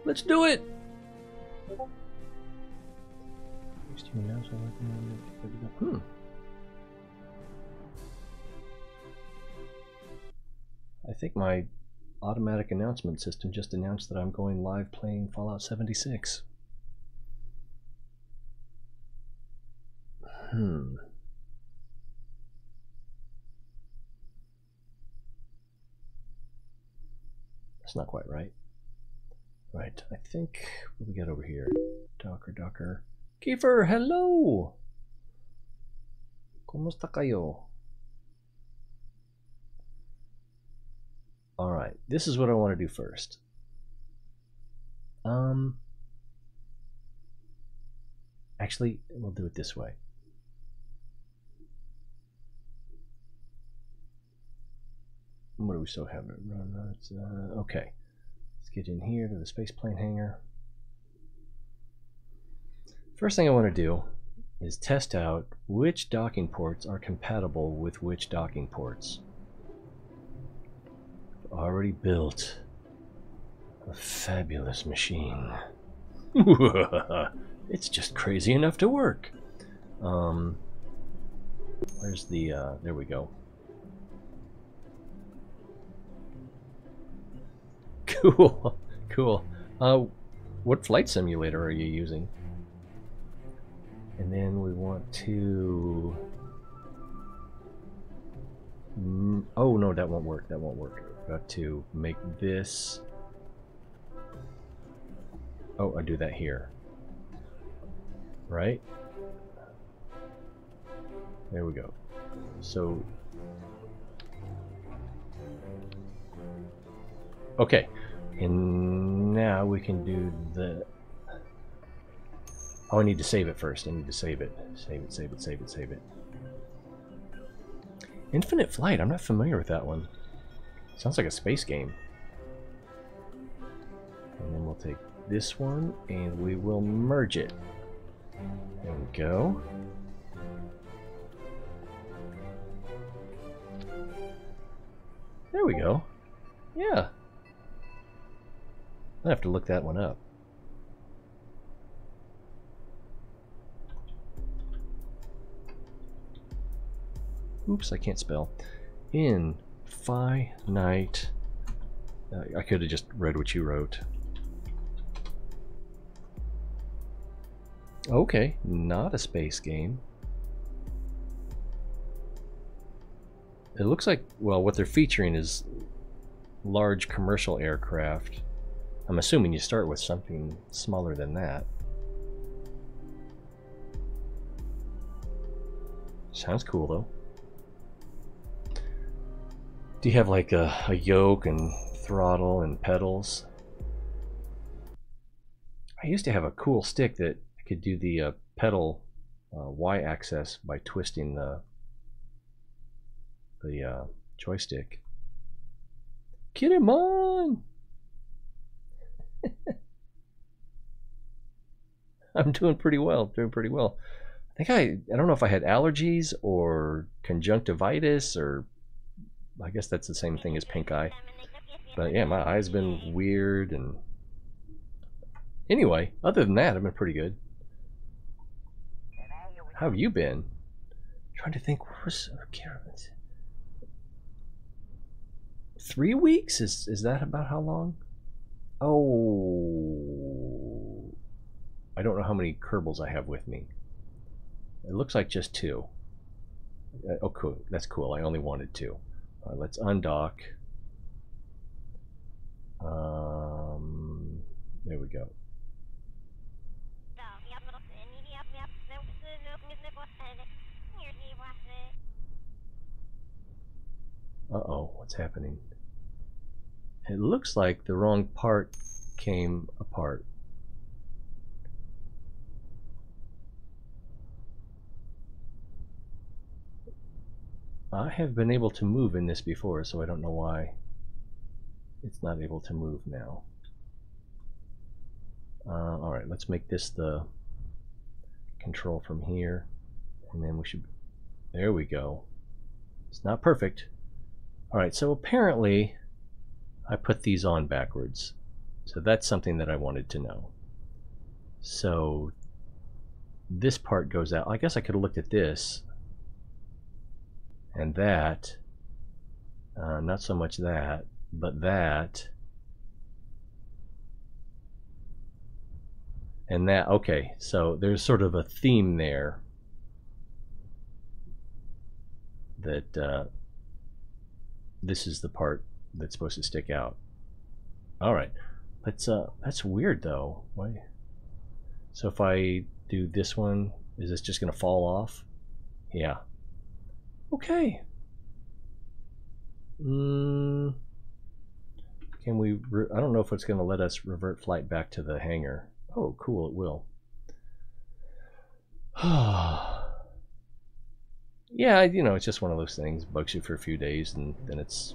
Let's do it! I think my automatic announcement system just announced that I'm going live playing Fallout 76. That's not quite right. Right, I think what do we got over here? Docker. Kiefer, hello! Kumusta kayo? Alright, this is what I want to do first. Actually, we'll do it this way. What do we still have? Okay, let's get in here to the spaceplane hangar. First thing I want to do is test out which docking ports are compatible with which docking ports. I've already built a fabulous machine. It's just crazy enough to work. Where's the, there we go. Cool. What flight simulator are you using? And then we want to... oh no, that won't work. Got to make this... oh, I do that here. Right? There we go. So... okay. And now we can do the... oh, I need to save it first. I need to save it. Save it. Infinite Flight. I'm not familiar with that one. Sounds like a space game. And then we'll take this one and we will merge it. There we go. There we go. Yeah. I have to look that one up. Oops, I can't spell. Infinite. I could have just read what you wrote. Okay, not a space game. It looks like, well, what they're featuring is large commercial aircraft. I'm assuming you start with something smaller than that. Sounds cool though. Do you have like a yoke and throttle and pedals? I used to have a cool stick that could do the pedal y-axis by twisting the joystick. Get him on! I'm doing pretty well. I think I don't know if I had allergies or conjunctivitis, or I guess that's the same thing as pink eye. But yeah, my eye's been weird, and anyway, other than that, I've been pretty good. How have you been? I'm trying to think. What was 3 weeks? Is that about how long? Oh, I don't know how many Kerbals I have with me. It looks like just 2. Oh, cool. That's cool. I only wanted 2. All right, let's undock. There we go. Uh-oh, what's happening? It looks like the wrong part came apart. I have been able to move in this before, so I don't know why it's not able to move now. Alright, let's make this the control from here, and then we should... there we go. It's not perfect. Alright, so apparently I put these on backwards. So that's something that I wanted to know. So this part goes out. I guess I could have looked at this and that. Not so much that, but that. And that. Okay, so there's sort of a theme there that this is the part that's supposed to stick out. All right, that's weird though. Why? So if I do this one, is this just gonna fall off? Yeah. Okay. Can we? I don't know if it's gonna let us revert flight back to the hangar. Oh, cool! It will. Yeah, you know, it's just one of those things. Bugs you for a few days, and then it's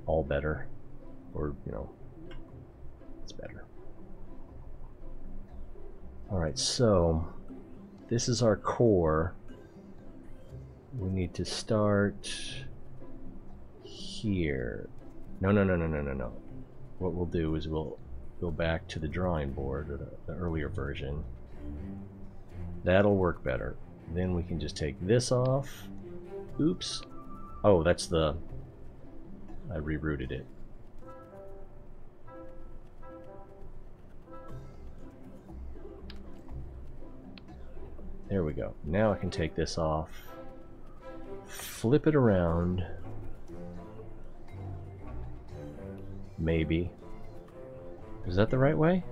all better, or you know, it's better. All right, so this is our core. We need to start here. No. What we'll do is we'll go back to the drawing board, or the earlier version. That'll work better. Then we can just take this off. Oops. Oh, that's the... I rerouted it. There we go. Now I can take this off. Flip it around. Maybe. Is that the right way?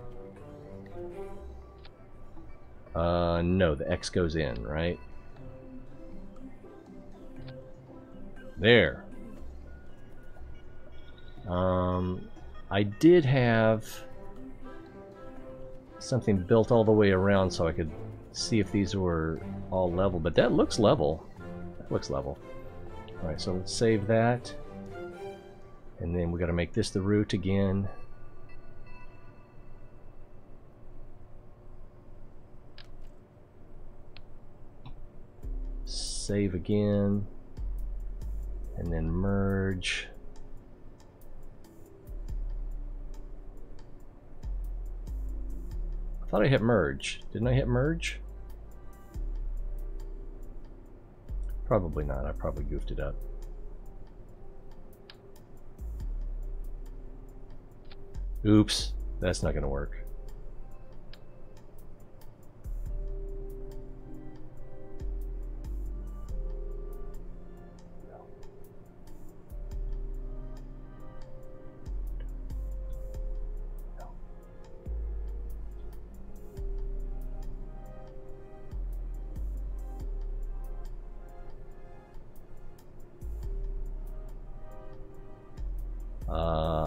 No, the X goes in, right? There. I did have something built all the way around so I could see if these were all level, but that looks level. That looks level. Alright, so let's save that. And then we got to make this the root again. Save again. And then merge. I thought I hit merge. Didn't I hit merge? Probably not. I probably goofed it up. Oops, that's not going to work.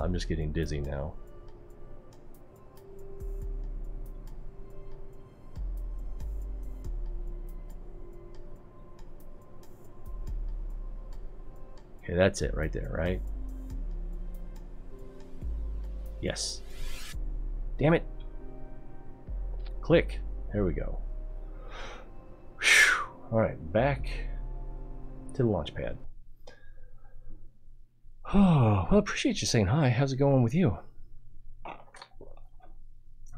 I'm just getting dizzy now. Okay, that's it right there, right? Yes. Damn it. Click. There we go. Whew. All right, back to the launch pad. Oh, well, appreciate you saying hi. How's it going with you?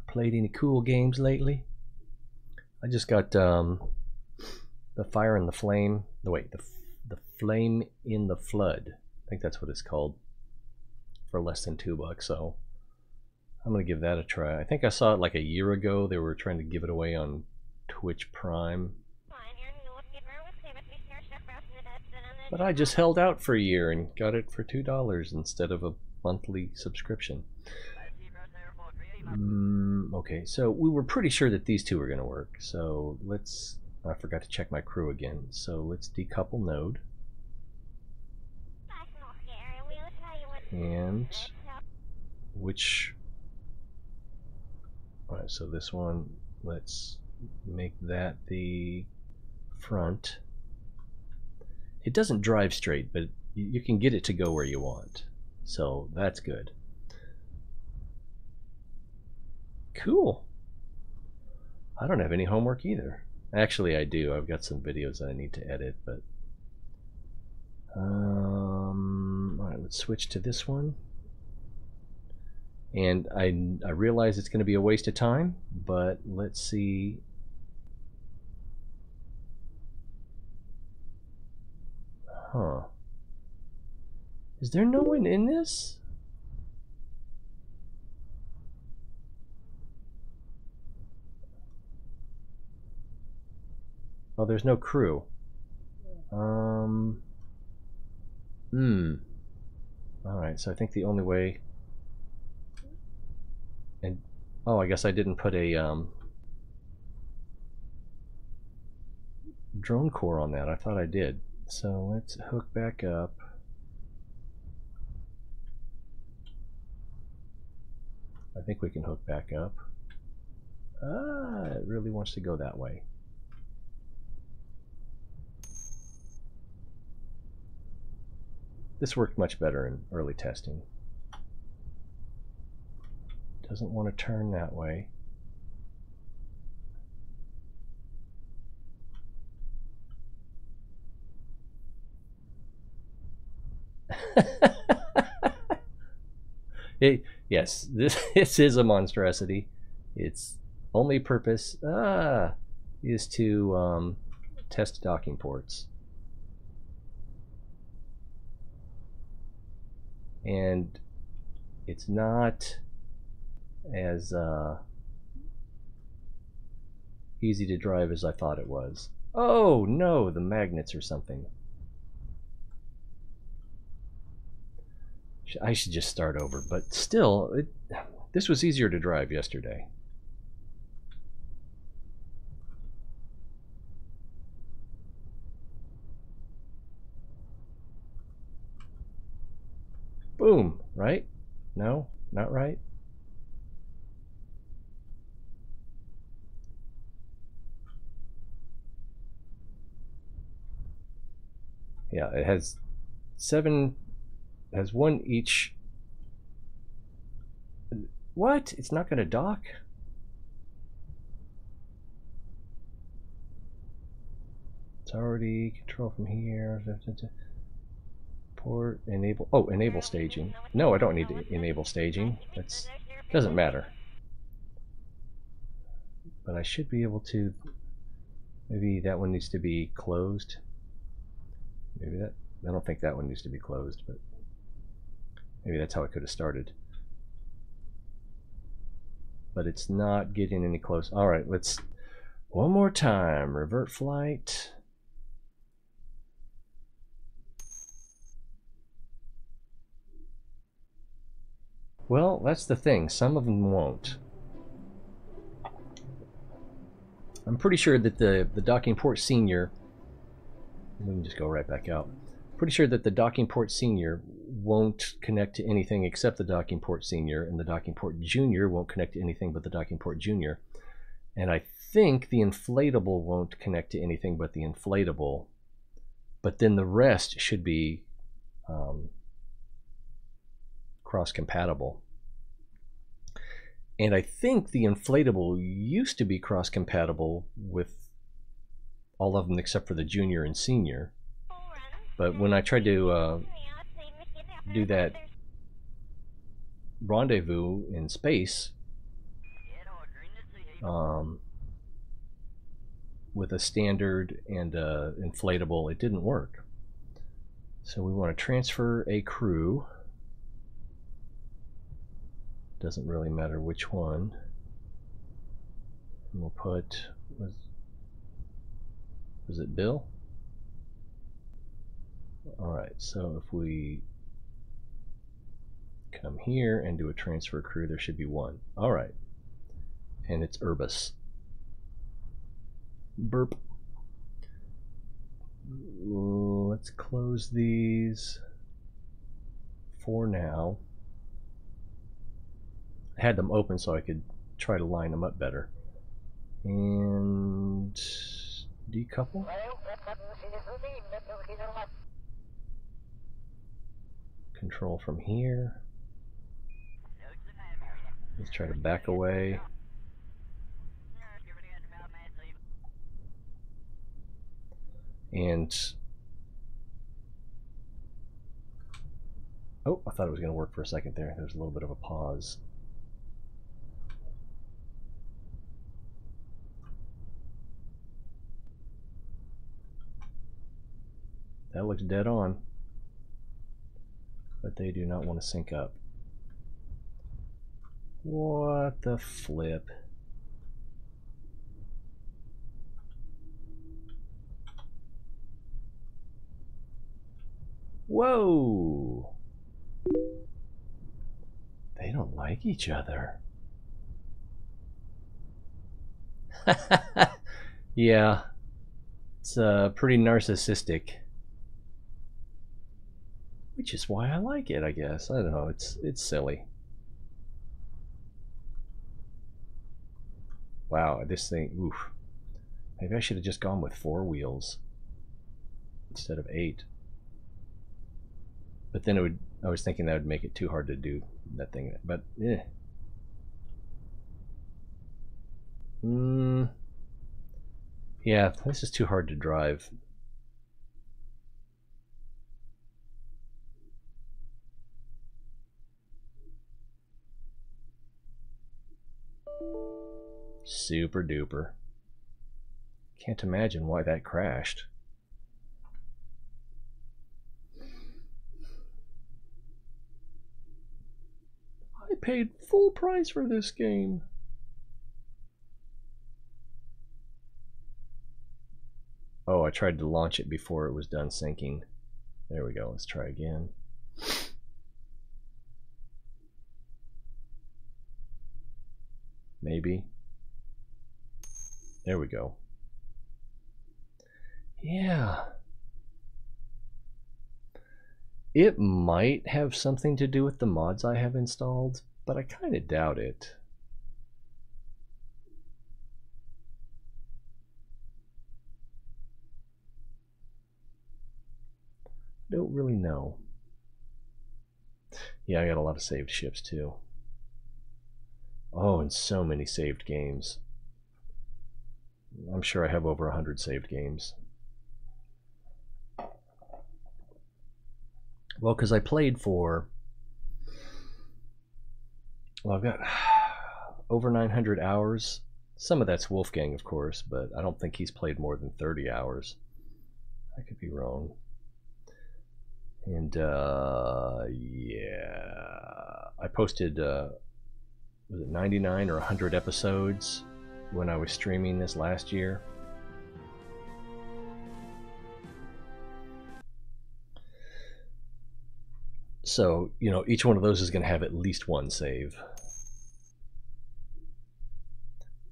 Played any cool games lately? I just got the Fire and the Flame. No, wait, the Flame in the Flood. I think that's what it's called. For less than $2, so I'm gonna give that a try. I think I saw it like a year ago. They were trying to give it away on Twitch Prime. But I just held out for a year and got it for $2 instead of a monthly subscription. Okay, so we were pretty sure that these two were going to work. So let's... I forgot to check my crew again. So let's decouple node. And which... Alright, so this one, let's make that the front. It doesn't drive straight, but you can get it to go where you want. So that's good. Cool. I don't have any homework either. Actually, I do. I've got some videos that I need to edit, but... Alright, let's switch to this one. And I realize it's going to be a waste of time, but let's see. Huh. Is there no one in this? Oh, there's no crew. Alright, so I think the only way... And oh, I guess I didn't put a drone core on that. I thought I did. So let's hook back up. I think we can hook back up. Ah, it really wants to go that way. This worked much better in early testing. Doesn't want to turn that way. Yes, this is a monstrosity. Its only purpose is to test docking ports. And it's not as easy to drive as I thought it was. Oh no, the magnets or something. I should just start over, but still, this was easier to drive yesterday. Boom, right? No, not right. Yeah, it has 7, has 1 each. What? It's not going to dock? It's already control from here. Port, enable. Oh, enable staging. No, I don't need to enable staging. That's doesn't matter. But I should be able to. Maybe that one needs to be closed. Maybe that. I don't think that one needs to be closed, but maybe that's how it could have started. But it's not getting any close. All right, let's one more time. Revert flight. Well, that's the thing. Some of them won't. I'm pretty sure that the docking port senior, we can just go right back out. Pretty sure that the docking port senior won't connect to anything except the docking port senior, and the docking port junior won't connect to anything but the docking port junior. And I think the inflatable won't connect to anything but the inflatable. But then the rest should be cross-compatible. And I think the inflatable used to be cross-compatible with all of them except for the junior and senior. But when I tried to do that rendezvous in space with a standard and inflatable, it didn't work. So we want to transfer a crew. Doesn't really matter which one. And we'll put, was it Bill? Alright, so if we come here and do a transfer crew, there should be 1. Alright. And it's Urbis. Burp. Let's close these for now. I had them open so I could try to line them up better. And decouple. Control from here. Let's try to back away. And oh, I thought it was going to work for a second there. There's a little bit of a pause. That looks dead on. But they do not want to sync up. What the flip? Whoa! They don't like each other. Yeah, it's pretty narcissistic. Which is why I like it, I guess. I don't know, it's silly. Wow, this thing, oof. Maybe I should have just gone with 4 wheels instead of 8. But then it would, I was thinking that would make it too hard to do that thing, but eh. Yeah, this is too hard to drive. Super duper. Can't imagine why that crashed. I paid full price for this game. Oh, I tried to launch it before it was done syncing. There we go, let's try again. Maybe. There we go. Yeah. It might have something to do with the mods I have installed, but I kind of doubt it. Don't really know. Yeah, I got a lot of saved ships too. Oh, and so many saved games. I'm sure I have over 100 saved games. Well, because I played for... Well, I've got over 900 hours. Some of that's Wolfgang, of course, but I don't think he's played more than 30 hours. I could be wrong. And, yeah... I posted, was it 99 or 100 episodes when I was streaming this last year. So, you know, each one of those is going to have at least one save.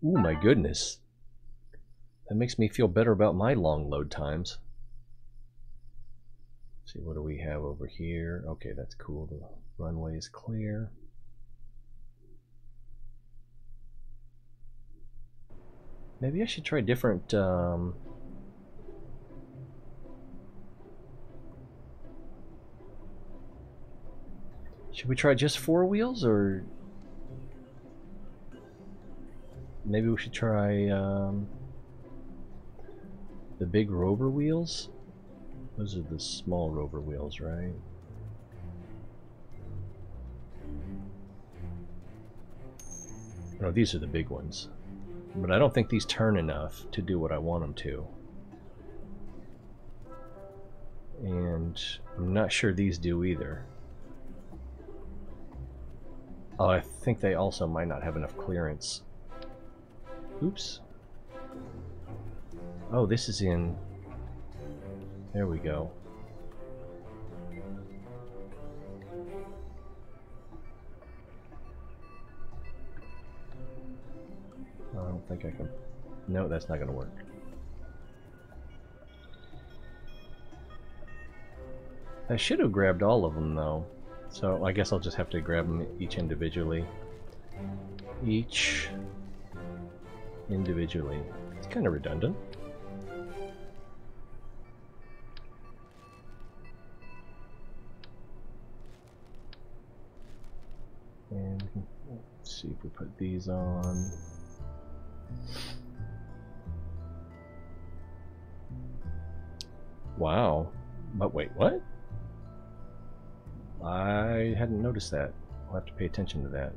Ooh, my goodness. That makes me feel better about my long load times. Let's see, what do we have over here? Okay, that's cool. The runway is clear. Maybe I should try different... Should we try just 4 wheels, or maybe we should try the big rover wheels? Those are the small rover wheels, right? No, these are the big ones. But I don't think these turn enough to do what I want them to. And I'm not sure these do either. Oh, I think they also might not have enough clearance. Oops. Oh, this is in... There we go. I don't think I can... No, that's not going to work. I should have grabbed all of them, though. So I guess I'll just have to grab them each individually. Each individually. It's kind of redundant. And let's see if we put these on. Wow. But wait, what? I hadn't noticed that. I'll have to pay attention to that.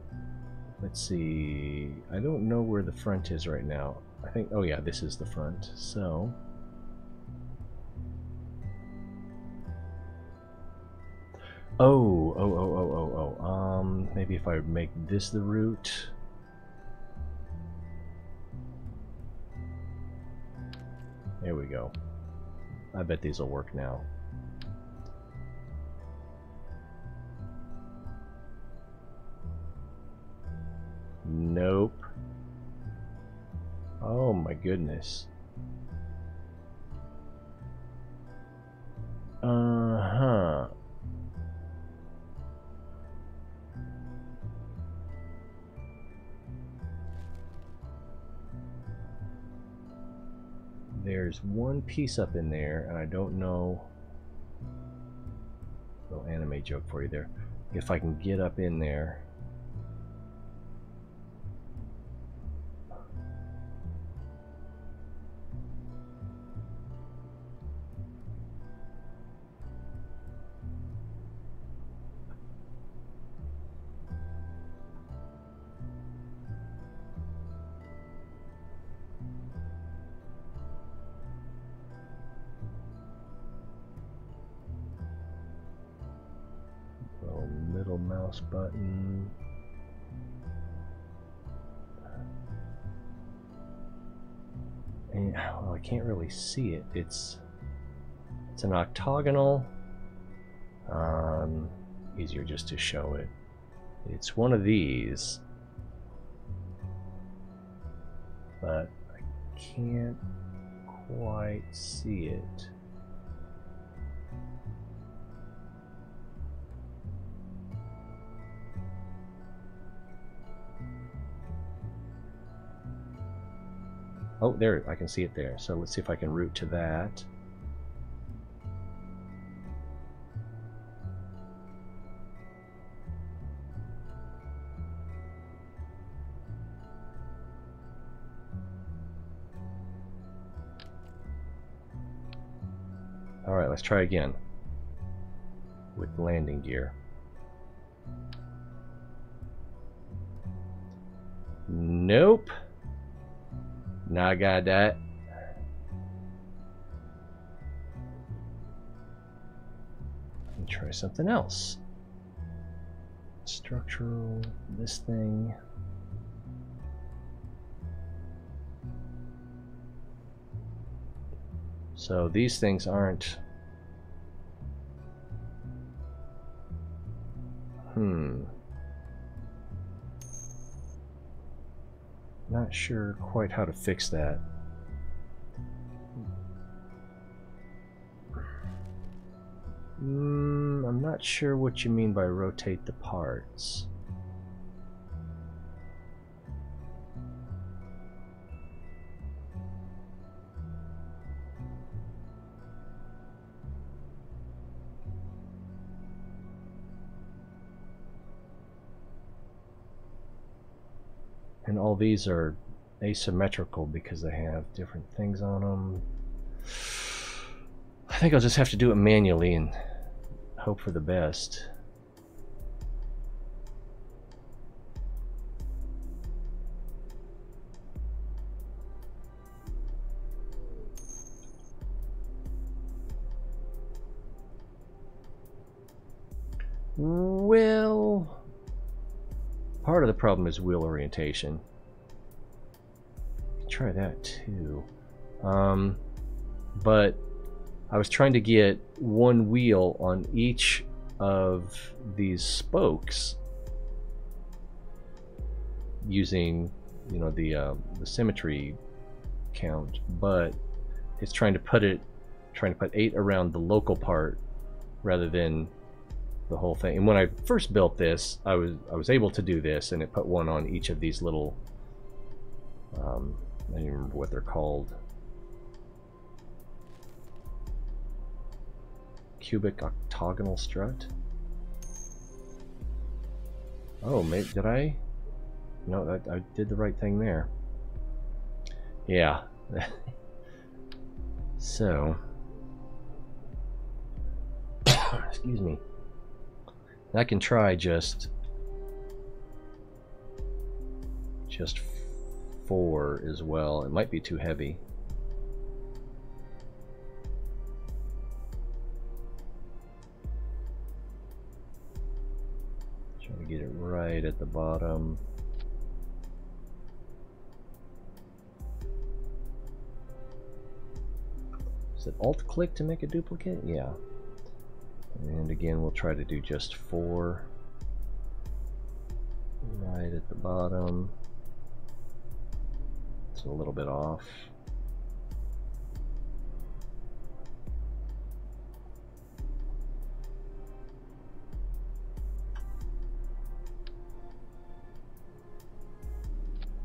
Let's see. I don't know where the front is right now. I think, oh yeah, this is the front. So Maybe if I make this the root. There we go. I bet these will work now. Nope. Oh my goodness. Uh-huh. There's one piece up in there, and I don't know. Little anime joke for you there. If I can get up in there. Middle mouse button. And, well, I can't really see it. It's an octagonal. Easier just to show it. It's one of these, but I can't quite see it. Oh, there, I can see it there. So let's see if I can route to that. All right, let's try again with landing gear. Nope. Now I got that. Let me try something else. Structural, this thing. So these things aren't. Not sure quite how to fix that. I'm not sure what you mean by rotate the parts. And all these are asymmetrical because they have different things on them. I think I'll just have to do it manually and hope for the best. Well, part of the problem is wheel orientation. Try that too. But I was trying to get one wheel on each of these spokes using, you know, the symmetry count, but it's trying to put 8 around the local part rather than the whole thing. And when I first built this, I was able to do this, and it put one on each of these little I don't even remember what they're called. Cubic octagonal strut. Oh, maybe did I? No, I did the right thing there. Yeah. So, excuse me. I can try just 4 as well. It might be too heavy. Trying to get it right at the bottom. Is it Alt-click to make a duplicate? Yeah. And again, we'll try to do just 4 right at the bottom. It's a little bit off.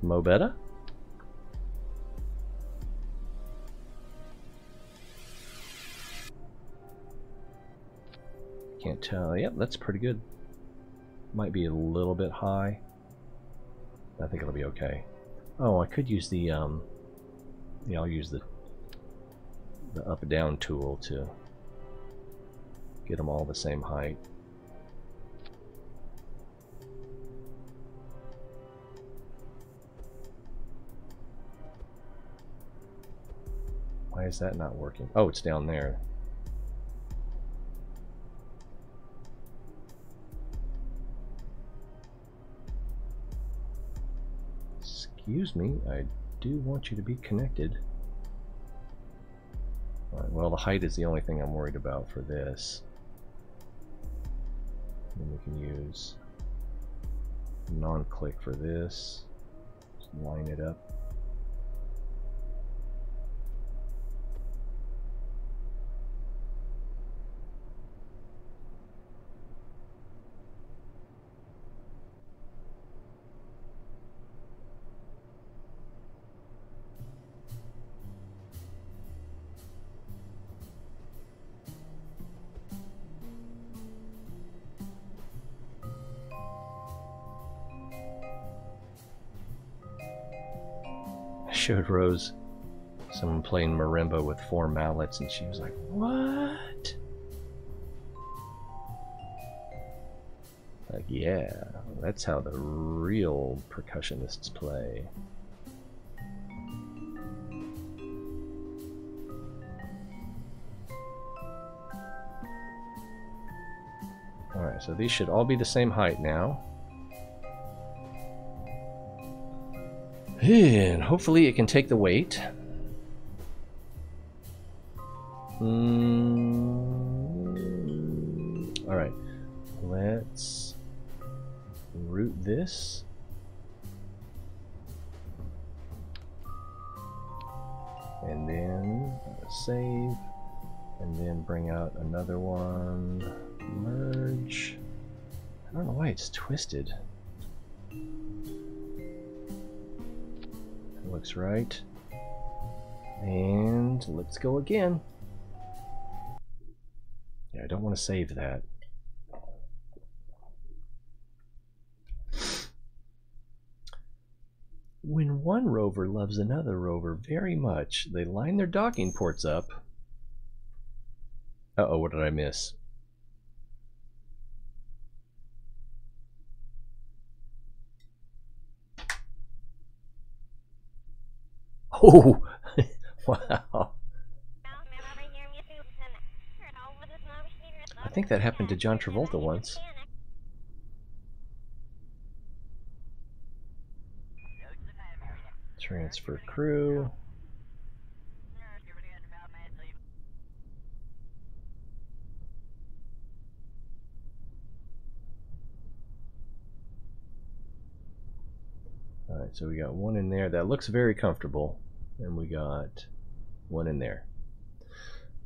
Mo better? Can't tell. Yep, that's pretty good. Might be a little bit high. I think it'll be okay. Oh, I could use the yeah, I'll use the up-down tool to get them all the same height. Why is that not working? Oh, it's down there. Excuse me, I do want you to be connected. All right, well, the height is the only thing I'm worried about for this. And we can use non-click for this. Just line it up. Showed Rose someone playing marimba with 4 mallets, and she was like, "What?" Like, yeah, that's how the real percussionists play. Alright, so these should all be the same height now. And hopefully it can take the weight. Alright, let's root this. And then save. And then bring out another one. Merge. I don't know why it's twisted. Looks right. And let's go again. Yeah, I don't want to save that. When one rover loves another rover very much, they line their docking ports up. Uh-oh, what did I miss? Oh, wow. I think that happened to John Travolta once. Transfer crew. Alright, so we got one in there. That looks very comfortable. And we got one in there.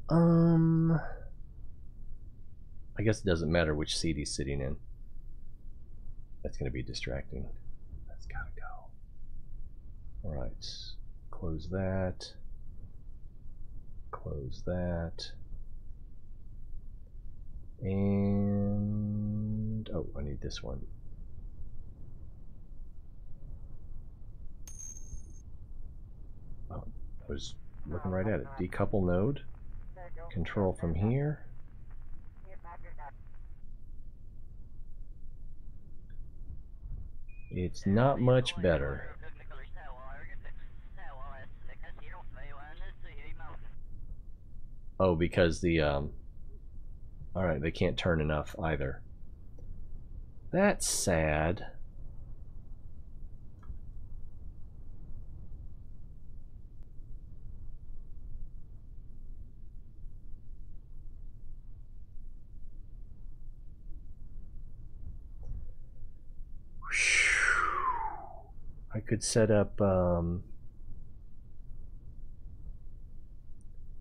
I guess it doesn't matter which seat he's sitting in. That's going to be distracting. That's got to go. Alright, close that. Close that. And oh, I need this one. Oh, I was looking right at it. Decouple node. Control from here. It's not much better. Oh, because the alright, they can't turn enough either. That's sad. I could set up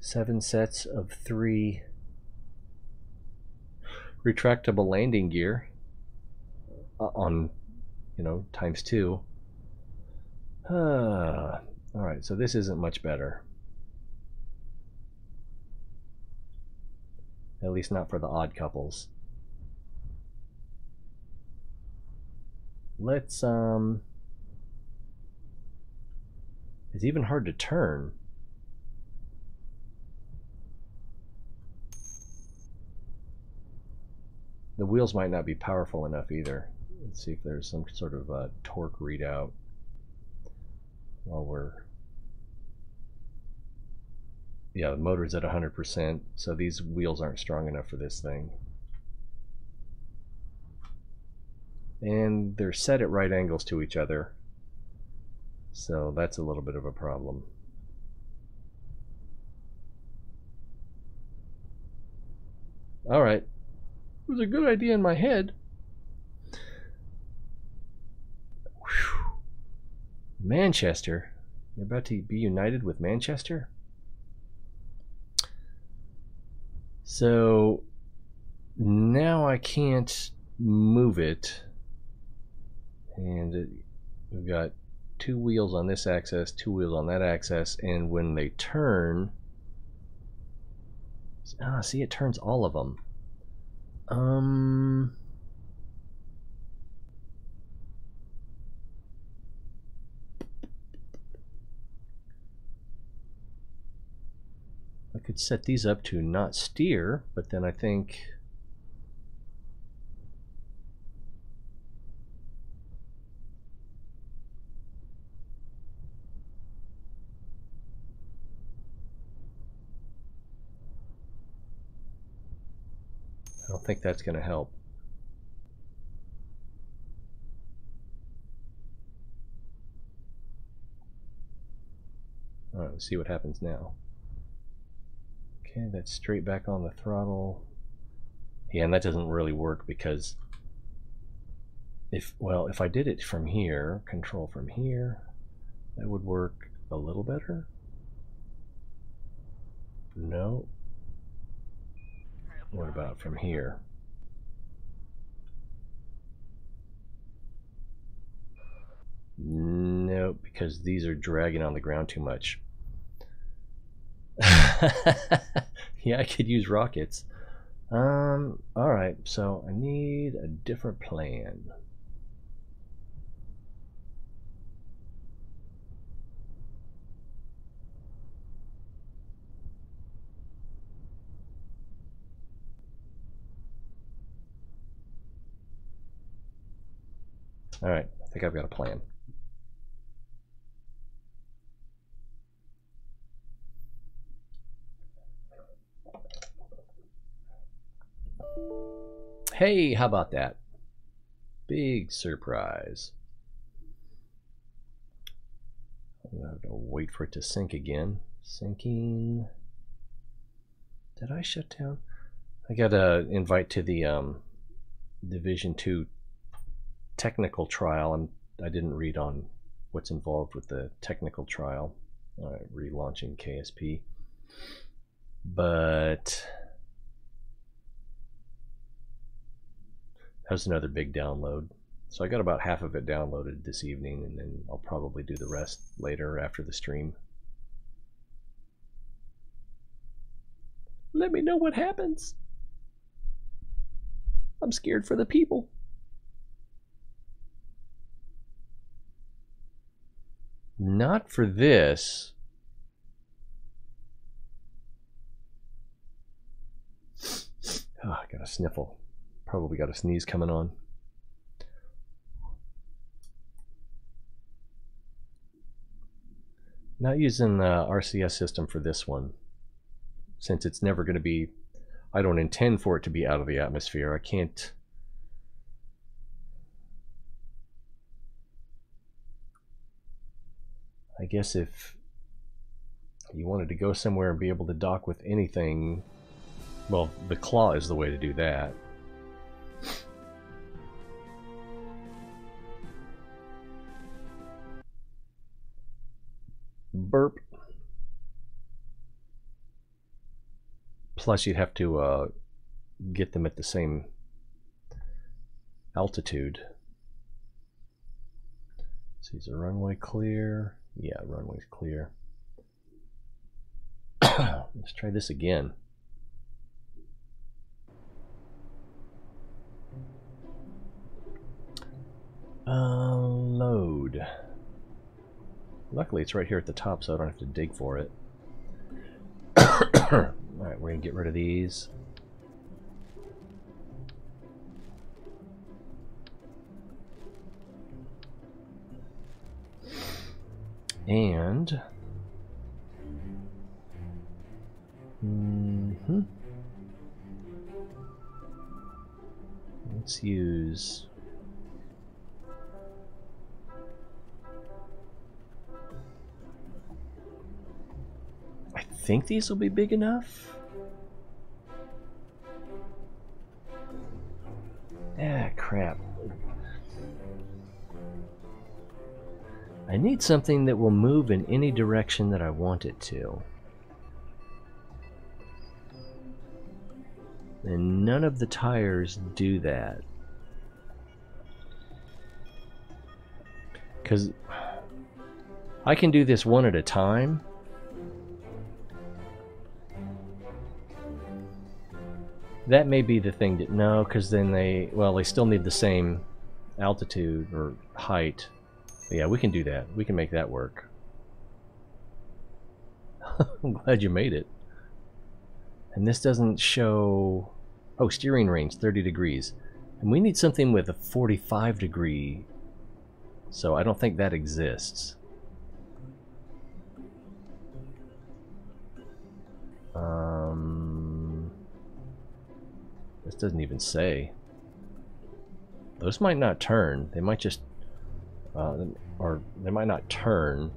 7 sets of 3 retractable landing gear on, times 2. All right, so this isn't much better. At least not for the odd couples. Let's it's even hard to turn. The wheels might not be powerful enough either. Let's see if there's some sort of torque readout while we're... Yeah, the motor's at 100%, so these wheels aren't strong enough for this thing. And they're set at right angles to each other, so that's a little bit of a problem. All right. It was a good idea in my head. Whew. Manchester. You're about to be united with Manchester? So now I can't move it. And we've got 2 wheels on this axis, 2 wheels on that axis, and when they turn... see, it turns all of them. I could set these up to not steer, but then I think... I don't think that's going to help. All right, let's see what happens now. Okay, that's straight back on the throttle. Yeah, and that doesn't really work because if I did it from here, control from here, that would work a little better. No. What about from here? Nope, because these are dragging on the ground too much. Yeah, I could use rockets. Alright, so I need a different plan. Alright, I think I've got a plan. Hey, how about that? Big surprise. I'm gonna have to wait for it to sync again. Syncing. Did I shut down? I got an invite to the Division 2 technical trial, and I didn't read on what's involved with the technical trial. Relaunching KSP. But that was another big download. So I got about half of it downloaded this evening, and then I'll probably do the rest later after the stream. Let me know what happens. I'm scared for the people. Not for this. Oh, I got a sniffle. Probably got a sneeze coming on. Not using the RCS system for this one, since it's never going to be, I don't intend for it to be out of the atmosphere. I can't I guess if you wanted to go somewhere and be able to dock with anything, well, the claw is the way to do that. Burp. Plus, you'd have to get them at the same altitude. So is the runway clear? Yeah, runway's clear. Let's try this again. Load. Luckily, it's right here at the top, so I don't have to dig for it. Alright, we're going to get rid of these. And let's use I think these will be big enough. Ah, crap. I need something that will move in any direction that I want it to. And none of the tires do that. Because I can do this one at a time. That may be the thing that... No, because then they still need the same altitude or height. But yeah, we can do that. We can make that work. I'm glad you made it. And this doesn't show... Oh, steering range, 30 degrees. And we need something with a 45 degree. So I don't think that exists. This doesn't even say. Those might not turn. They might just... or they might not turn.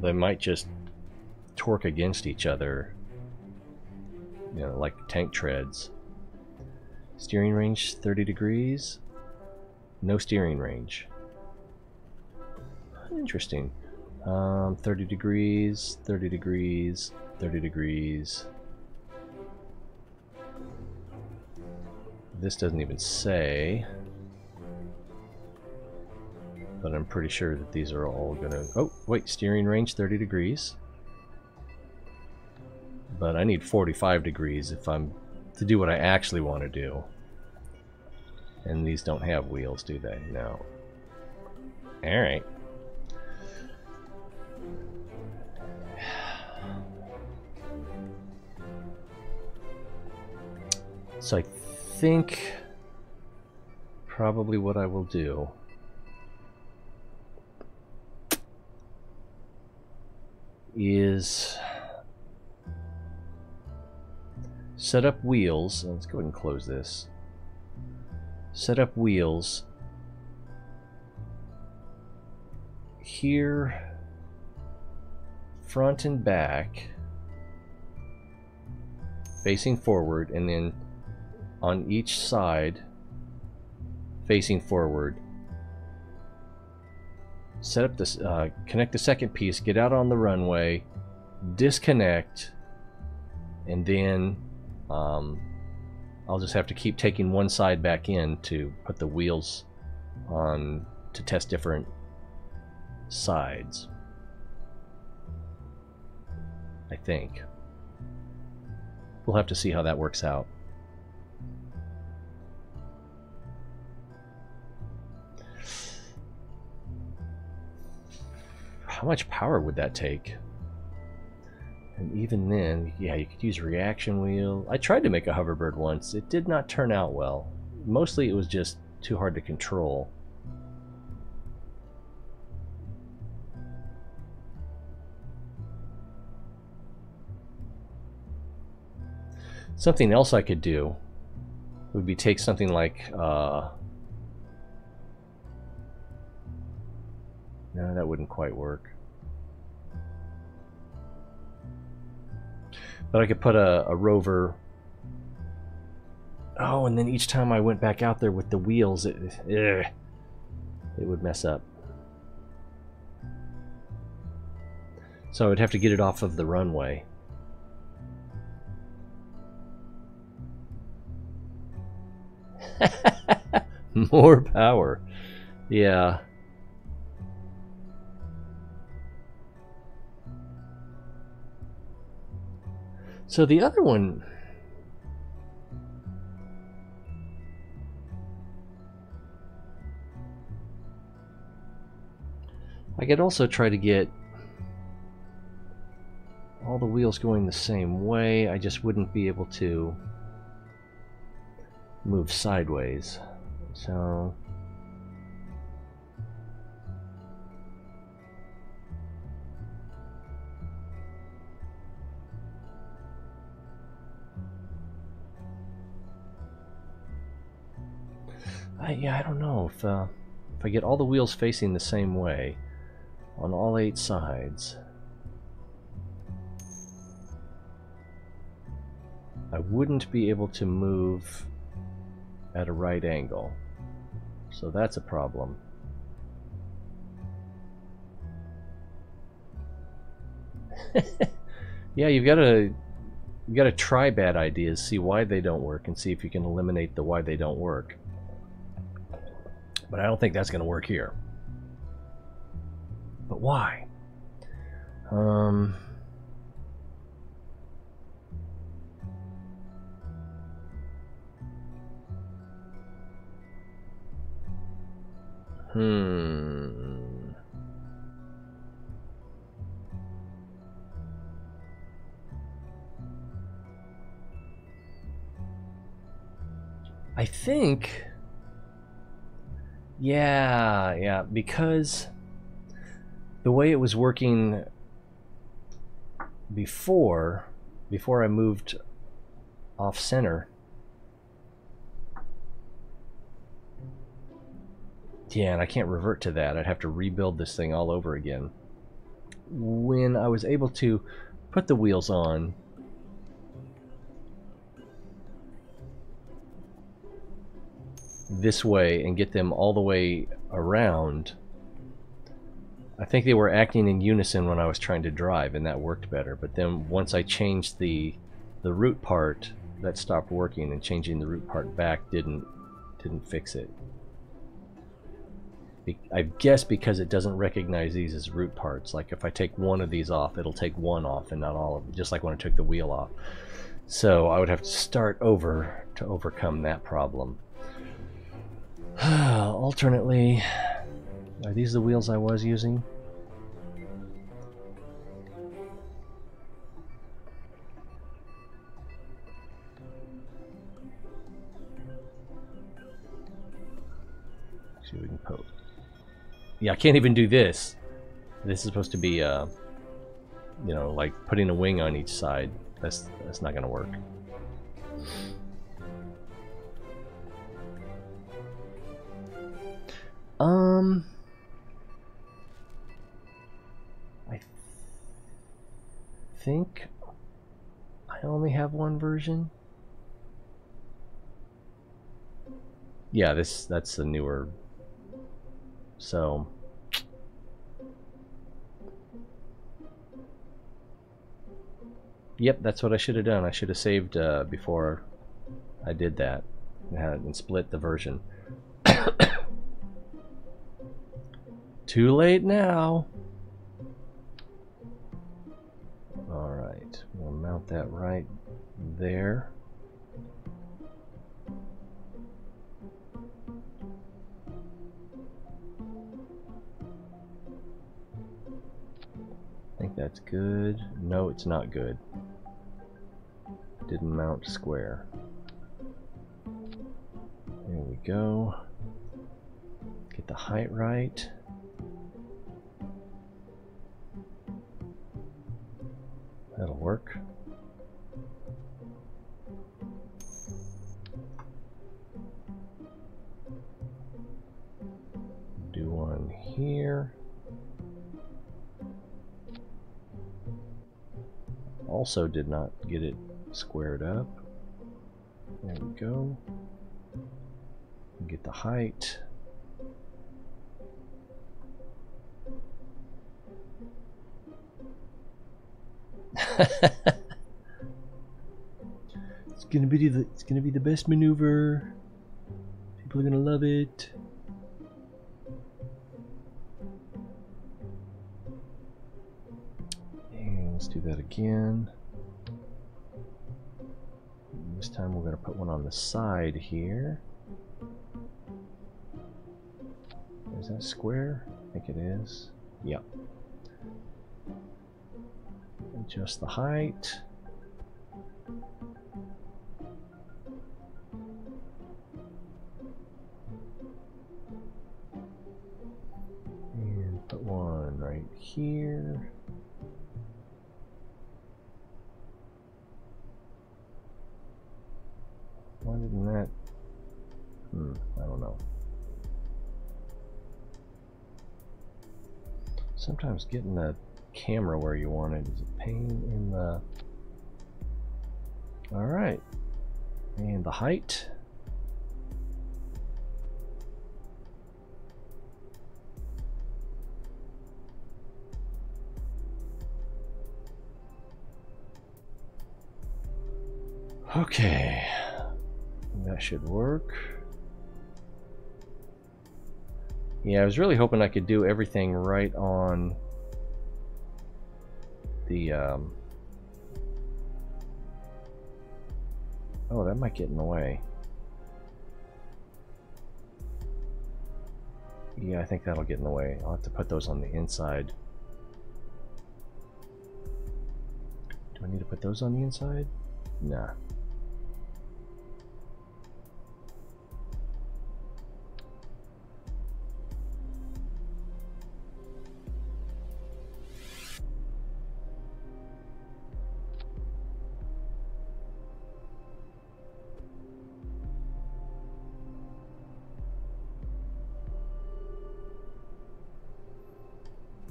They might just torque against each other. You know, like tank treads. Steering range 30 degrees. No steering range. Interesting. 30 degrees, 30 degrees, 30 degrees. This doesn't even say. But I'm pretty sure that these are all gonna... Oh, wait, steering range 30 degrees. But I need 45 degrees if I'm to do what I actually want to do. And these don't have wheels, do they? No. Alright. So I think probably what I will do is set up wheels. Let's go ahead and close this. Set up wheels here, front and back, facing forward, and then on each side facing forward. Set up this, connect the second piece, get out on the runway, disconnect, and then I'll just have to keep taking one side back in to put the wheels on to test different sides. I think. We'll have to see how that works out. How much power would that take? And even then, yeah, you could use reaction wheel. I tried to make a hoverbird once. It did not turn out well. Mostly it was just too hard to control. Something else I could do would be take something like no, that wouldn't quite work. But I could put a rover. Oh, and then each time I went back out there with the wheels, it would mess up. So I'd have to get it off of the runway. More power. Yeah. So the other one... I could also try to get all the wheels going the same way. I just wouldn't be able to move sideways. So... yeah, I don't know if I get all the wheels facing the same way on all 8 sides, I wouldn't be able to move at a right angle. So that's a problem. Yeah, you gotta try bad ideas, see why they don't work, and see if you can eliminate the why they don't work. But I don't think that's gonna work here. But why? I think... Yeah, because the way it was working before I moved off center, yeah, and I can't revert to that. I'd have to rebuild this thing all over again. When I was able to put the wheels on, this way and get them all the way around, I think they were acting in unison when I was trying to drive, and that worked better. But then once I changed the root part, that stopped working, and changing the root part back didn't fix it. I guess because it doesn't recognize these as root parts. Like if I take one of these off, it'll take one off and not all of them, just like when I took the wheel off. So I would have to start over to overcome that problem. Alternately, are these the wheels I was using? See if we can poke. Yeah, I can't even do this. This is supposed to be, you know, like putting a wing on each side. That's not gonna work. I think I only have one version. Yeah, that's the newer. So yep, that's what I should have done. I should have saved before I did that and split the version. Too late now. Alright, we'll mount that right there. I think that's good. No, it's not good. Didn't mount square. There we go. Get the height right. That'll work. Do one here. also did not get it squared up. There we go. Get the height. It's gonna be the best maneuver. People are gonna love it. And let's do that again. And this time we're gonna put one on the side here. Is that square? I think it is. Yep. Adjust the height. And put one right here. Why didn't that? I don't know. Sometimes getting the camera where you want it is a pain in the... Alright. And the height. Okay. That should work. Yeah, I was really hoping I could do everything right on the oh, that might get in the way. Yeah, I think that'll get in the way. I'll have to put those on the inside. Do I need to put those on the inside? Nah.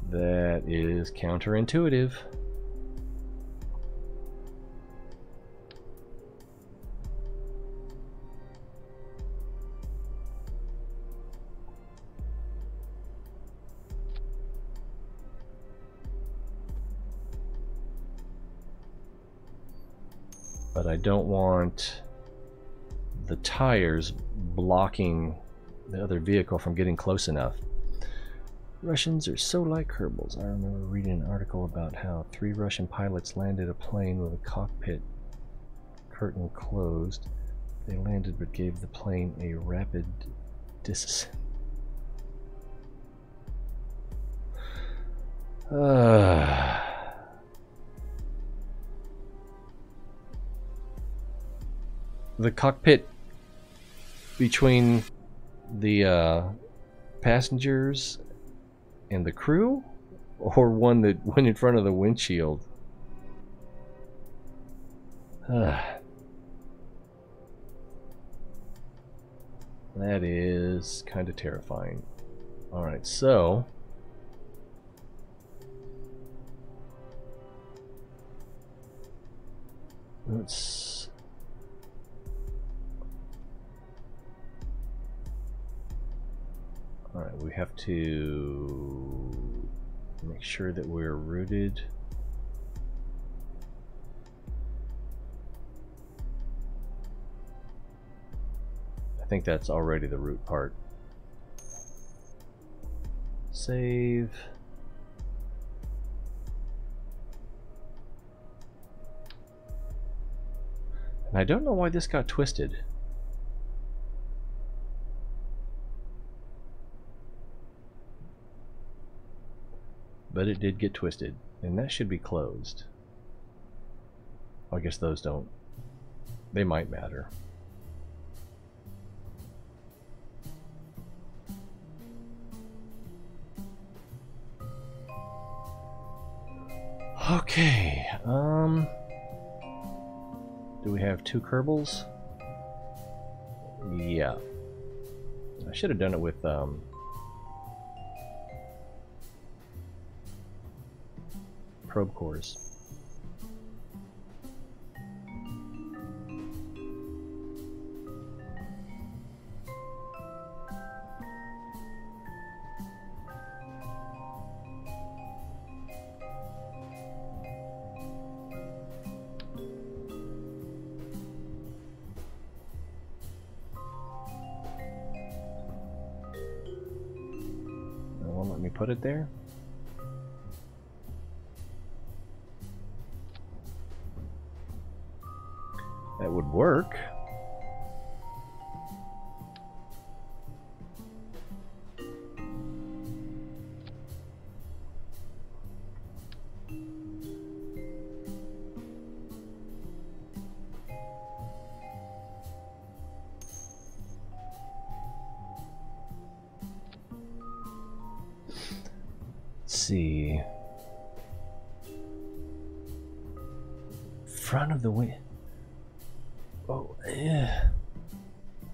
That is counterintuitive. But I don't want the tires blocking the other vehicle from getting close enough. Russians are so like Kerbals. I remember reading an article about how 3 Russian pilots landed a plane with a cockpit curtain closed. They landed but gave the plane a rapid descent. The cockpit between the passengers and the crew, or one that went in front of the windshield? That is kind of terrifying. Alright, so let's alright, we have to make sure that we're rooted. I think that's already the root part. Save. And I don't know why this got twisted. But it did get twisted, and that should be closed. I guess those don't. They might matter. Okay, do we have 2 Kerbals? Yeah. I should have done it with, probe cores. let me put it there. That would work. See, front of the wing. Oh, yeah.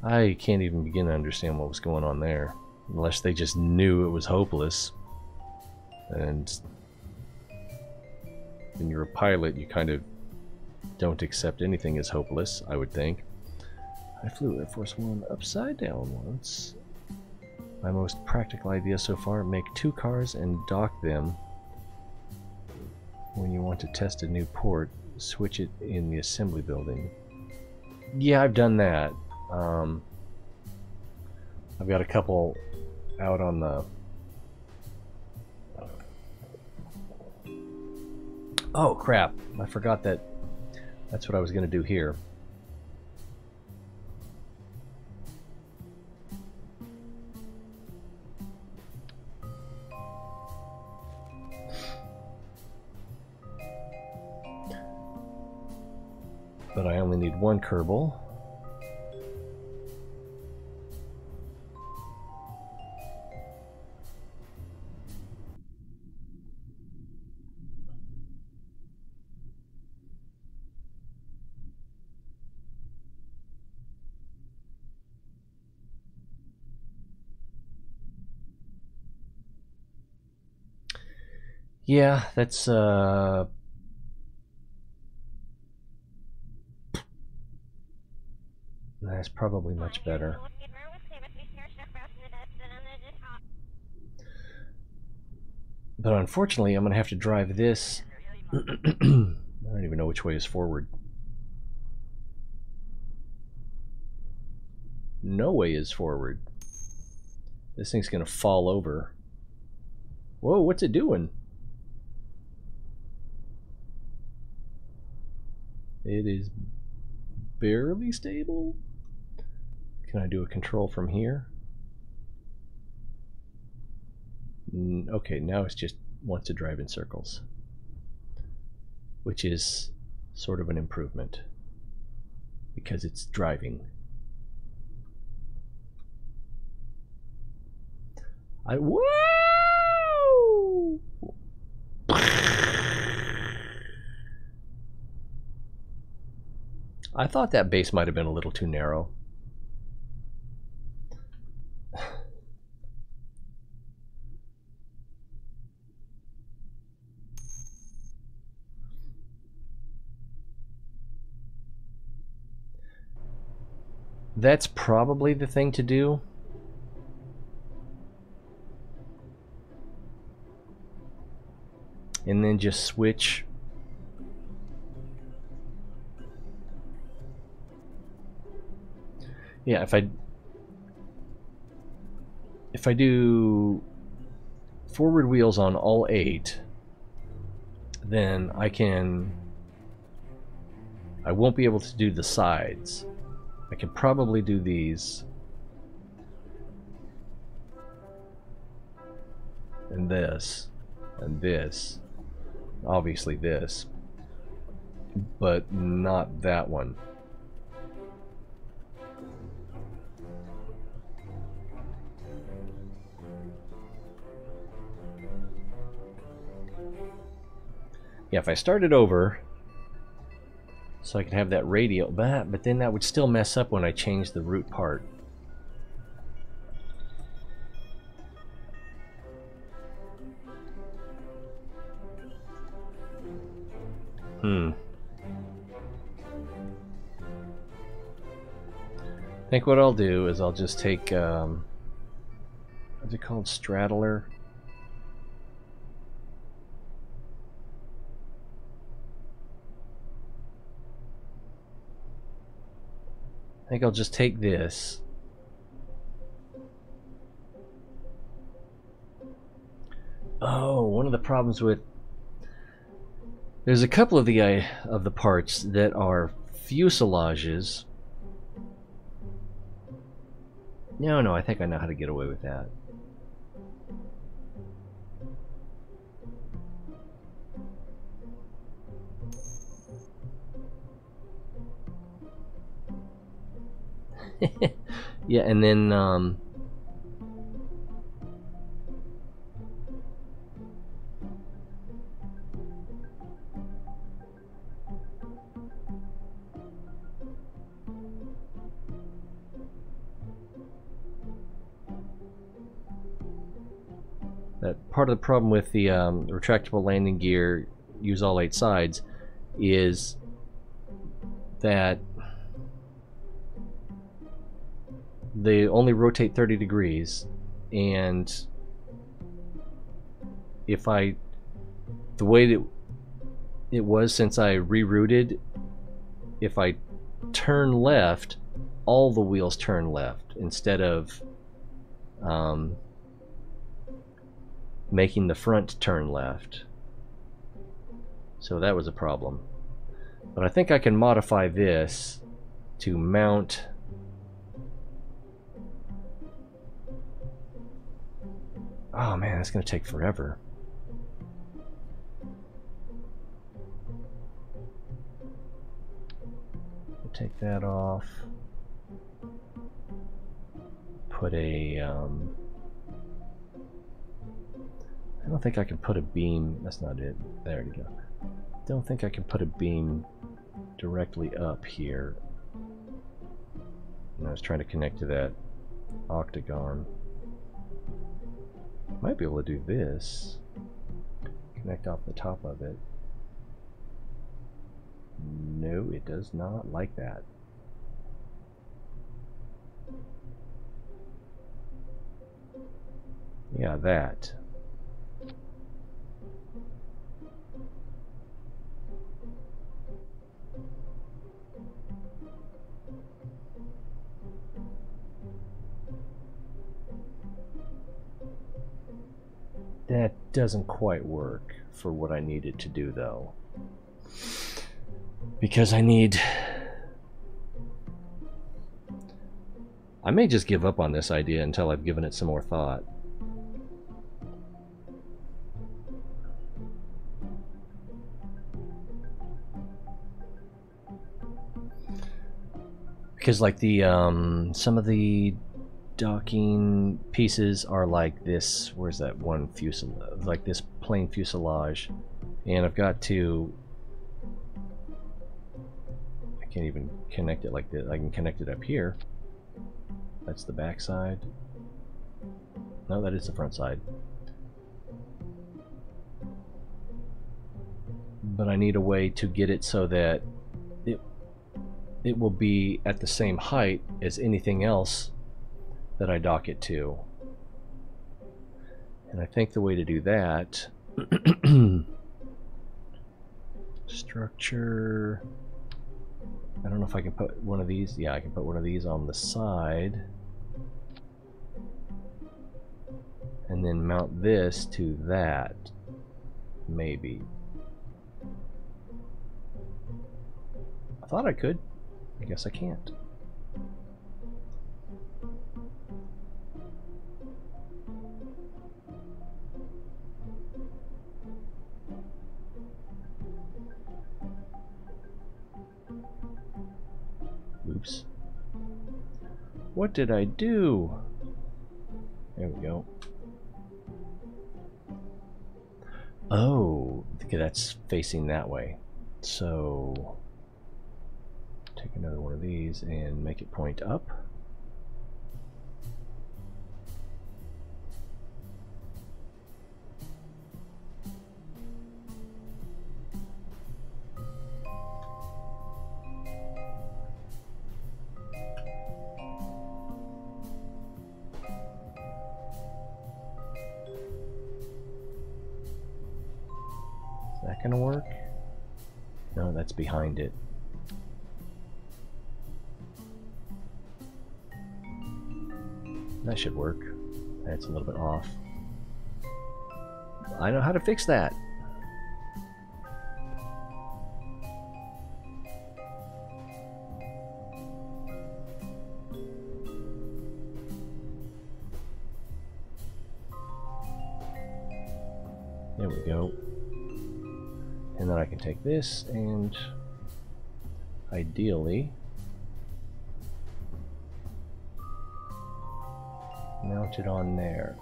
I can't even begin to understand what was going on there, unless they just knew it was hopeless. And when you're a pilot, you kind of don't accept anything as hopeless, I would think. I flew Air Force One upside down once. My most practical idea so far, make 2 cars and dock them. When you want to test a new port, switch it in the assembly building. Yeah, I've done that. I've got a couple out on the... Oh crap, I forgot that that's what I was going to do here. But I only need 1 Kerbal. Yeah, that's probably much better. But unfortunately, I'm going to have to drive this. I don't even know which way is forward. No way is forward. This thing's going to fall over. Whoa, what's it doing? It is barely stable. Can I do a control from here? Okay, now it just wants to drive in circles, which is sort of an improvement because it's driving. Whoa! I thought that base might have been a little too narrow. That's probably the thing to do. And then just switch. Yeah, if I do forward wheels on all 8, then I won't be able to do the sides. I can probably do these. And this. And this. Obviously this. But not that one. Yeah, if I started over, so I could have that radial, but then that would still mess up when I change the root part. I think what I'll do is I'll just take, what's it called, straddler? I think I'll just take this Oh, one of the problems with... There's a couple of the parts that are fuselages. No, I think I know how to get away with that. Yeah, and then that part of the problem with the retractable landing gear, use all 8 sides, is that they only rotate 30 degrees, and if I, the way that it was since I rerouted, if I turn left, all the wheels turn left instead of making the front turn left. So that was a problem. But I think I can modify this to mount oh man, that's gonna take forever. Take that off. Put a I don't think I can put a beam. That's not it. There you go. Don't think I can put a beam directly up here. And I was trying to connect to that octagon. Might be able to do this. Connect off the top of it. No, it does not like that. Yeah, that. That doesn't quite work for what I needed to do, though. Because I may just give up on this idea until I've given it some more thought. Because like the some of the docking pieces are like this. Where's that one fuselage? Like this plain fuselage, and I've got to. I can't even connect it like this. I can connect it up here. That's the back side. No, that is the front side. But I need a way to get it so that it will be at the same height as anything else that I dock it to. And I think the way to do that structure, I don't know if I can put one of these. Yeah, I can put one of these on the side and then mount this to that, maybe. I thought I could. I guess I can't. Oops. What did I do? There we go. Oh, okay, that's facing that way. So take another one of these and make it point up. Is that gonna work? No, that's behind it. That should work. That's a little bit off. I know how to fix that. There we go. And then I can take this and ideally mount it on there.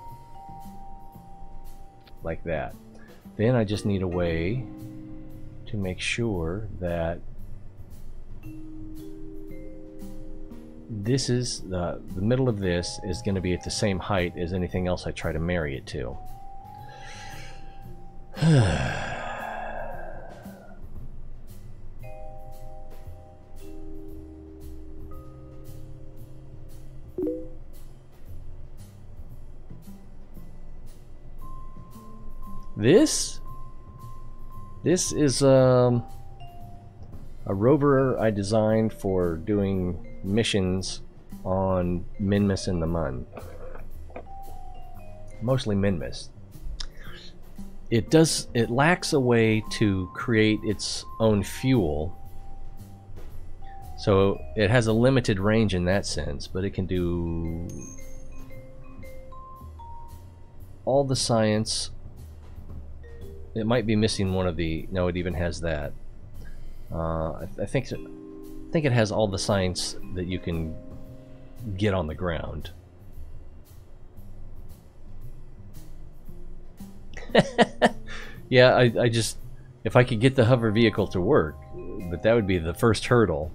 Like that. Then I just need a way to make sure that this is the middle of this is going to be at the same height as anything else I try to marry it to. This is a rover I designed for doing missions on Minmus and the Mun. Mostly Minmus. It lacks a way to create its own fuel. So it has a limited range in that sense, but it can do all the science. It might be missing one of the... No, it even has that. I think it has all the science that you can get on the ground. Yeah, I just... If I could get the hover vehicle to work, but that would be the first hurdle.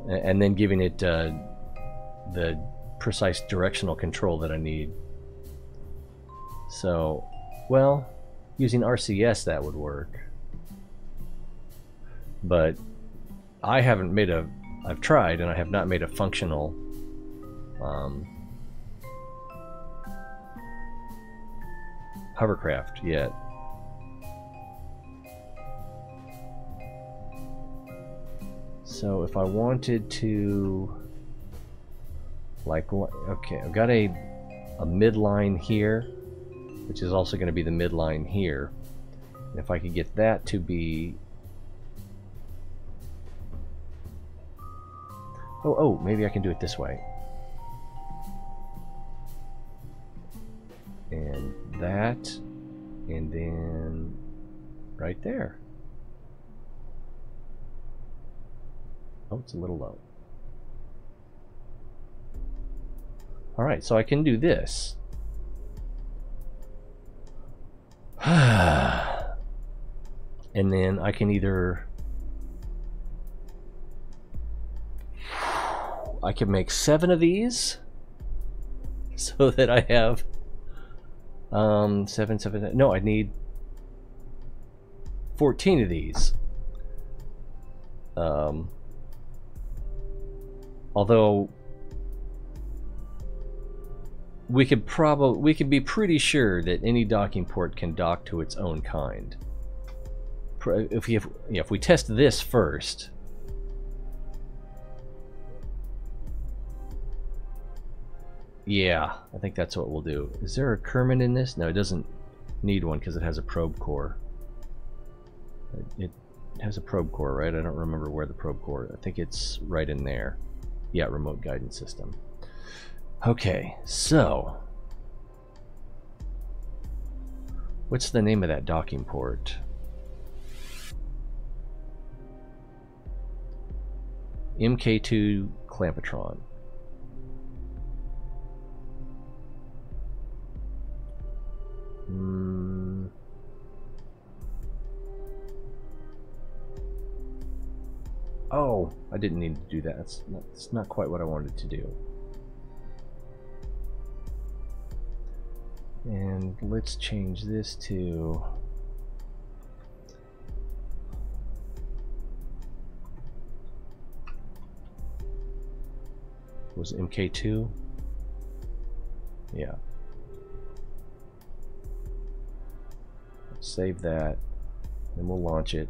And then giving it the precise directional control that I need. So... Well, using RCS that would work. But I haven't made a... I've tried and I have not made a functional hovercraft yet. So if I wanted to... Like, okay, I've got a midline here, which is also going to be the midline here. And if I could get that to be... Oh, maybe I can do it this way. And that, and then right there. Oh, it's a little low. Alright, so I can do this. And then I can either... I can make 7 of these so that I have 7. No, I need 14 of these. Although we could be pretty sure that any docking port can dock to its own kind. If we test this first. Yeah, I think that's what we'll do. Is there a Kerman in this? No, it doesn't need one because it has a probe core. It has a probe core, right? I don't remember where the probe core... I think it's right in there. Yeah, remote guidance system. Okay, so... What's the name of that docking port? MK2 Clampatron. Oh, I didn't need to do that. That's not quite what I wanted to do. And let's change this to... Was it MK2? Yeah. Save that, and we'll launch it.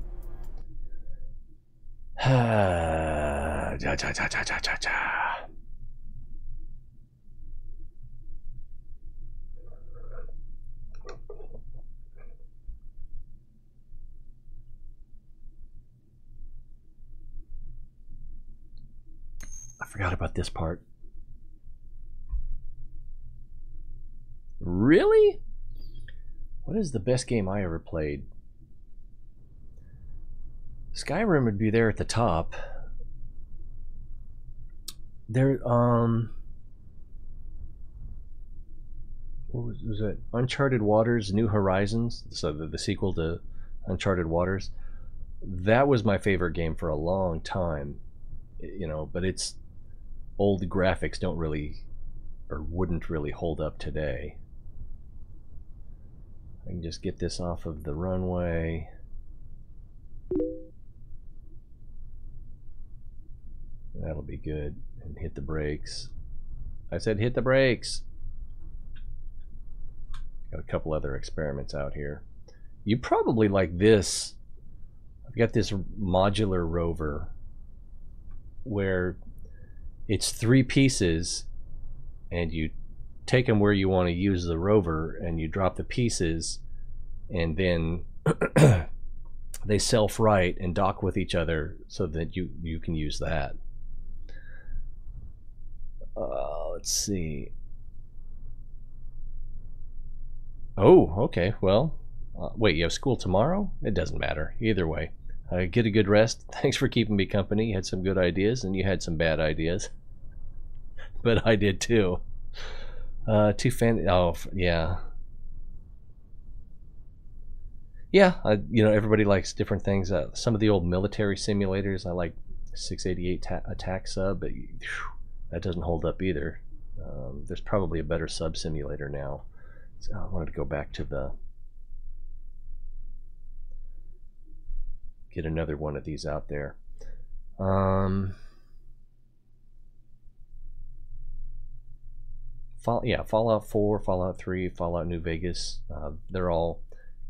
forgot about this part. Really? What is the best game I ever played? Skyrim would be there at the top. There, what was it? Uncharted Waters, New Horizons. So the sequel to Uncharted Waters. That was my favorite game for a long time. You know, but its old graphics don't really, or wouldn't really hold up today. I can just get this off of the runway. That'll be good. And hit the brakes. I said hit the brakes. Got a couple other experiments out here. You probably like this. I've got this modular rover where it's 3 pieces and you take them where you want to use the rover and you drop the pieces and then they self-right and dock with each other so that you can use that. Let's see. Oh, okay. Well, wait, you have school tomorrow? It doesn't matter. Either way. Get a good rest. Thanks for keeping me company. You had some good ideas and you had some bad ideas. But I did too. Too fan. Oh, yeah. Yeah, you know, everybody likes different things. Some of the old military simulators, I like 688 attack sub, but that doesn't hold up either. There's probably a better sub simulator now. So I wanted to go back to the... get another one of these out there. Fallout 4, Fallout 3, Fallout New Vegas. They're all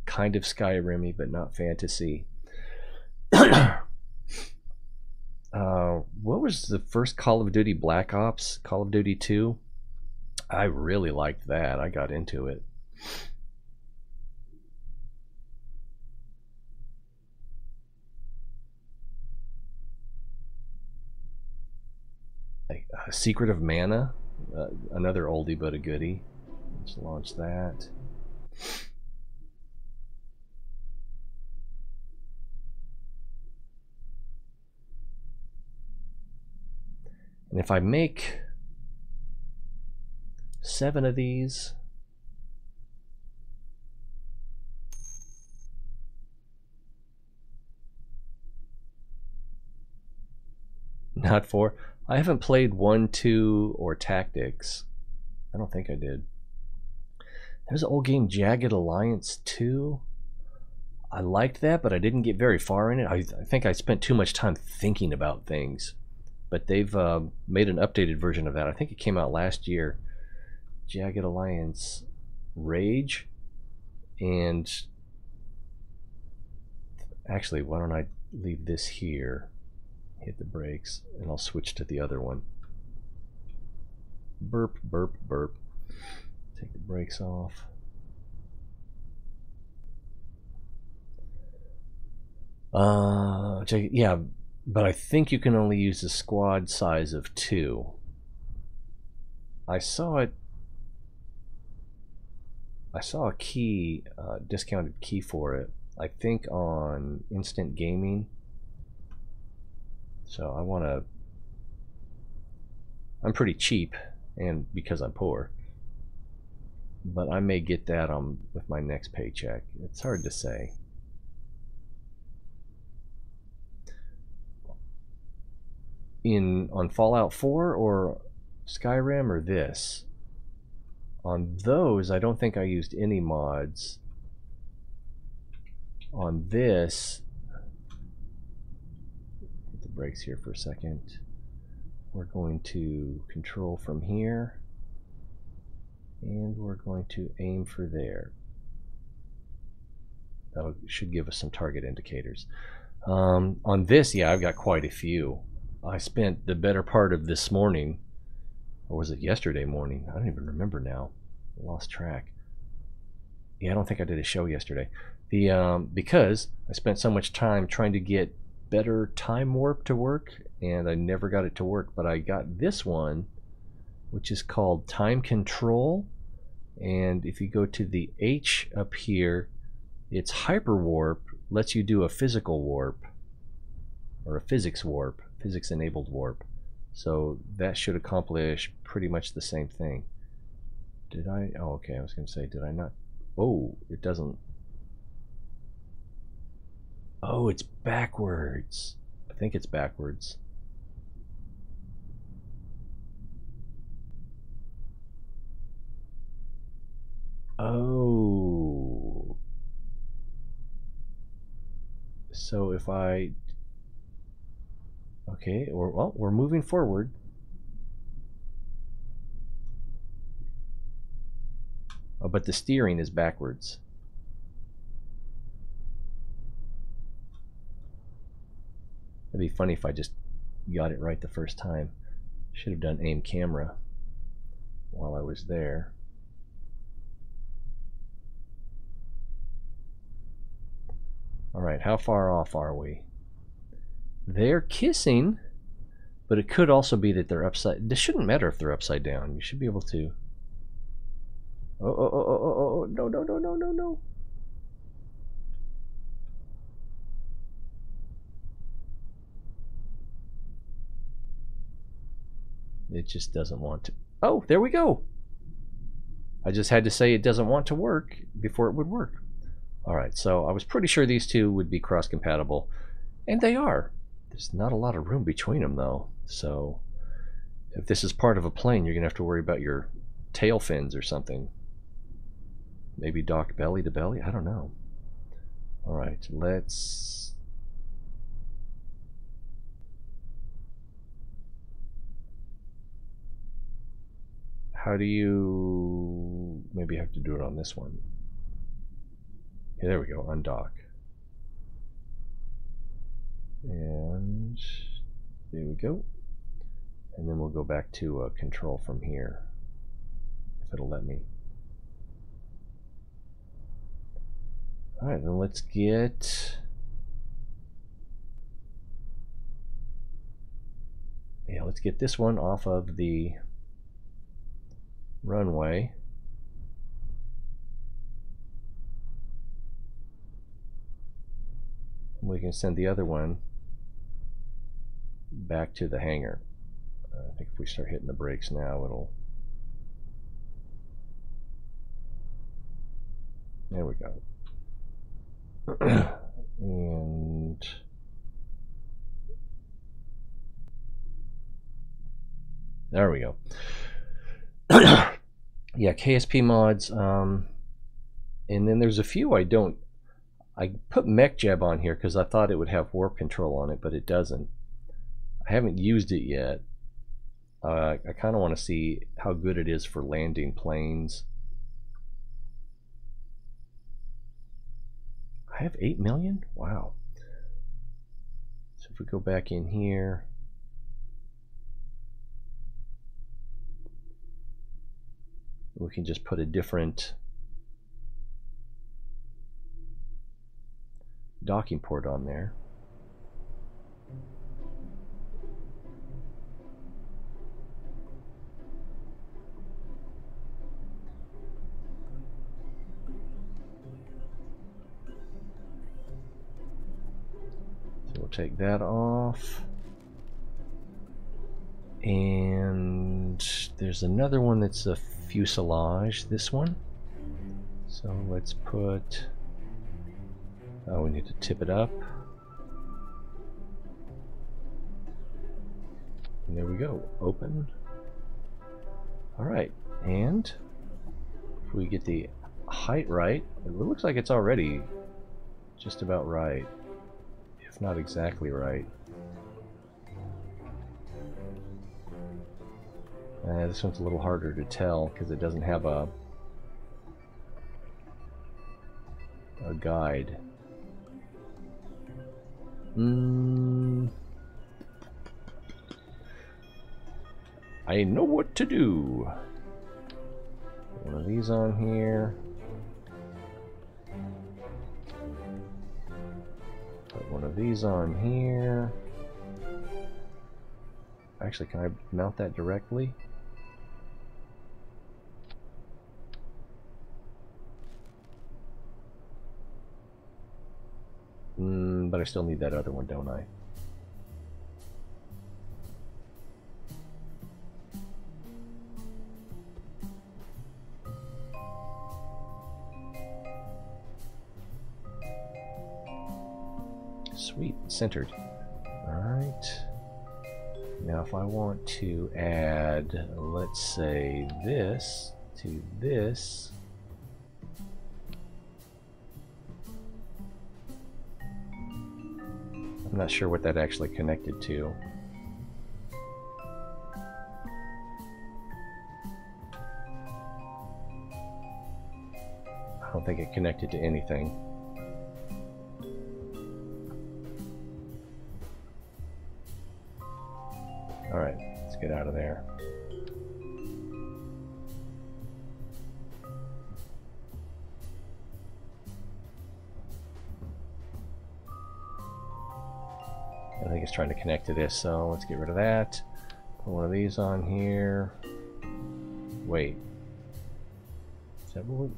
kind of Skyrim-y, but not fantasy. What was the first Call of Duty Black Ops? Call of Duty 2? I really liked that. I got into it. Secret of Mana, another oldie but a goodie. Let's launch that. And if I make 7 of these, not 4. I haven't played 1, 2, or Tactics. I don't think I did. There's an old game, Jagged Alliance 2. I liked that, but I didn't get very far in it. I think I spent too much time thinking about things. But they've made an updated version of that. I think it came out last year. Jagged Alliance Rage. And actually, why don't I leave this here? Hit the brakes, and I'll switch to the other one. Burp, burp, burp. Take the brakes off. Yeah, but I think you can only use the squad size of 2. I saw it. I saw a key, discounted key for it. I think on Instant Gaming. So I want to. I'm pretty cheap, and because I'm poor. But I may get that on with my next paycheck. It's hard to say. On Fallout 4 or Skyrim or this? On those, I don't think I used any mods. On this, hit the brakes here for a second. We're going to control from here, and we're going to aim for there. That should give us some target indicators. On this, yeah, I've got quite a few. I spent the better part of this morning, or was it yesterday morning? I don't even remember now. I lost track. Yeah, I don't think I did a show yesterday. Because I spent so much time trying to get better time warp to work, and I never got it to work, but I got this one, which is called time control. And if you go to the H up here, it's hyper warp, lets you do a physical warp, or a physics warp, physics enabled warp. So that should accomplish pretty much the same thing. Did I? Oh, okay, I was going to say, did I not? Oh, it doesn't. Oh, it's backwards. I think it's backwards. Oh. So if I... Okay, well, we're moving forward. Oh, but the steering is backwards. It'd be funny if I just got it right the first time. Should have done aim camera while I was there. Alright, how far off are we? They're kissing, but it could also be that they're upside... This shouldn't matter if they're upside down. You should be able to... Oh, no, no, no, no, no, no. It just doesn't want to. Oh, there we go. I just had to say it doesn't want to work before it would work. Alright, so I was pretty sure these two would be cross-compatible, and they are. There's not a lot of room between them, though. So if this is part of a plane, you're going to have to worry about your tail fins or something. Maybe dock belly to belly? I don't know. Alright, let's... How do you... Maybe I have to do it on this one. Okay, there we go, undock. And there we go. And then we'll go back to control from here, if it'll let me. Alright, then let's get... Yeah, let's get this one off of the runway. And we can send the other one back to the hangar. I think if we start hitting the brakes now, it'll... There we go. And there we go. Yeah, KSP mods. And then there's a few I don't. I put MechJeb on here because I thought it would have warp control on it, but it doesn't. I haven't used it yet. I kind of want to see how good it is for landing planes. I have 8 million? Wow. So if we go back in here, we can just put a different docking port on there. So we'll take that off. And there's another one that's a fuselage, this one. So let's put... Oh, we need to tip it up. And there we go. Open. Alright, and if we get the height right, it looks like it's already just about right, if not exactly right. This one's a little harder to tell because it doesn't have a guide. I know what to do. Put one of these on here. Put one of these on here. Actually, can I mount that directly? But I still need that other one, don't I? Sweet, centered. Alright. Now if I want to add, let's say, this to this, I'm not sure what that actually connected to. I don't think it connected to anything. Alright, let's get out of there. I think it's trying to connect to this, so let's get rid of that. Put one of these on here. Wait. Is that what?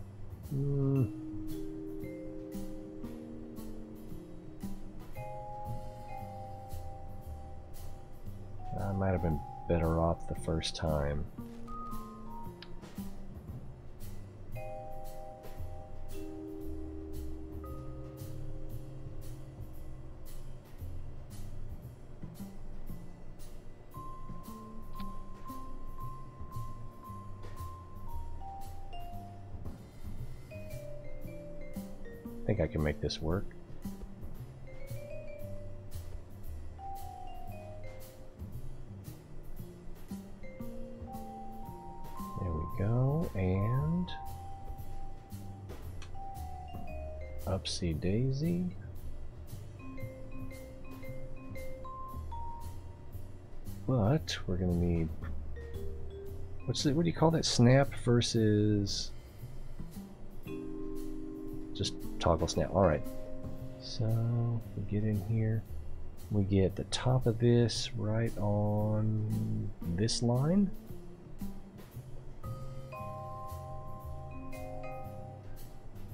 I might have been better off the first time. I think I can make this work. There we go, and upsy daisy. But we're gonna need, what do you call that? Snap versus just toggle snap. Alright, so we get in here, we get the top of this right on this line.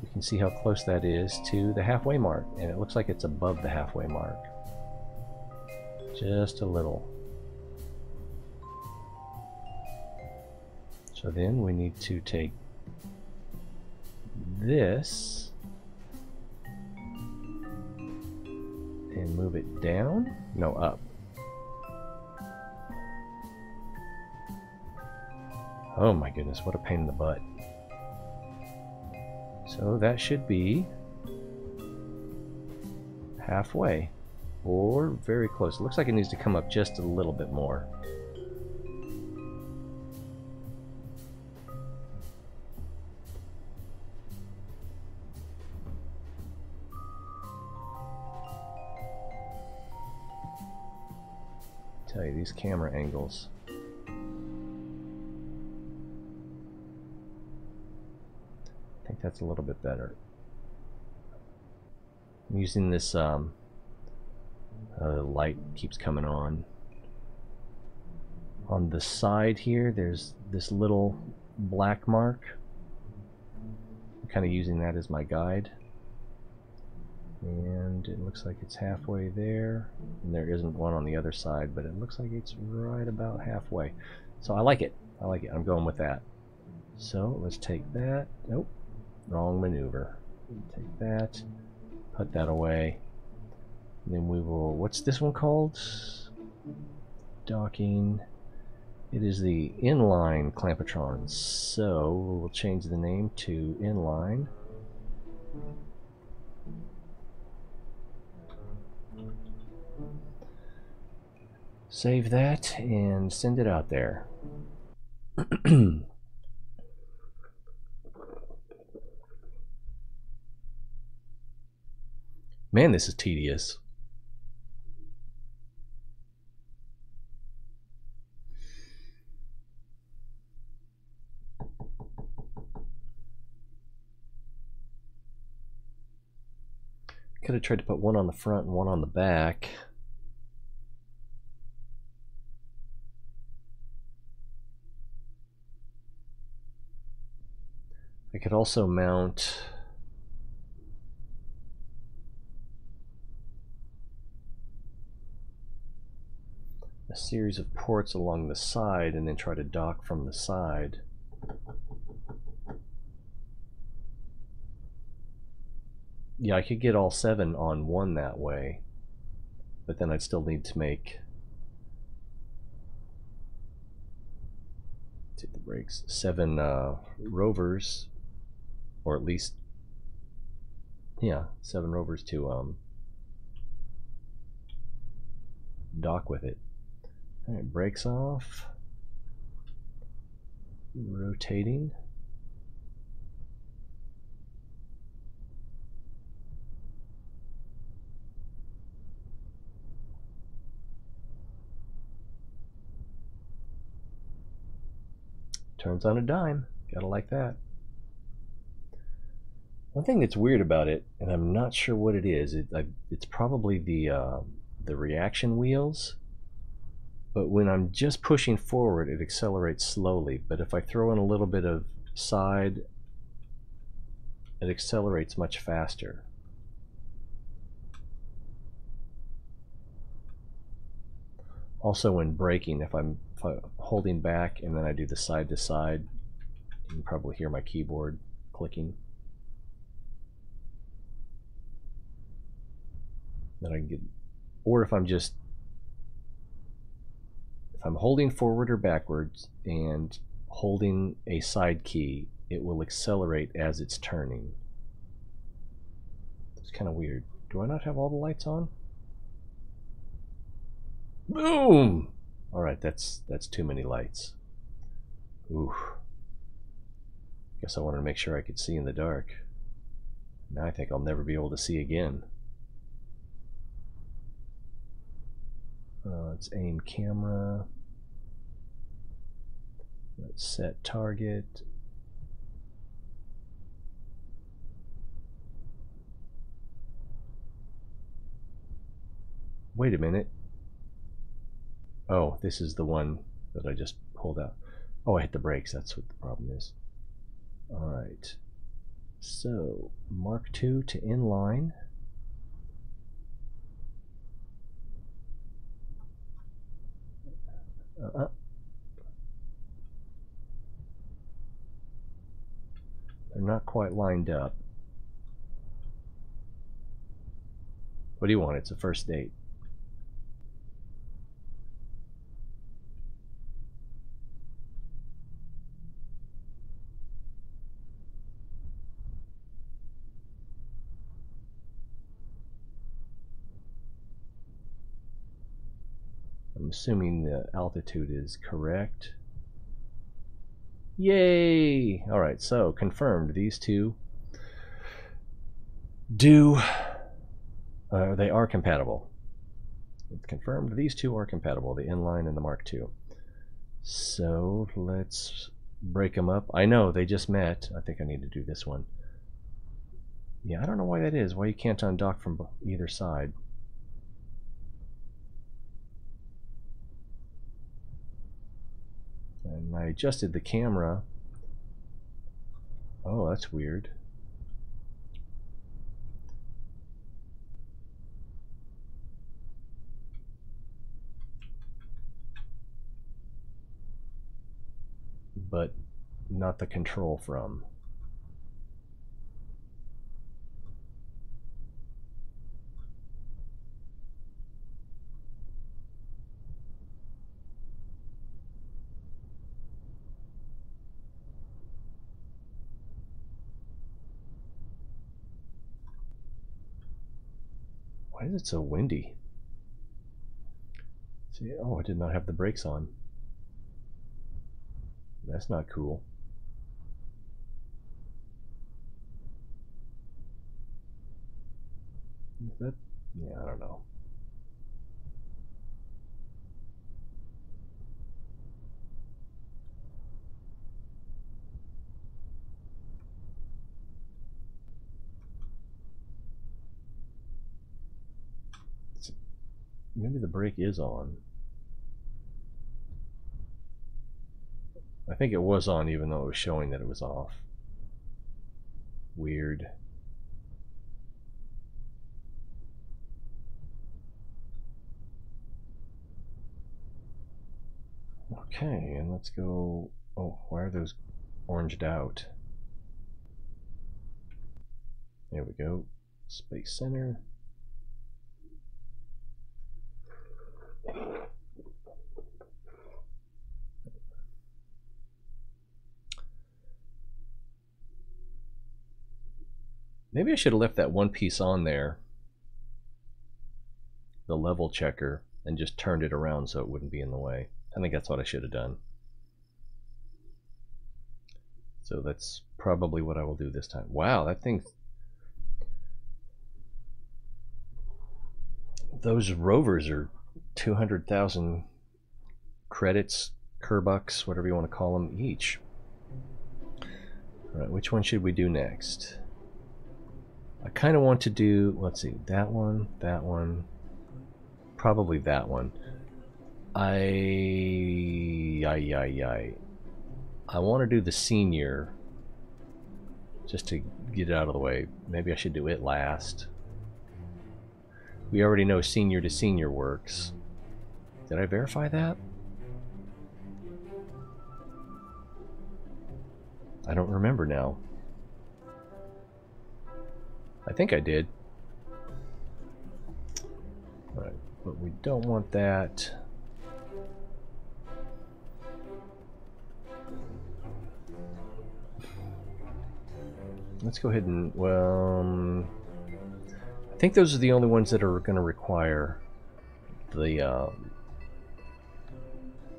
You can see how close that is to the halfway mark, and it looks like it's above the halfway mark. Just a little. So then we need to take this and move it down? No, up. Oh my goodness, what a pain in the butt. So that should be halfway, or very close. It looks like it needs to come up just a little bit more. Tell you, these camera angles. I think that's a little bit better. I'm using this light keeps coming on. On the side here, there's this little black mark. I'm kind of using that as my guide. And it looks like it's halfway there. And there isn't one on the other side, but it looks like it's right about halfway. So I like it. I like it. I'm going with that. So let's take that. Nope. Wrong maneuver. Take that. Put that away. And then we will, what's this one called? Docking. It is the inline clampetron. So we'll change the name to inline. Save that and send it out there. Man, this is tedious. could have tried to put one on the front and one on the back. I could also mount a series of ports along the side and then try to dock from the side. Yeah, I could get all 7 on one that way, but then I'd still need to make, hit the brakes, 7 rovers, or at least, yeah, 7 rovers to dock with it. All right, brakes off, rotating. Turns on a dime. Gotta like that. One thing that's weird about it, and I'm not sure what it is, it's probably the reaction wheels. But when I'm just pushing forward, it accelerates slowly. But if I throw in a little bit of side, it accelerates much faster. Also when braking, if I'm holding back and then I do the side to side, you can probably hear my keyboard clicking. Then I can get, or if I'm holding forward or backwards and holding a side key, it will accelerate as it's turning. It's kind of weird. Do I not have all the lights on? Boom! Alright, that's too many lights. Ooh. Guess I wanted to make sure I could see in the dark. Now I think I'll never be able to see again. Let's aim camera. Let's set target. Wait a minute. Oh, this is the one that I just pulled out. Oh, I hit the brakes. That's what the problem is. Alright. So, Mark II to inline. They're not quite lined up. What do you want? It's a first date. I'm assuming the altitude is correct. Yay! Alright, so confirmed. These two they are compatible. It's confirmed these two are compatible, the inline and the Mark II. So let's break them up. I know they just met. I think I need to do this one. Yeah, I don't know why that is. Why you can't undock from either side. And I adjusted the camera. Oh, that's weird. But not the control from. Why is it so windy? See, oh, I did not have the brakes on. That's not cool. Is that? Yeah, I don't know. Maybe the brake is on. I think it was on even though it was showing that it was off. Weird. Okay, and let's go. Oh, why are those oranged out? There we go. Space Center. Maybe I should have left that one piece on there, the level checker, and just turned it around so it wouldn't be in the way. I think that's what I should have done. So that's probably what I will do this time. Wow, that thing... Those rovers are 200,000 credits, Kerbucks, whatever you want to call them, each. All right, which one should we do next? I kind of want to do, let's see, that one, probably that one. I want to do the senior just to get it out of the way. Maybe I should do it last. We already know senior to senior works. Did I verify that? I don't remember now. I think I did. Alright, but we don't want that. Let's go ahead and, well, I think those are the only ones that are going to require the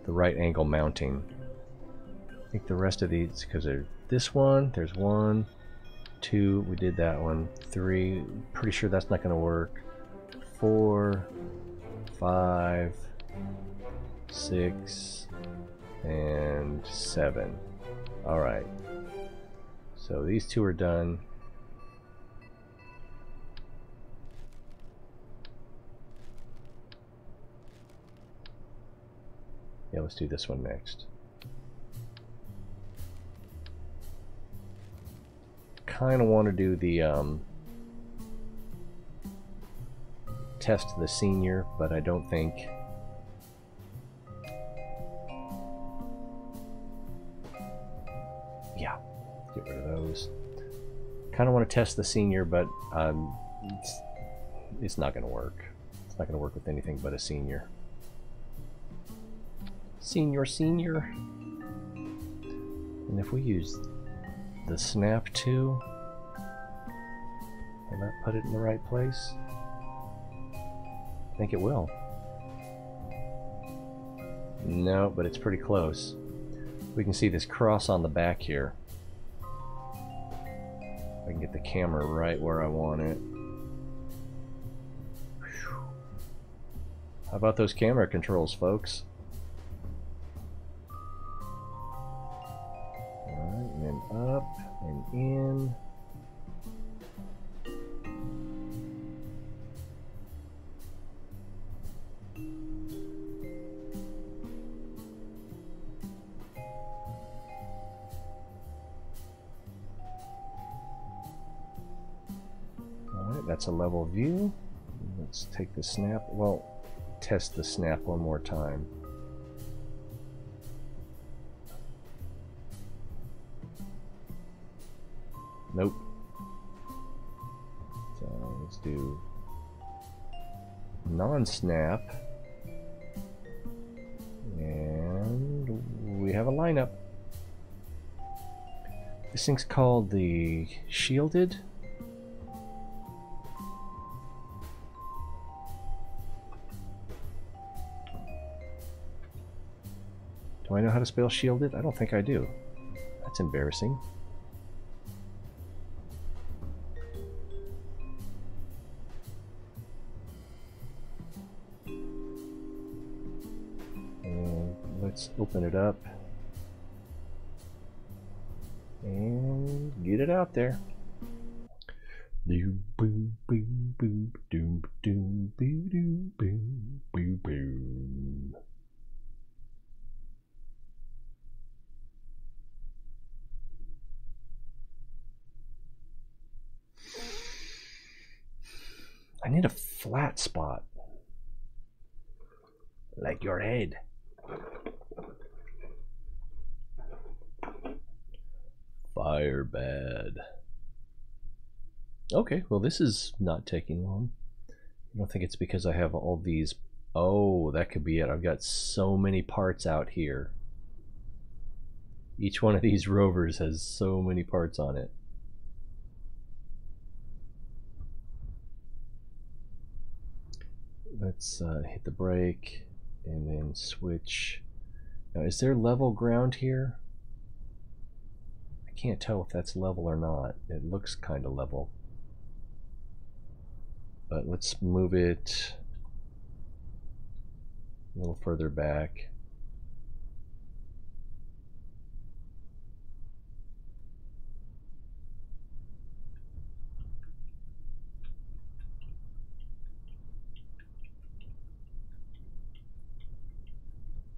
right angle mounting. I think the rest of these, because there's this one, there's 1, 2, we did that one, 3, pretty sure that's not going to work, 4, 5, 6, and 7. Alright, so these 2 are done. Yeah, let's do this one next. Kind of want to do the test the senior, but I don't think yeah, get rid of those. Kind of want to test the senior, but it's not going to work. It's not going to work with anything but a senior. Senior. And if we use the snap too, will that put it in the right place? I think it will. No, but it's pretty close. We can see this cross on the back here. I can get the camera right where I want it. Whew. How about those camera controls, folks? Alright, and then up and in. That's a level view. Let's take the snap. Well, test the snap one more time. Nope. So let's do non-snap. And we have a lineup. This thing's called the shielded. Do I know how to spell shielded? I don't think I do. That's embarrassing. And let's open it up and get it out there. Boom, boom, boom, boom, doom, doom, boom, doom, boom, boom, boom. I need a flat spot. Like your head. Fire bad. Okay, well this is not taking long. I don't think it's because I have all these. Oh, that could be it. I've got so many parts out here. Each one of these rovers has so many parts on it. Let's hit the brake and then switch. Now, is there level ground here? I can't tell if that's level or not. It looks kind of level. But let's move it a little further back.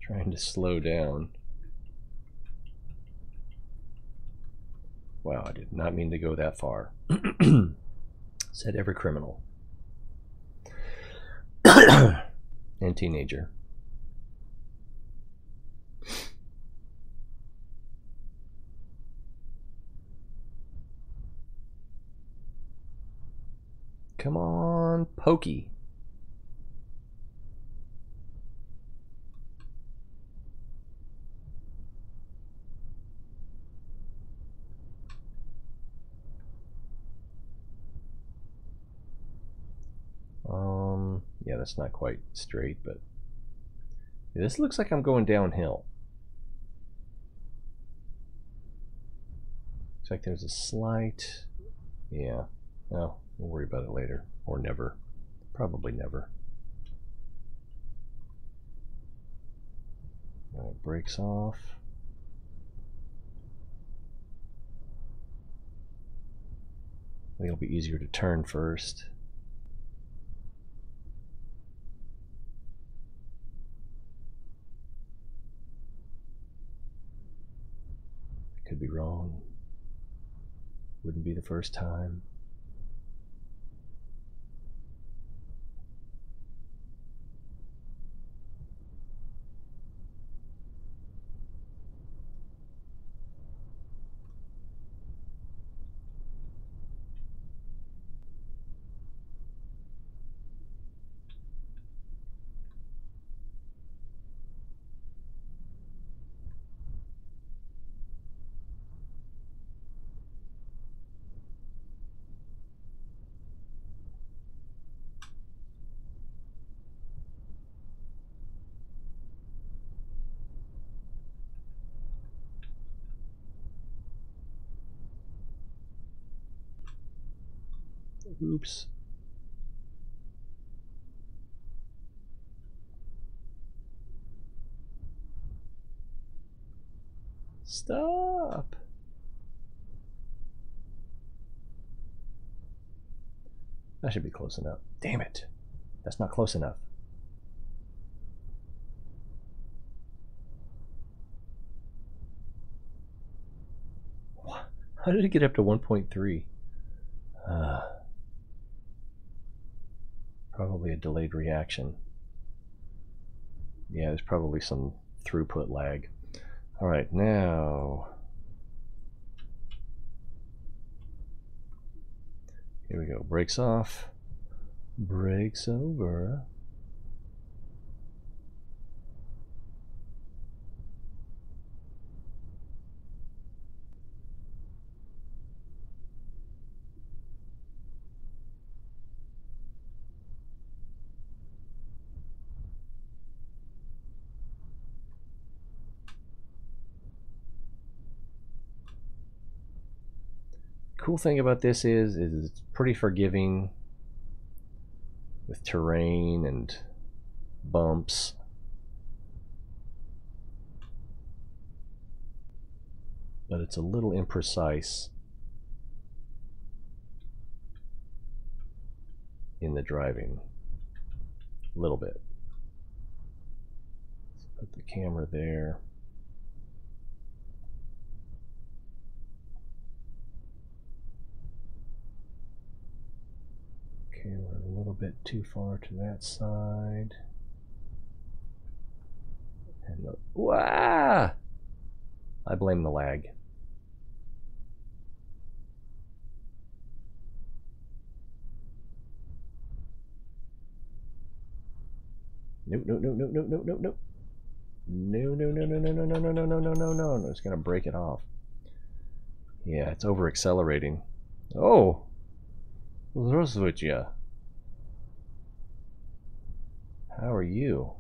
Trying to slow down. Wow, I did not mean to go that far. Said every criminal. And teenager. Come on, Pokey. Yeah, that's not quite straight, but yeah, this looks like I'm going downhill. Looks like there's a slight, yeah. No, we'll worry about it later, or never. Probably never. Brakes off. I think it'll be easier to turn first. Could be wrong. Wouldn't be the first time. Oops. Stop. That should be close enough. Damn it. That's not close enough. How did it get up to 1.3? Probably a delayed reaction. Yeah, there's probably some throughput lag. All right, now here we go. Brakes off. Brakes over. Cool thing about this is it's pretty forgiving with terrain and bumps. But it's a little imprecise. in the driving. A little bit. Let's put the camera there. Okay, we're a little bit too far to that side. And wah! I blame the lag. Nope, nope, nope, nope, nope, nope, nope, nope. No, no, no, no, no, no, no, no, no, no, no, no, no, no. It's gonna break it off. Yeah, it's over accelerating. Oh! Здравствуйте. How are you?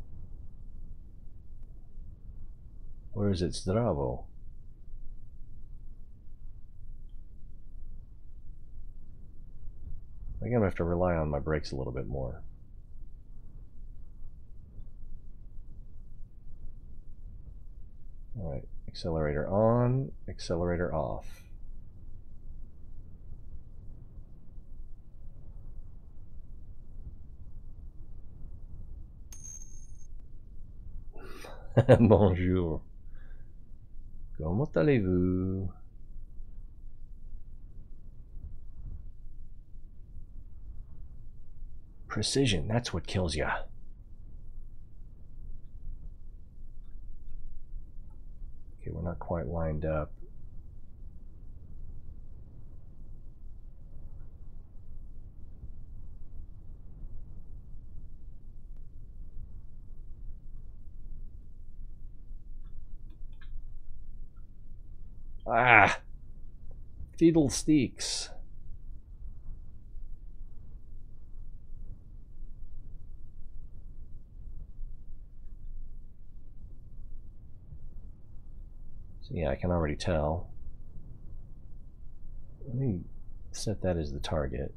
Or is it zdravo? I think I'm gonna have to rely on my brakes a little bit more. Alright, accelerator on, accelerator off. Bonjour. Comment allez-vous? Precision, that's what kills ya. Okay, we're not quite lined up. Ah! Fiddlesticks. So yeah, I can already tell. Let me set that as the target.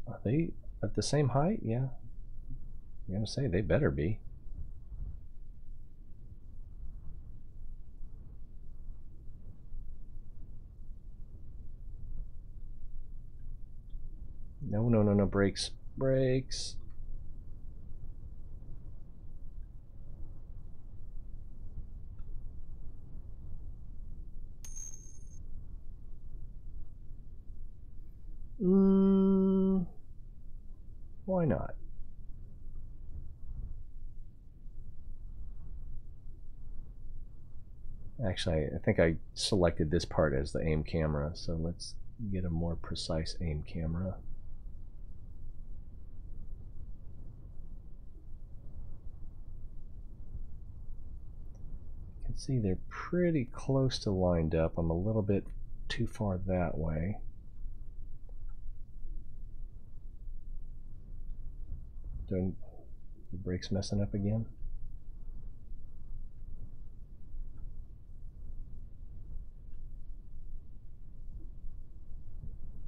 Are they at the same height? Yeah. I'm gonna say they better be. No, no, no, no, brakes. Brakes. Why not? Actually, I think I selected this part as the aim camera, so let's get a more precise aim camera. You can see they're pretty close to lined up. I'm a little bit too far that way. Doing the brakes messing up again?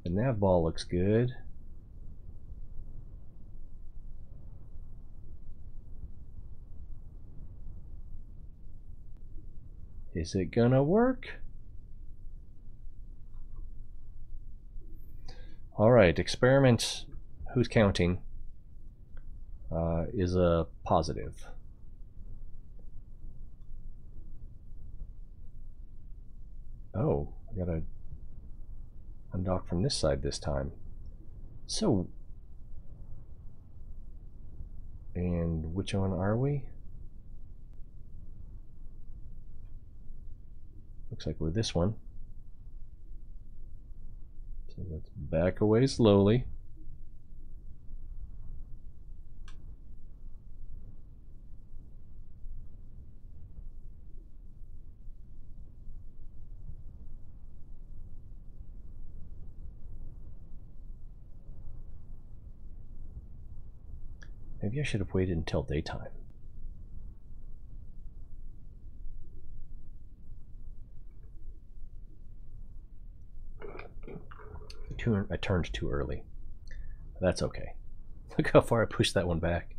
The nav ball looks good. Is it gonna work? Alright, experiment, who's counting, is a positive. Oh, I gotta undock from this side this time. So, and which one are we? Looks like we're this one. So let's back away slowly. Maybe I should have waited until daytime. I turned too early. That's okay. Look how far I pushed that one back.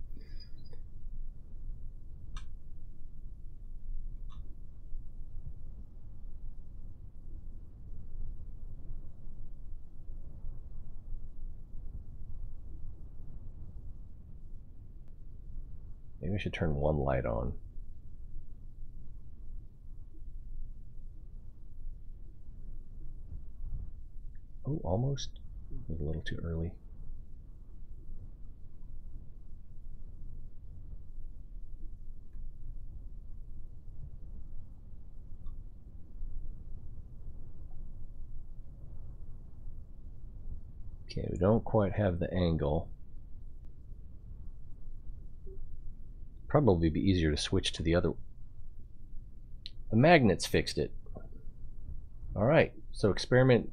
Maybe I should turn one light on. Oh, almost. It was a little too early. Okay, we don't quite have the angle. Probably be easier to switch to the other. The magnets fixed it. All right, so experiment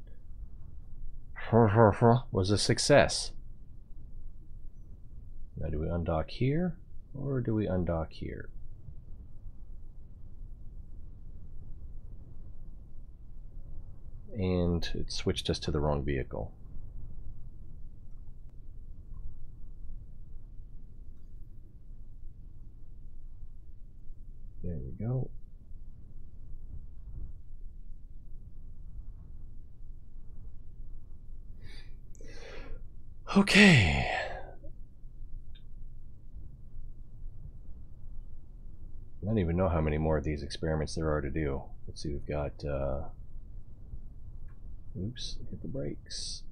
was a success. Now do we undock here or do we undock here? And it switched us to the wrong vehicle. There we go. Okay. I don't even know how many more of these experiments there are to do. Let's see, we've got, oops, hit the brakes.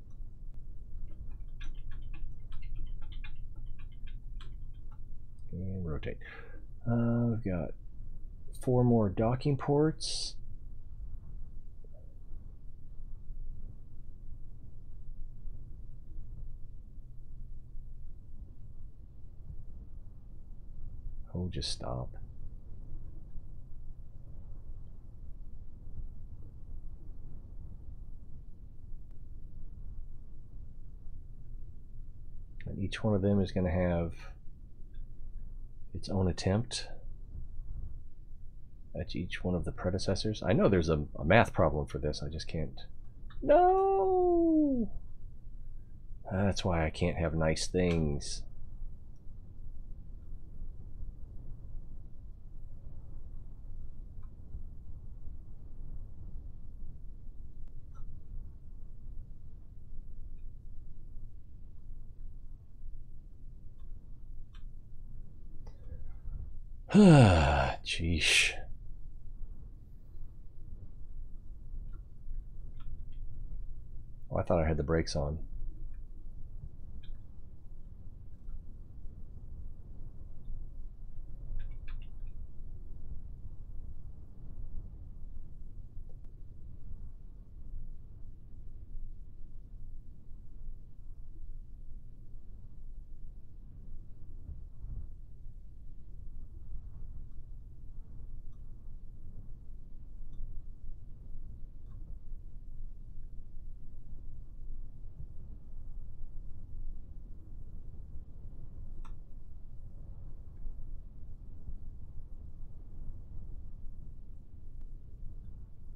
And rotate. We've got 4 more docking ports. Oh, just stop. And each one of them is going to have its own attempt at each one of the predecessors. I know there's a math problem for this, I just can't. No! That's why I can't have nice things. Jeesh. Oh, I thought I had the brakes on.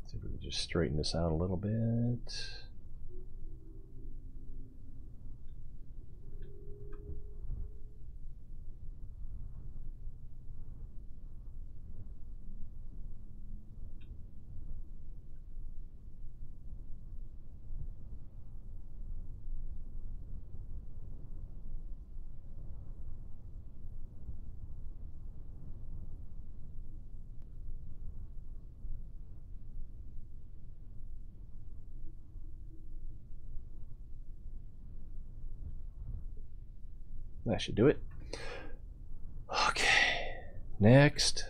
See if we can just straighten this out a little bit. That should do it. Okay, next.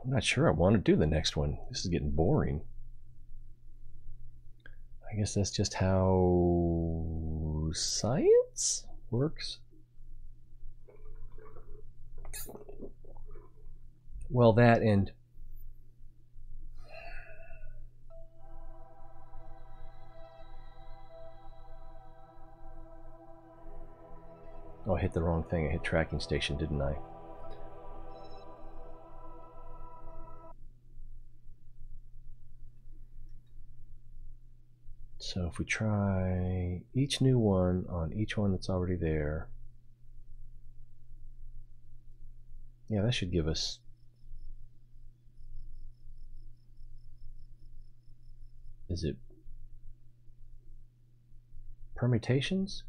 I'm not sure I want to do the next one. This is getting boring. I guess that's just how science works. Well, that and oh, I hit the wrong thing. I hit tracking station, didn't I? So if we try each new one on each one that's already there. Yeah, that should give us... Is it permutations?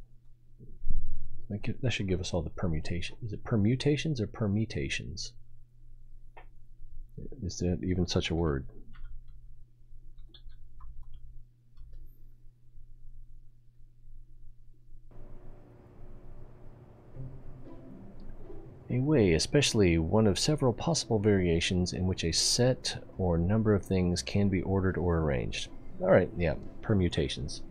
That should give us all the permutations. Is it permutations or permutations? Is there even such a word? A way, especially one of several possible variations in which a set or number of things can be ordered or arranged. Alright, yeah, permutations.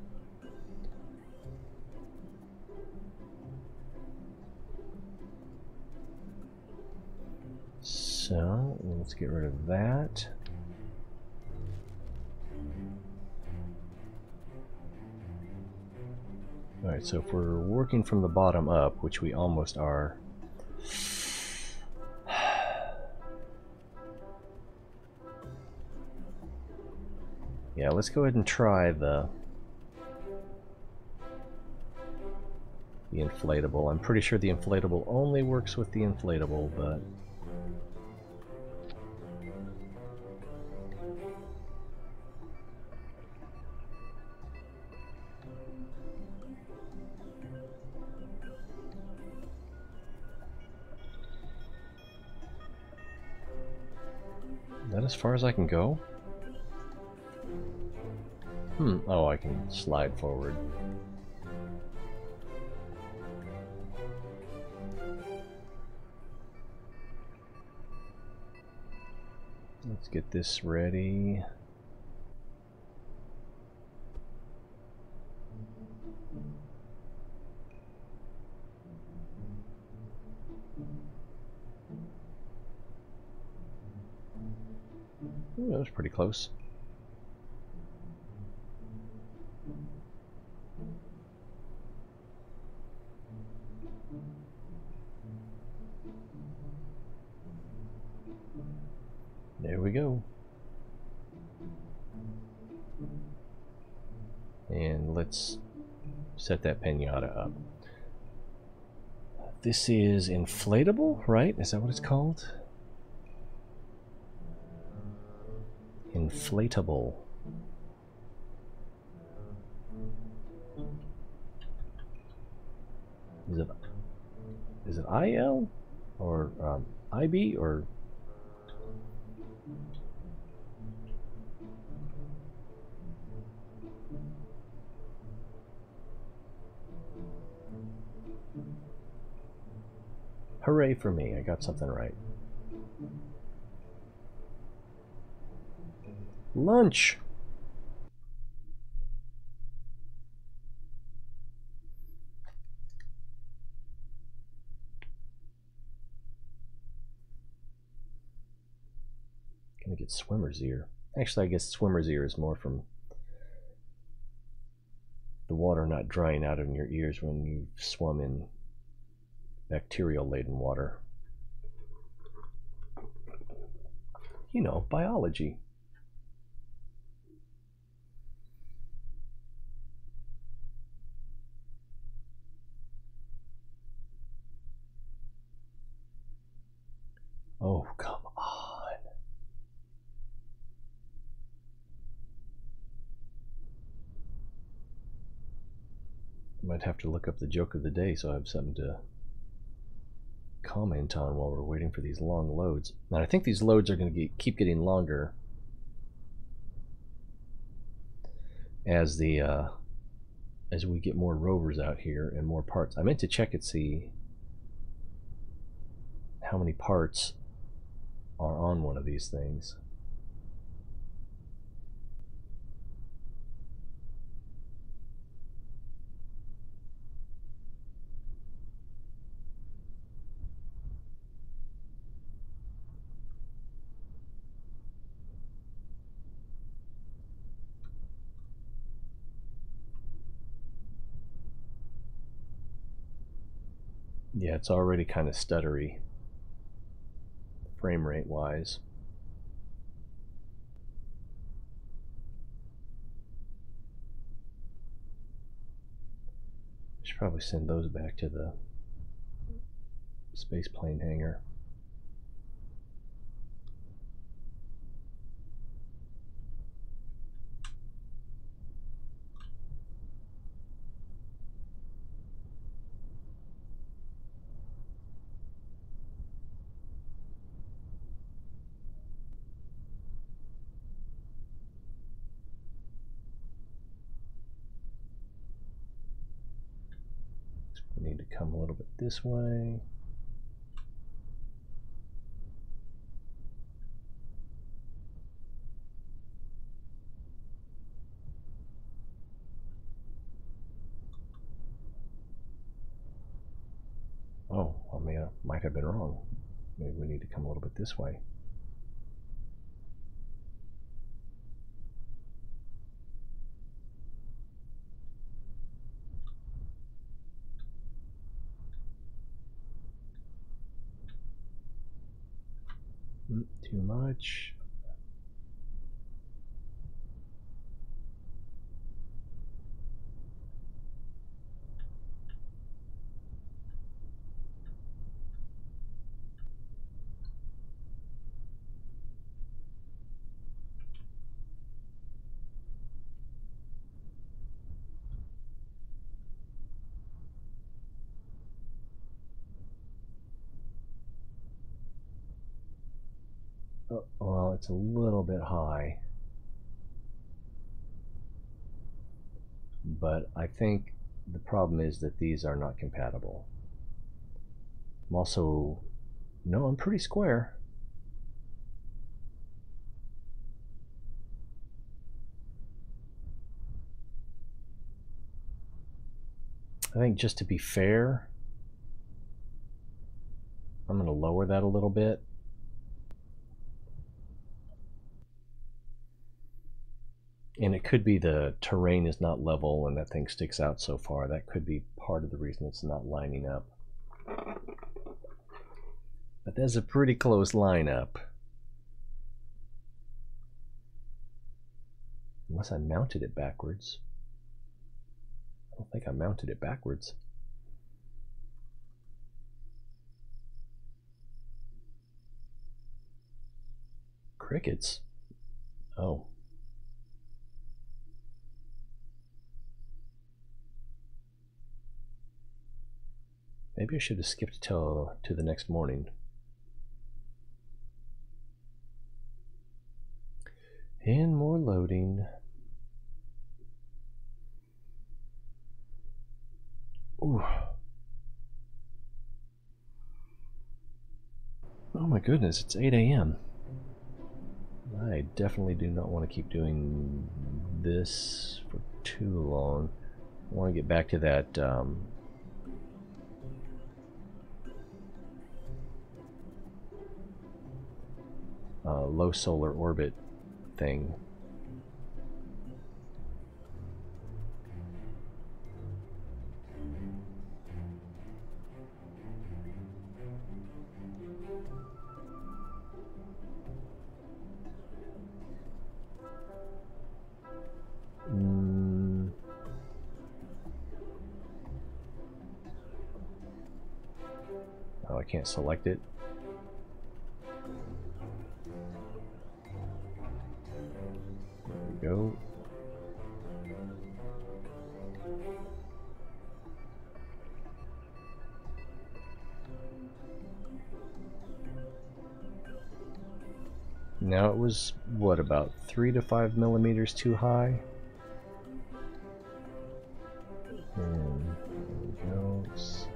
So, let's get rid of that. Alright, so if we're working from the bottom up, which we almost are, yeah, let's go ahead and try the inflatable. I'm pretty sure the inflatable only works with the inflatable, but is that as far as I can go? Oh, I can slide forward. Let's get this ready. Ooh, that was pretty close. There we go. And let's set that pinata up. This is inflatable, right? Is that what it's called? Inflatable. Is it IL or IB or? Hooray for me, I got something right. Lunch! Gonna get swimmer's ear. Actually, I guess swimmer's ear is more from the water not drying out in your ears when you swum in bacterial-laden water. You know, biology. Oh, come on. I might have to look up the joke of the day so I have something to comment on while we're waiting for these long loads. And I think these loads are going to keep getting longer as as we get more rovers out here and more parts. I meant to check and see how many parts are on one of these things. Yeah, it's already kind of stuttery, frame rate wise. I should probably send those back to the space plane hangar. need to come a little bit this way. Oh, I might have been wrong. Maybe we need to come a little bit this way. Too much. Oh, well, it's a little bit high. But I think the problem is that these are not compatible. I'm also, no, I'm pretty square. I think just to be fair, I'm going to lower that a little bit. And it could be the terrain is not level and that thing sticks out so far. That could be part of the reason it's not lining up. But that's a pretty close lineup. Unless I mounted it backwards. I don't think I mounted it backwards. Crickets? Oh. Maybe I should have skipped to the next morning. And more loading. Ooh. Oh my goodness, it's 8 a.m. I definitely do not want to keep doing this for too long. I want to get back to that low solar orbit thing. Oh, I can't select it. There we go. Now it was, what, about 3 to 5 millimeters too high? And there it goes.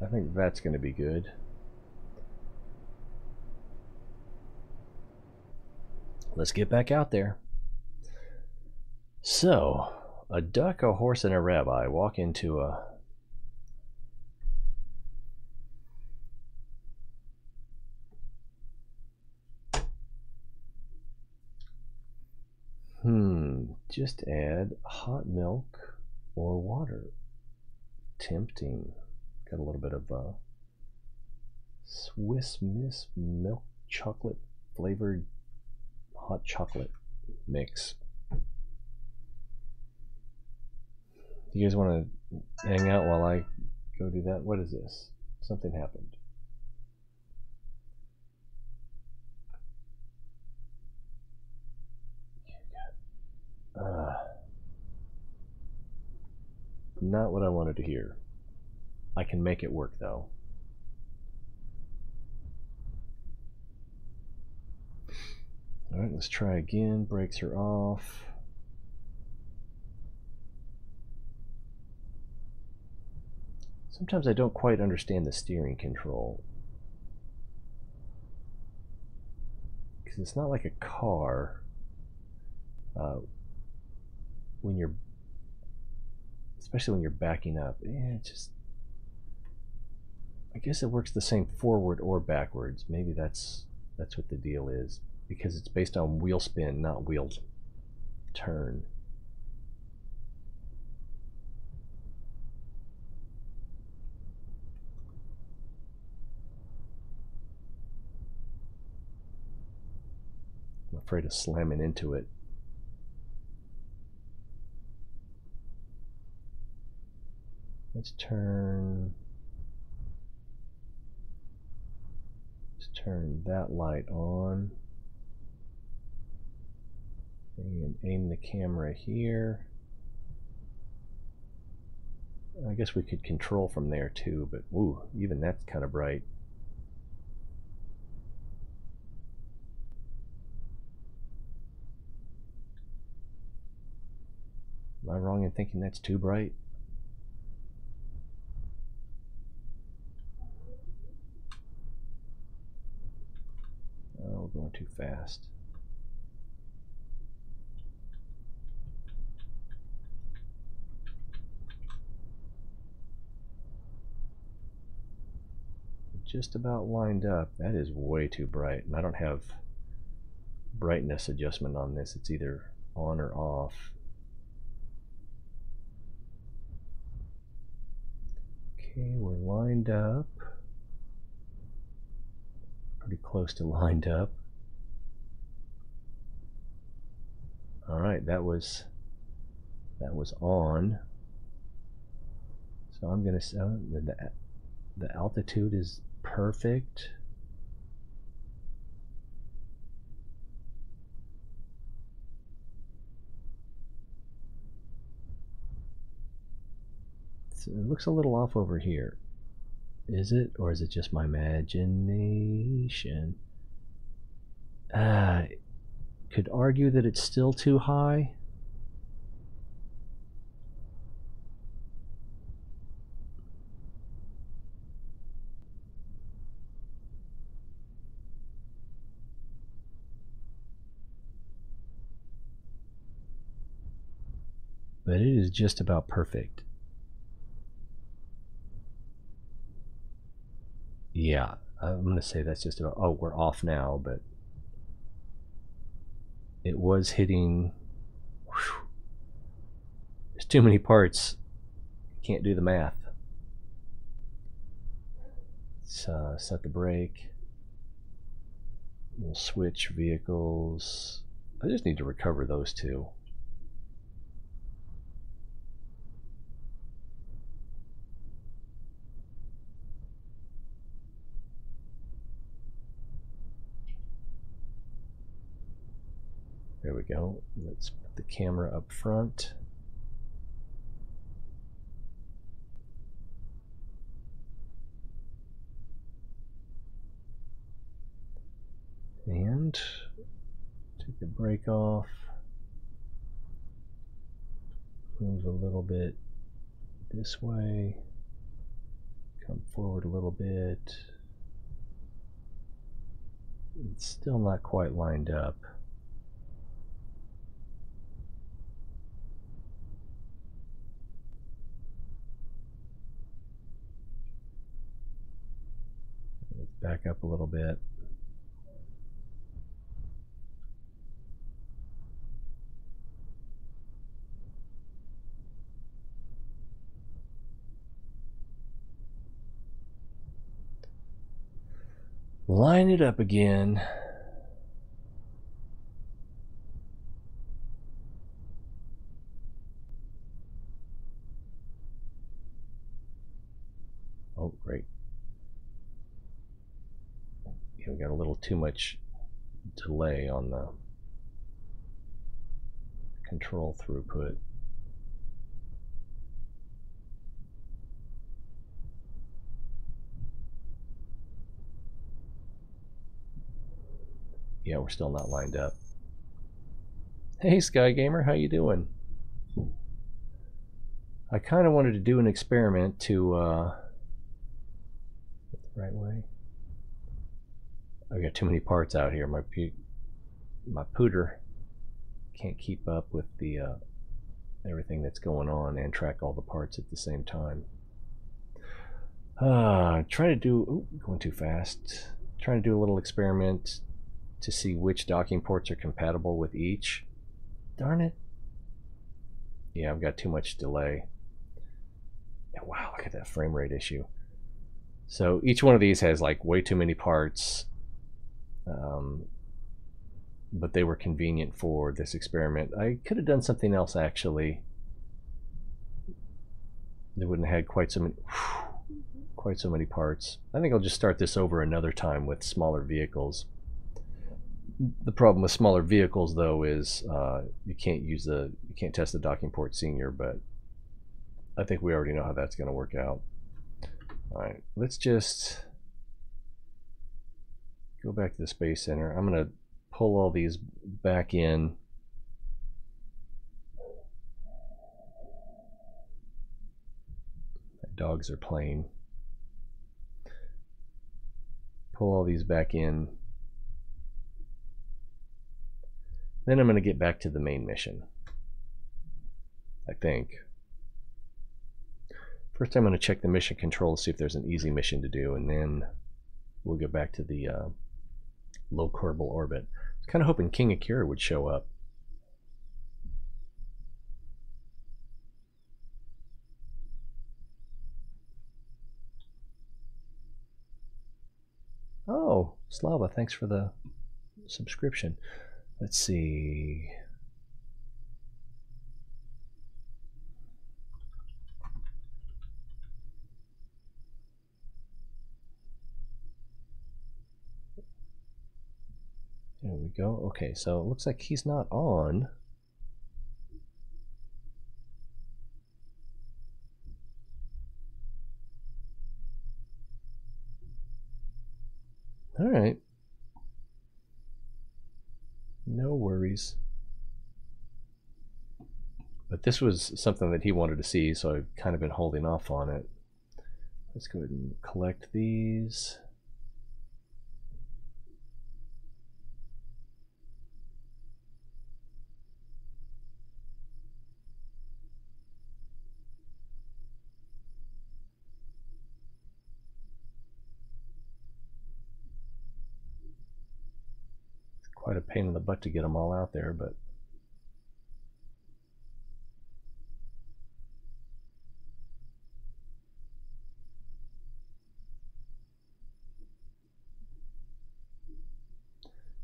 I think that's going to be good. Let's get back out there. So, a duck, a horse, and a rabbi walk into a just add hot milk or water. Tempting. Got a little bit of Swiss Miss milk chocolate flavored hot chocolate mix. You guys want to hang out while I go do that? What is this? Something happened. Not what I wanted to hear. I can make it work though. Alright, let's try again. Brakes are off. Sometimes I don't quite understand the steering control. Because it's not like a car. When you're, especially when you're backing up, it just, I guess it works the same forward or backwards. Maybe that's what the deal is, because it's based on wheel spin, not wheel turn. I'm afraid of slamming into it. Let's turn that light on and aim the camera here. I guess we could control from there too, but ooh, even that's kind of bright. Am I wrong in thinking that's too bright? Oh, we're going too fast. Just about lined up. That is way too bright, and I don't have brightness adjustment on this. It's either on or off. Okay, we're lined up. Pretty close to lined up. All right, that was on. So I'm gonna say the altitude is perfect. So it looks a little off over here. Is it, or is it just my imagination? Could argue that it's still too high. But it is just about perfect. Yeah, I'm going to say that's just about, oh, we're off now, but it was hitting, whew, there's too many parts. Can't do the math. Let's set the brake. We'll switch vehicles. I just need to recover those two. There we go. Let's put the camera up front. And take the brake off. Move a little bit this way. Come forward a little bit. It's still not quite lined up. Let's back up a little bit. Line it up again. Oh, great. Yeah, we got a little too much delay on the control throughput. Yeah, we're still not lined up. Hey, Sky Gamer, how you doing? I kind of wanted to do an experiment to the right way. I've got too many parts out here. My pooter can't keep up with the everything that's going on and track all the parts at the same time. Trying to do, going too fast. Trying to do a little experiment to see which docking ports are compatible with each. Darn it. Yeah, I've got too much delay. And wow, look at that frame rate issue. So each one of these has like way too many parts, but they were convenient for this experiment. I could have done something else actually. They wouldn't have had quite so many parts. I think I'll just start this over another time with smaller vehicles. The problem with smaller vehicles though is you can't test the docking port senior, but I think we already know how that's going to work out. All right, let's just go back to the Space Center. I'm going to pull all these back in. My dogs are playing. Pull all these back in. Then I'm going to get back to the main mission, I think. First I'm going to check the mission control to see if there's an easy mission to do, and then we'll go back to the low Kerbal orbit. I was kind of hoping King Akira would show up. Oh, Slava, thanks for the subscription. Let's see. There we go. Okay, so it looks like he's not on. All right. No worries. But this was something that he wanted to see, so I've kind of been holding off on it. Let's go ahead and collect these. It's quite a pain in the butt to get them all out there, but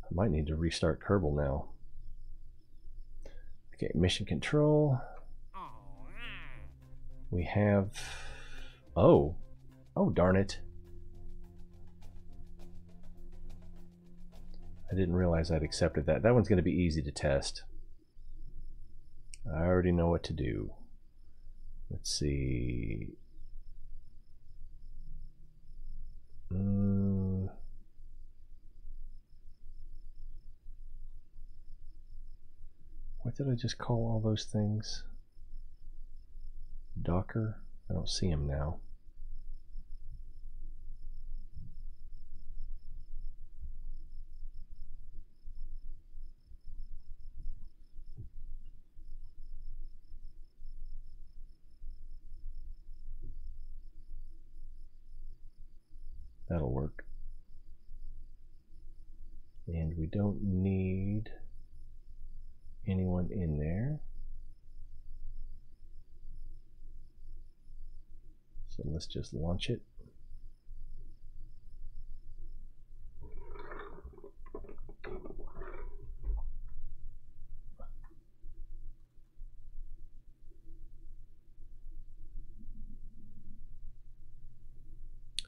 I might need to restart Kerbal now. Okay, mission control. We have... Oh, darn it. I didn't realize I'd accepted that. That one's going to be easy to test. I already know what to do. Let's see. What did I just call all those things? Docker? I don't see him now. That'll work. And we don't need anyone in there. So let's just launch it.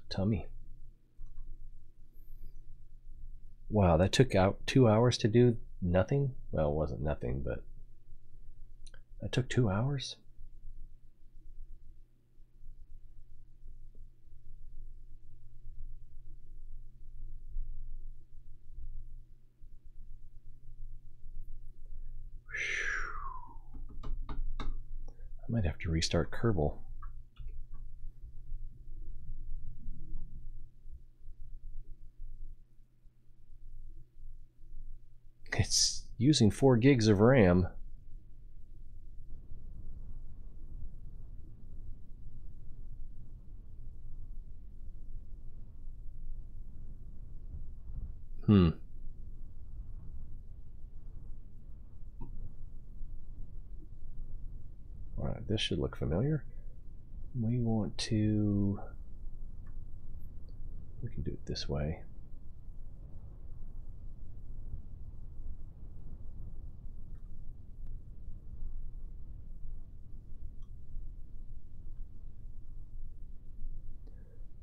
Tummy. Wow, that took out 2 hours to do nothing? Well, it wasn't nothing, but that took 2 hours? I might have to restart Kerbal. It's using 4 gigs of RAM. Alright, this should look familiar. We want to... we can do it this way.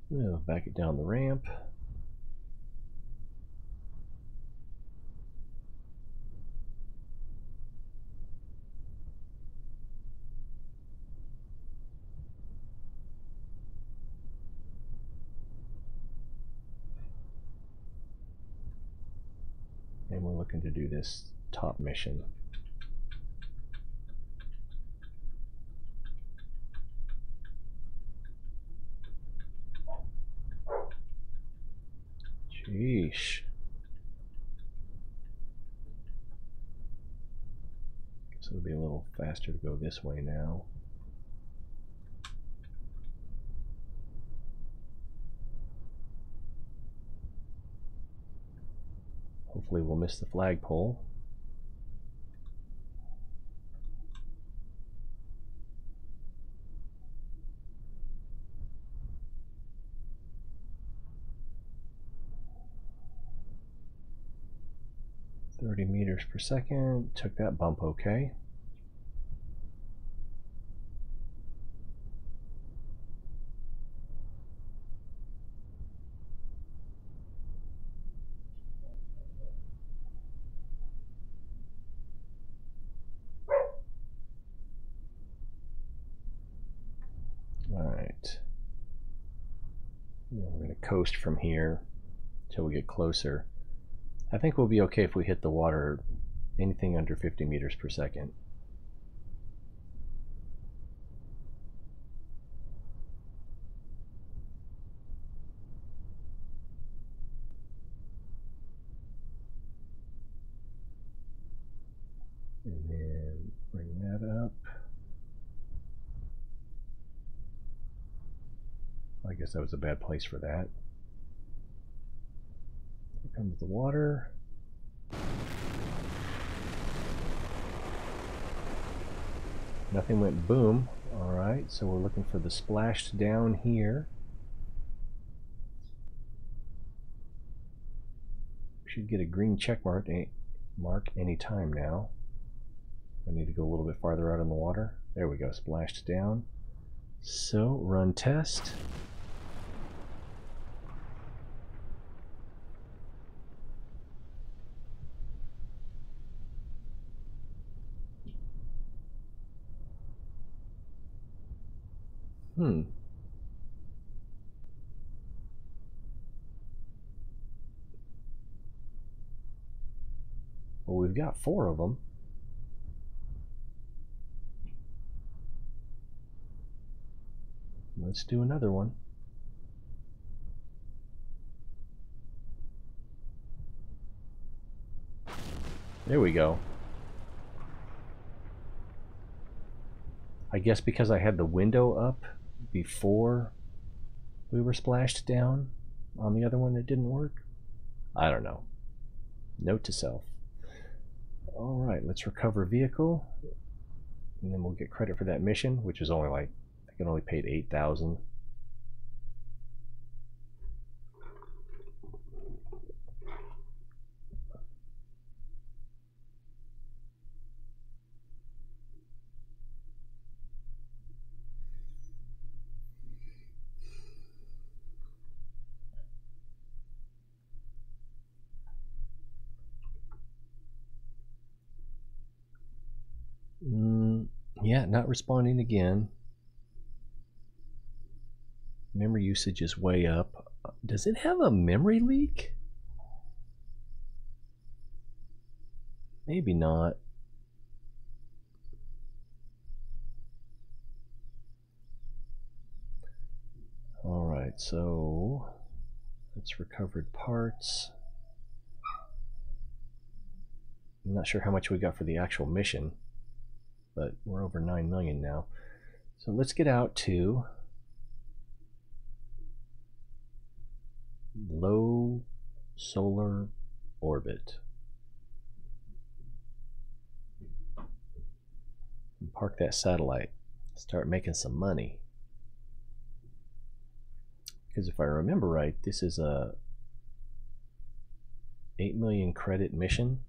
We'll back it down the ramp. And we're looking to do this top mission. Sheesh. Guess it'll be a little faster to go this way now. Hopefully we'll miss the flagpole. .30 meters per second. Took that bump okay. Alright. We're going to coast from here until we get closer. I think we'll be okay if we hit the water anything under 50 meters per second. And then bring that up. I guess that was a bad place for that. Here comes the water. Nothing went boom. Alright, so we're looking for the splash down here. We should get a green check mark any time now. I need to go a little bit farther out in the water. There we go, splashed down. So, run test. Well, we've got 4 of them. Let's do another one. There we go. I guess because I had the window up before we were splashed down on the other one, it didn't work. I don't know. Note to self. Alright, let's recover vehicle. And then we'll get credit for that mission, which is only like, I think it only paid 8,000. Yeah, not responding again. Memory usage is way up. Does it have a memory leak? Maybe not. right, so that's recovered parts. I'm not sure how much we got for the actual mission, but we're over 9 million now. So let's get out to low solar orbit. And park that satellite. Start making some money. Because if I remember right, this is a 8 million credit mission.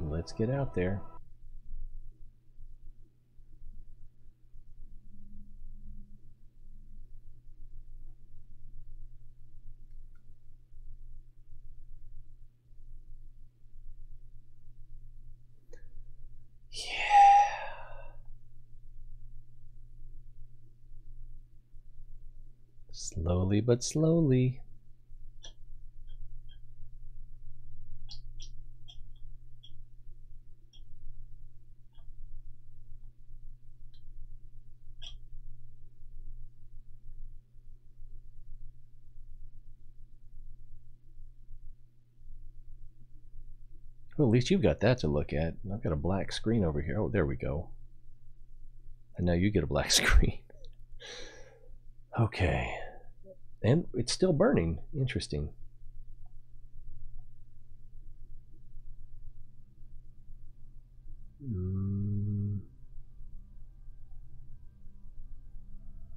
Let's get out there. Slowly but slowly. Well, at least you've got that to look at. I've got a black screen over here. Oh, there we go. And now you get a black screen. Okay. And it's still burning. Interesting.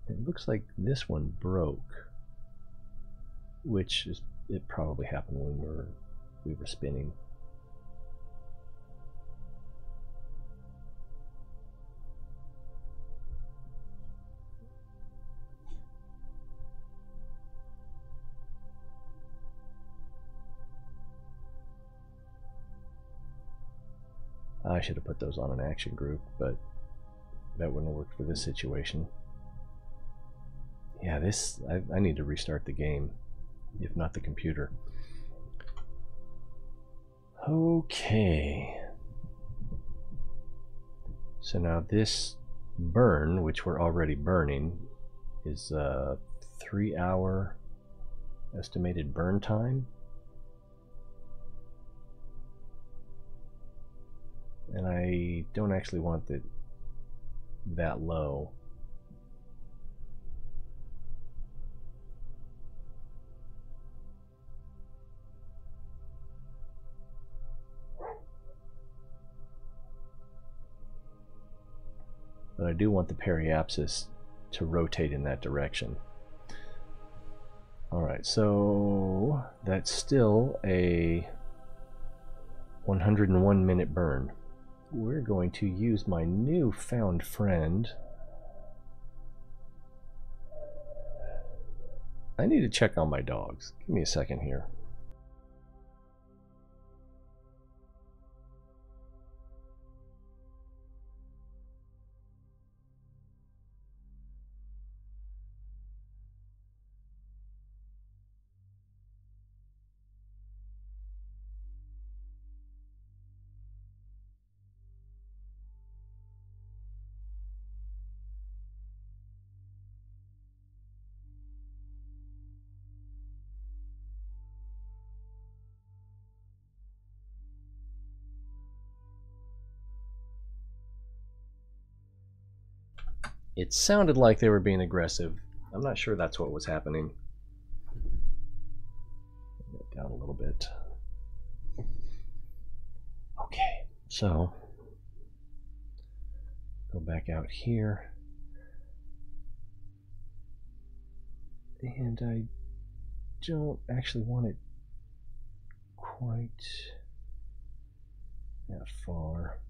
It looks like this one broke, which is, it probably happened when we were spinning. I should have put those on an action group, but that wouldn't have worked for this situation. Yeah, I need to restart the game, if not the computer. Okay. So now this burn, which we're already burning, is a 3-hour estimated burn time. And I don't actually want it that low. But I do want the periapsis to rotate in that direction. Alright, so that's still a 101 minute burn. We're going to use my newfound friend. I need to check on my dogs. Give me a second here. It sounded like they were being aggressive. I'm not sure that's what was happening. Get down a little bit. Okay, so go back out here. And I don't actually want it quite that far.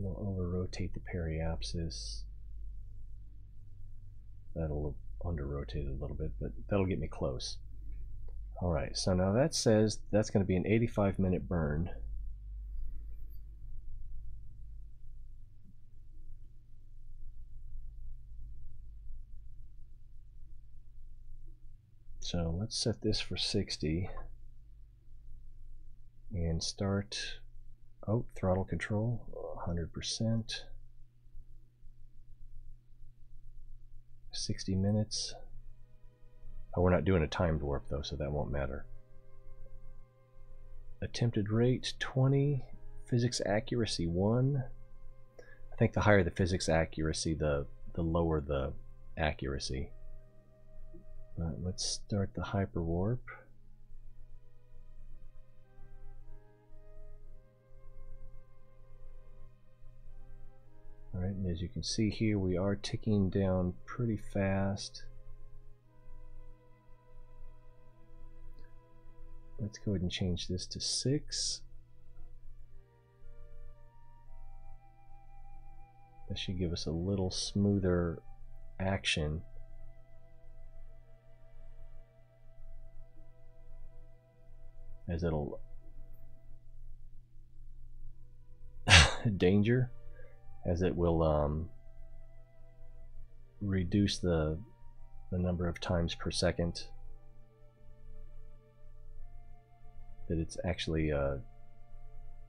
We'll over-rotate the periapsis. That'll under-rotate a little bit, but that'll get me close. Alright, so now that says that's going to be an 85-minute burn. So let's set this for 60 and start. Oh, throttle control 100%. 60 minutes. Oh, we're not doing a timed warp though, so that won't matter. Attempted rate 20, physics accuracy 1. I think the higher the physics accuracy, the lower the accuracy. Let's start the hyper warp. Alright, and as you can see here, we are ticking down pretty fast. Let's go ahead and change this to 6. That should give us a little smoother action. As it'll danger, as it will reduce the number of times per second that it's actually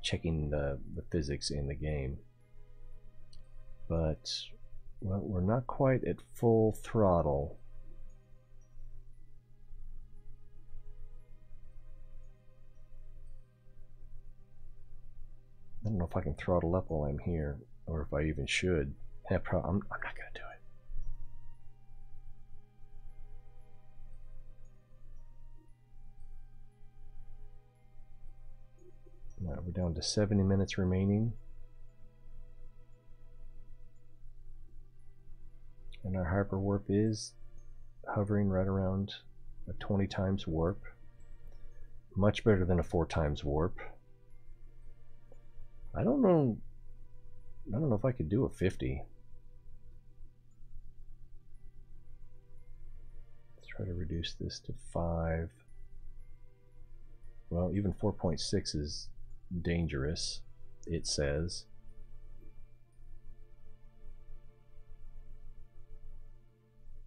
checking the physics in the game. But well, we're not quite at full throttle. I don't know if I can throttle up while I'm here, or if I even should. I'm not going to do it. Now we're down to 70 minutes remaining. And our hyper warp is hovering right around a 20 times warp. Much better than a 4 times warp. I don't know if I could do a 50. Let's try to reduce this to 5. Well, even 4.6 is dangerous, it says.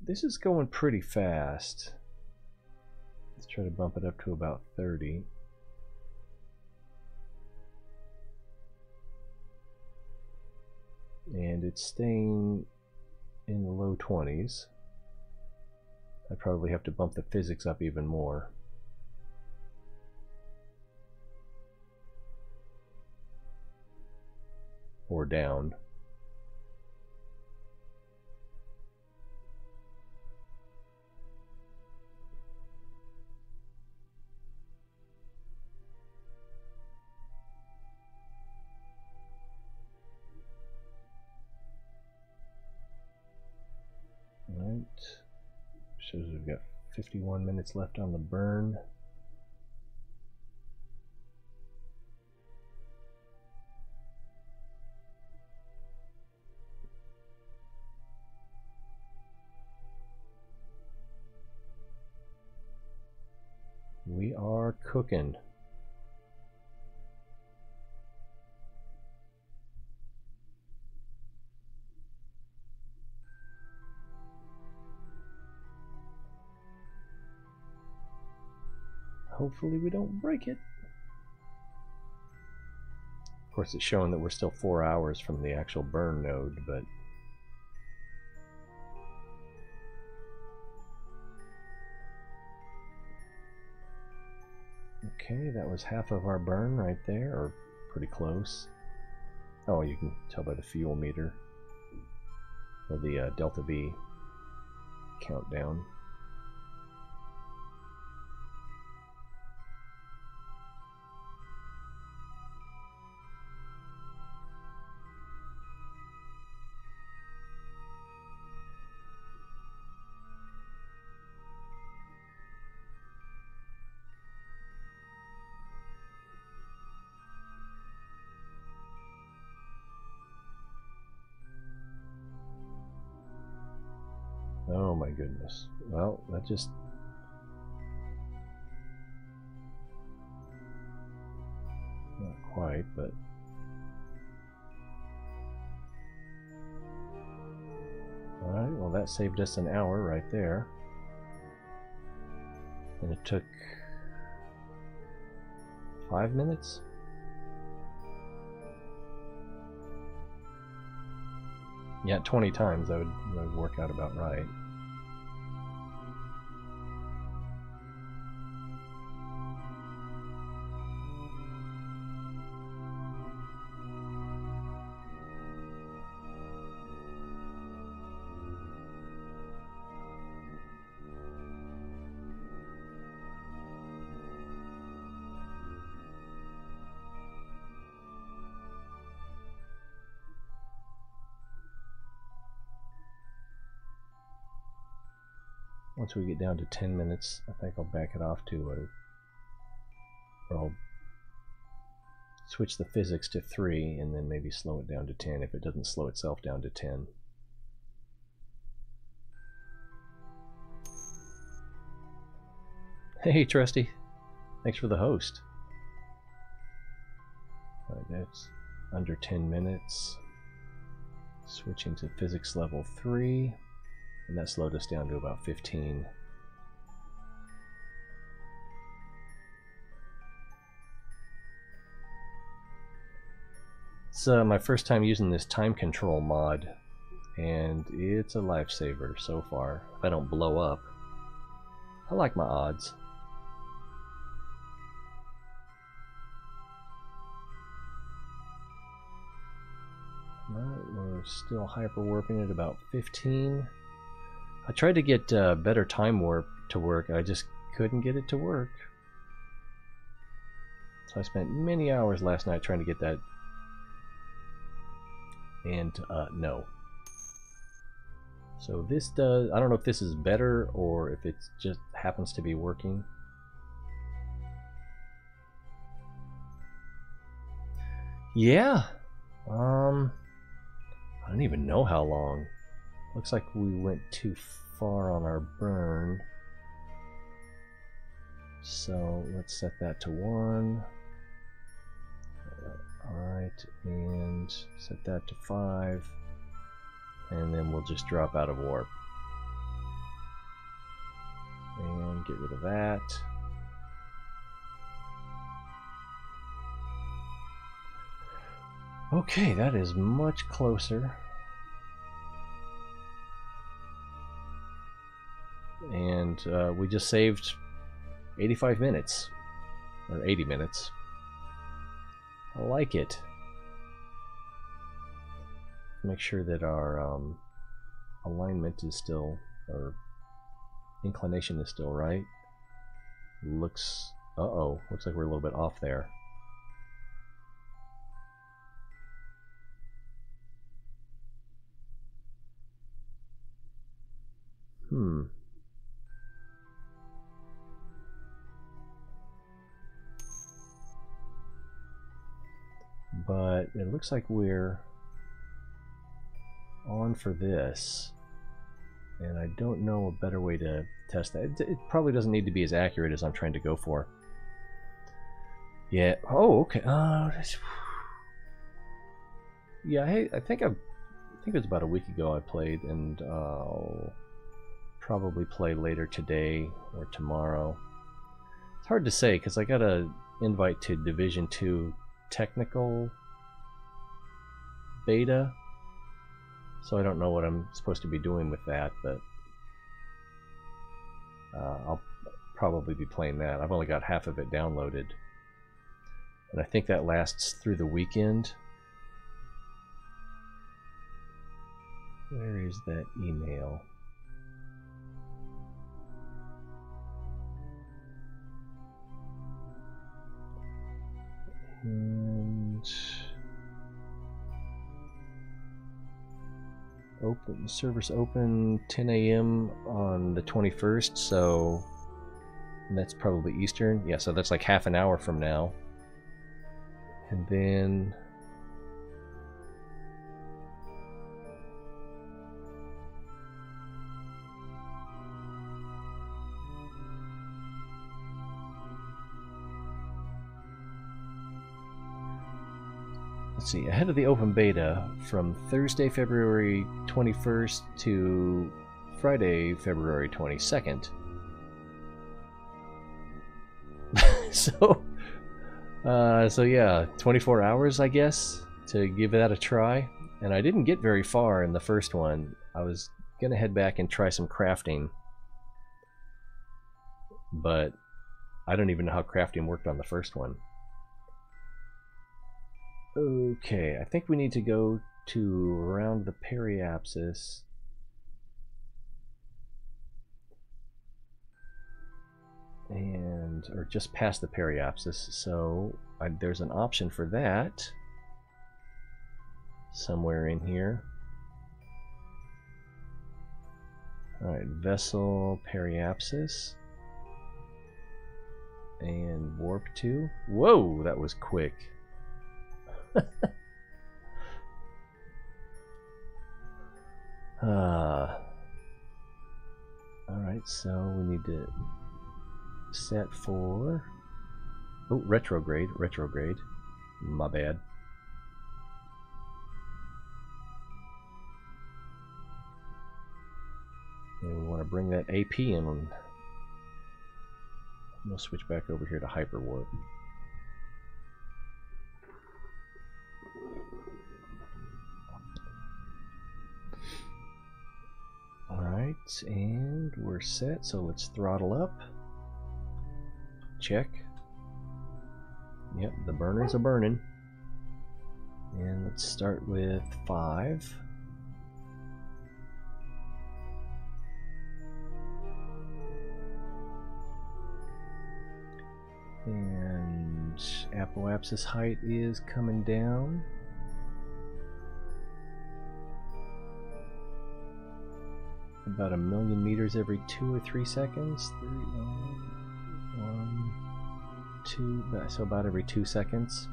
This is going pretty fast. Let's try to bump it up to about 30. And it's staying in the low 20s. I probably have to bump the physics up even more. Or down. Right. Shows we've got 51 minutes left on the burn. We are cooking. Hopefully we don't break it. Of course, it's showing that we're still 4 hours from the actual burn node, but okay, that was half of our burn right there, or pretty close. Oh, you can tell by the fuel meter, or the delta V countdown. Oh my goodness. Well, that just... not quite, but... Alright, well that saved us an hour right there. And it took 5 minutes? Yeah, 20 times that would work out about right. Once we get down to 10 minutes, I think I'll back it off to or I'll switch the physics to 3 and then maybe slow it down to 10 if it doesn't slow itself down to 10. Hey, Trusty. Thanks for the host. Alright, that's under 10 minutes. Switching to physics level 3. And that slowed us down to about 15. It's my first time using this time control mod, and it's a lifesaver so far. If I don't blow up, I like my odds. We're still hyperwarping at about 15. I tried to get better time warp to work. I just couldn't get it to work. So I spent many hours last night trying to get that. And no. So this does, I don't know if this is better or if it just happens to be working. Yeah. I don't even know how long. Looks like we went too far on our burn. So let's set that to 1. Alright, and set that to 5. And then we'll just drop out of warp. And get rid of that. Okay, that is much closer. And we just saved 85 minutes. Or 80 minutes. I like it. Make sure that our alignment is still, or inclination is still right. Looks, looks like we're a little bit off there. But it looks like we're on for this, and I don't know a better way to test that. It probably doesn't need to be as accurate as I'm trying to go for. Yeah. Oh, okay. Yeah. I think it was about a week ago I played, and I'll probably play later today or tomorrow. It's hard to say because I got an invite to Division 2 technical beta, so I don't know what I'm supposed to be doing with that, but I'll probably be playing that. I've only got half of it downloaded, and I think that lasts through the weekend. Where is that email? And open, servers open 10 a.m. on the 21st, so that's probably Eastern. Yeah, so that's like half an hour from now. And then let's see, ahead of the open beta from Thursday, February 21st to Friday, February 22nd. So yeah, 24 hours, I guess, to give that a try. And I didn't get very far in the first one. I was gonna head back and try some crafting, but I don't even know how crafting worked on the first one. Okay, I think we need to go to around the periapsis. Or just past the periapsis, so there's an option for that somewhere in here. Alright, vessel, periapsis, and warp 2. Whoa, that was quick. Alright, so we need to set for... Oh, retrograde. My bad. And we want to bring that AP in. We'll switch back over here to hyperwarp. Alright, and we're set, so let's throttle up. Check. Yep, the burners are burning. And let's start with 5. And apoapsis height is coming down. About 1,000,000 meters every 2 or 3 seconds. 3, 1, 2, so about every 2 seconds.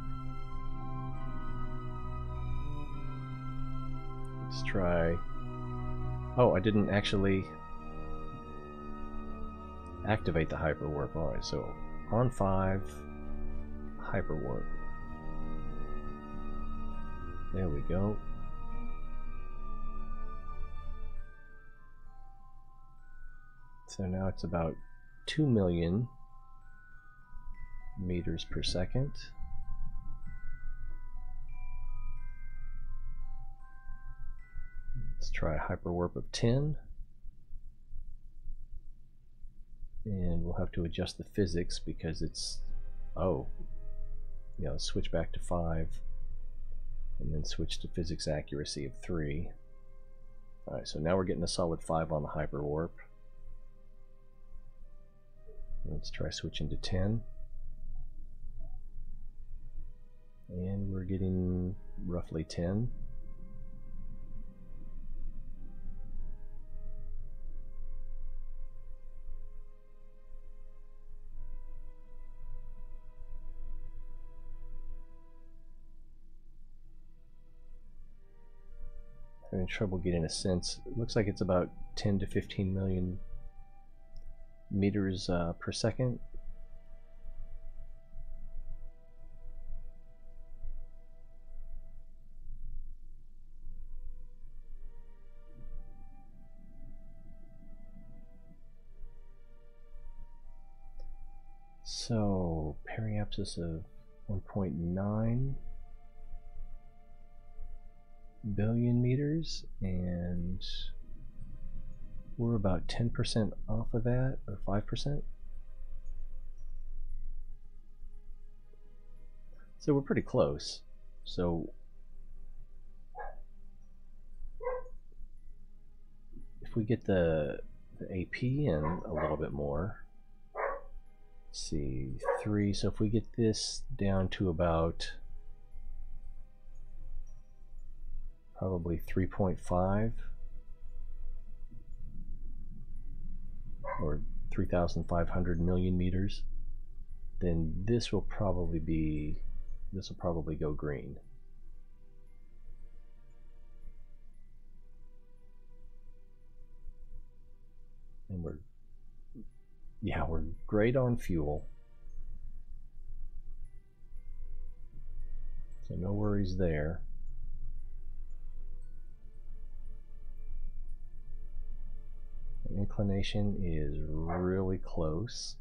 Let's try. Oh, I didn't actually activate the hyperwarp. Alright, so on 5, hyperwarp. There we go. So now it's about 2,000,000 meters per second. Let's try a hyperwarp of 10. And we'll have to adjust the physics because it's... Oh. Yeah, let's switch back to 5. And then switch to physics accuracy of 3. Alright, so now we're getting a solid 5 on the hyperwarp. Let's try switching to 10. And we're getting roughly 10. Having trouble getting a sense. It looks like it's about 10 to 15 million meters per second. So, periapsis of 1.9 billion meters, and we're about 10% off of that, or 5%. So we're pretty close. So if we get the AP in a little bit more, let's see, 3, so if we get this down to about probably 3.5 or 3,500 million meters, then this will probably go green. And we're great on fuel, so no worries there. The inclination is really close.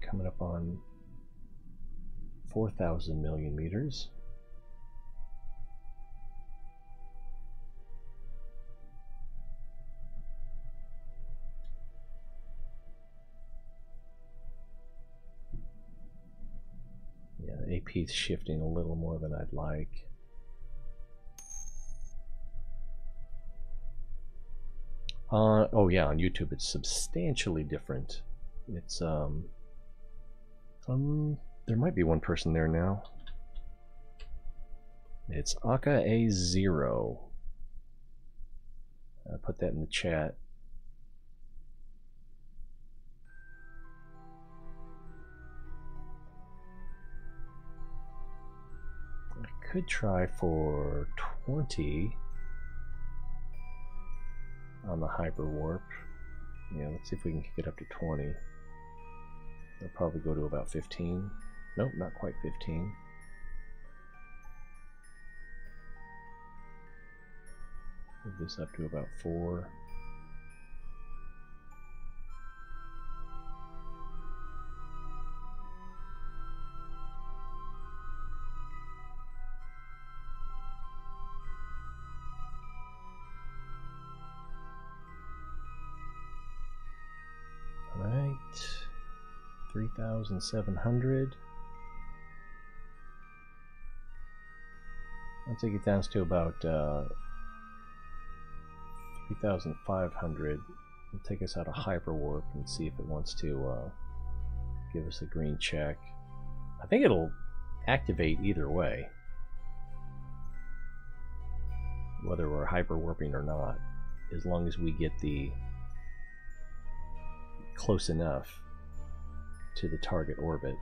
coming up on 4,000 million meters. Yeah, the AP is shifting a little more than I'd like. Oh yeah, on YouTube it's substantially different. It's there might be one person there now. It's Aka A0. I put that in the chat. I could try for 20 on the hyperwarp. Yeah, let's see if we can get up to 20. I'll probably go to about 15. Nope, not quite 15. Move this up to about 4. Alright, 3,700. I'll take it down to about 3,500. We'll take us out of hyperwarp and see if it wants to give us a green check. I think it'll activate either way, whether we're hyperwarping or not, as long as we get the close enough to the target orbit.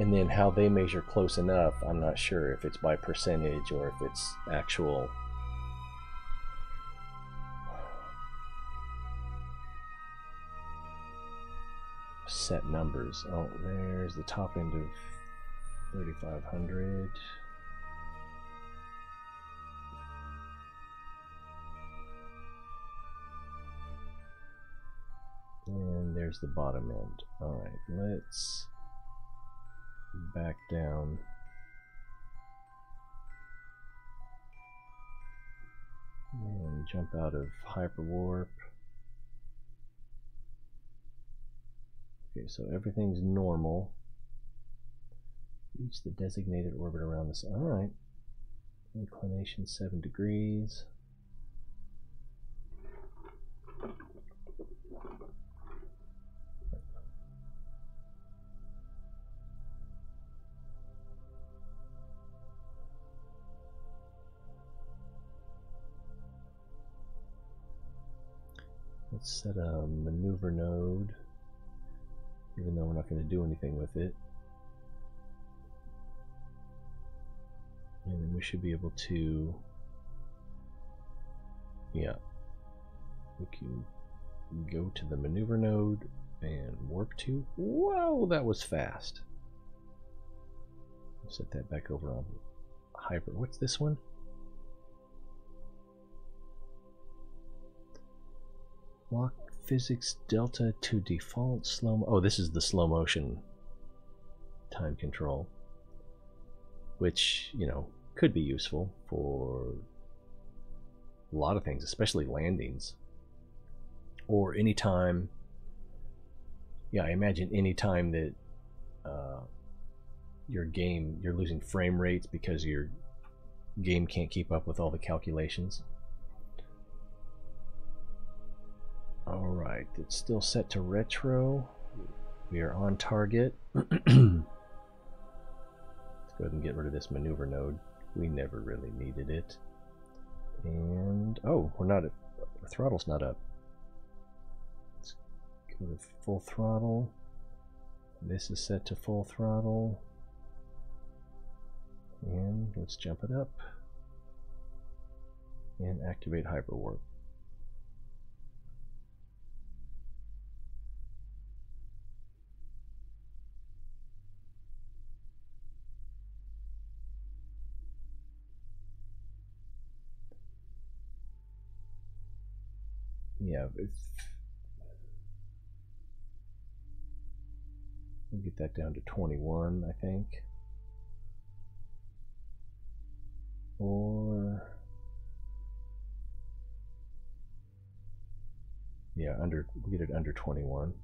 And then how they measure close enough, I'm not sure if it's by percentage or if it's actual set numbers. Oh, there's the top end of 3,500. And there's the bottom end. Alright, let's back down. And jump out of hyperwarp. Okay, so everything's normal. Reach the designated orbit around the sun. Alright. Inclination 7 degrees. Let's set a maneuver node, even though we're not going to do anything with it. And then we should be able to, yeah, we can go to the maneuver node and warp to. Whoa, that was fast. I'll set that back over on hyper. What's this one? Lock physics delta to default slow. Oh, this is the slow motion time control, which, you know, could be useful for a lot of things, especially landings, or anytime. Yeah, I imagine anytime that you're losing frame rates because your game can't keep up with all the calculations. Alright, it's still set to retro. We are on target. Let's go ahead and get rid of this maneuver node. We never really needed it. And, oh, we're not at, our throttle's not up. Let's go to full throttle. This is set to full throttle. And let's jump it up. And activate hyperwarp. Yeah, we'll get that down to 21, I think. Or yeah, we'll get it under 21.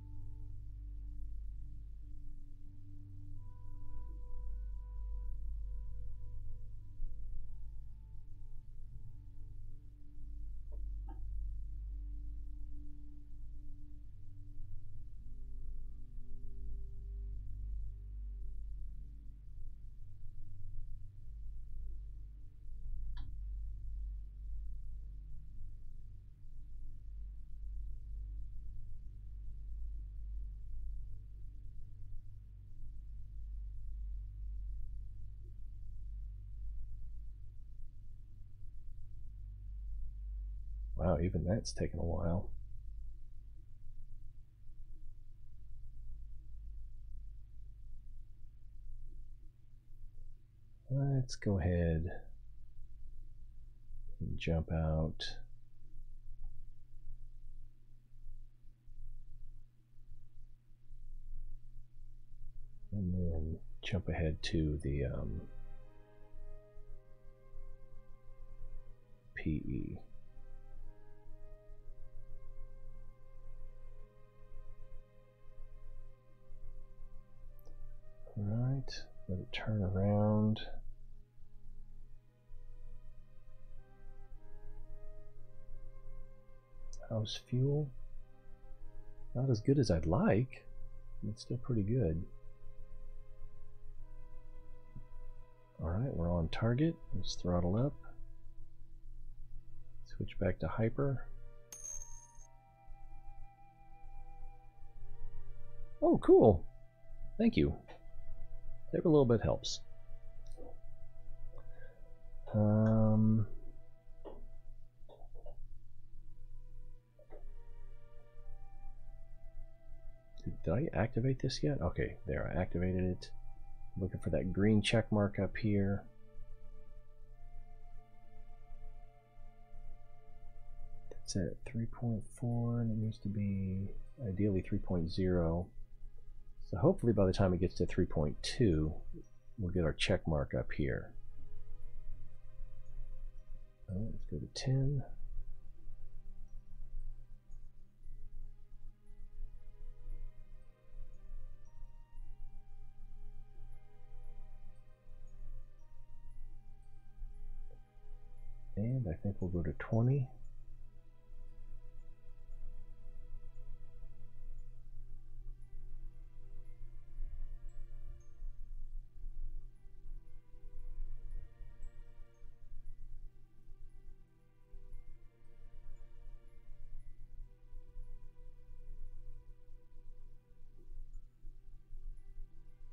Wow, even that's taken a while. Let's go ahead and jump out. And then jump ahead to the PE. All right, let it turn around. House fuel. Not as good as I'd like. It's still pretty good. Alright, we're on target. Let's throttle up. Switch back to hyper. Oh, cool. Thank you. Every little bit helps. Did I activate this yet? Okay, there, I activated it. Looking for that green check mark up here. That's at 3.4, and it needs to be ideally 3.0. So hopefully by the time it gets to 3.2, we'll get our check mark up here. All right, let's go to 10. And I think we'll go to 20.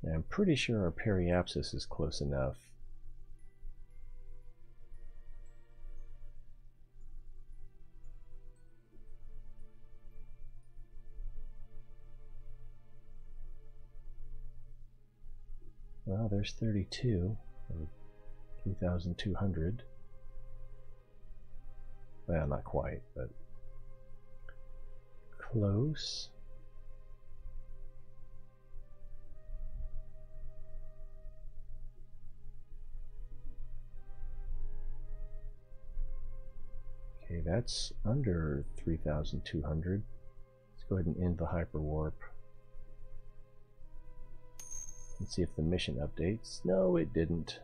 Now, I'm pretty sure our periapsis is close enough. Well, there's 32, or 3,200. Well, not quite, but close. Okay, that's under 3,200. Let's go ahead and end the hyperwarp. Let's see if the mission updates. No, it didn't.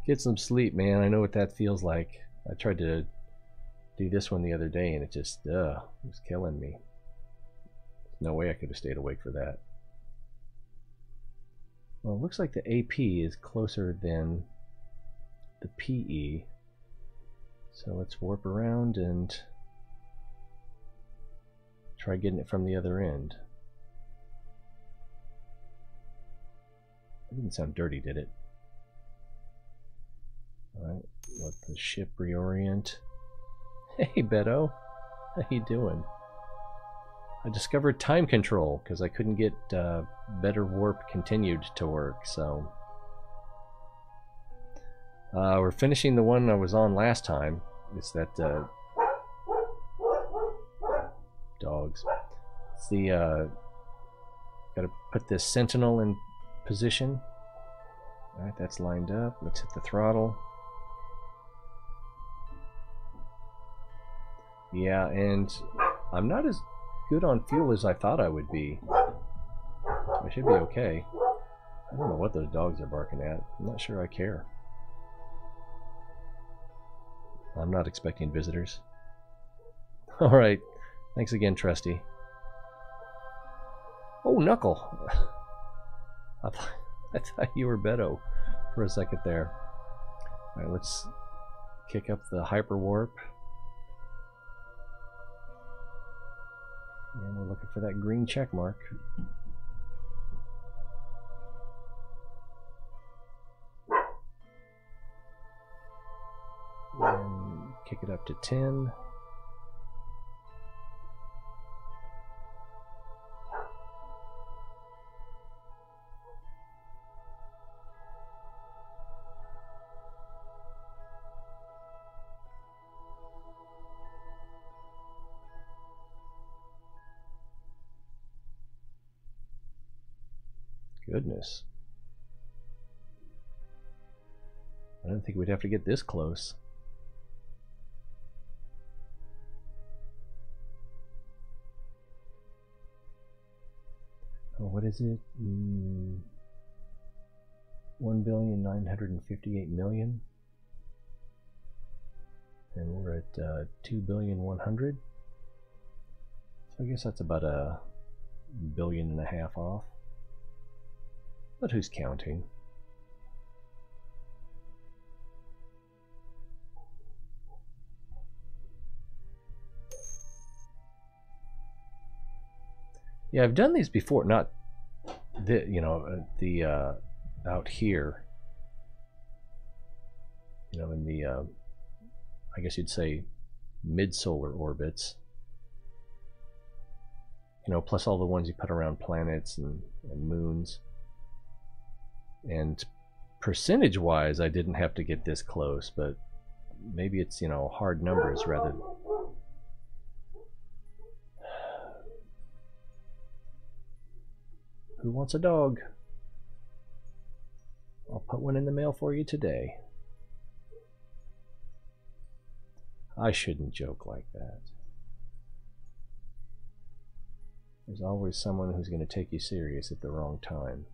Get some sleep, man. I know what that feels like. I tried to do this one the other day and it just was killing me. There's no way I could have stayed awake for that. Well, it looks like the AP is closer than the PE. So let's warp around and try getting it from the other end. That didn't sound dirty, did it? Alright, let the ship reorient. Hey, Beto. How you doing? I discovered time control because I couldn't get better warp continued to work, so... We're finishing the one I was on last time. It's that dogs. It's the gotta put this Sentinel in position. Alright, that's lined up. Let's hit the throttle. Yeah, and I'm not as good on fuel as I thought I would be. I should be okay. I don't know what those dogs are barking at. I'm not sure I care. I'm not expecting visitors. Alright, thanks again, Trusty. Oh, Knuckle! I thought you were Beto for a second there. Alright, let's kick up the hyper warp. And we're looking for that green check mark. And kick it up to 10. Goodness. I didn't think we'd have to get this close. Oh, what is it? 1,958,000,000. And we're at 2,100,000,000. So I guess that's about a 1.5 billion off. But who's counting? Yeah, I've done these before, not the, you know, the out here, you know, in the I guess you'd say mid-solar orbits, you know, plus all the ones you put around planets and moons. And percentage-wise, I didn't have to get this close, but maybe it's, you know, hard numbers rather. Who wants a dog? I'll put one in the mail for you today. I shouldn't joke like that. There's always someone who's going to take you serious at the wrong time.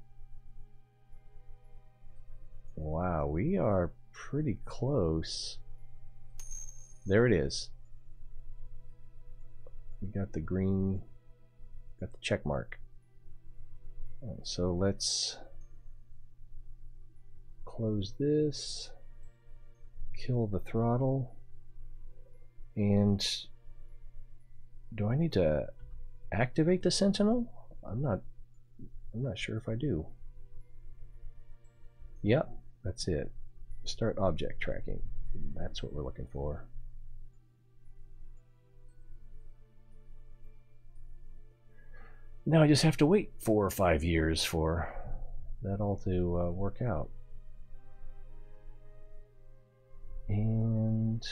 Wow, we are pretty close. There it is. We got the green, got the check mark. So let's close this, kill the throttle, and do I need to activate the Sentinel? I'm not sure if I do. Yep, that's it. Start object tracking. That's what we're looking for. Now I just have to wait 4 or 5 years for that all to work out. And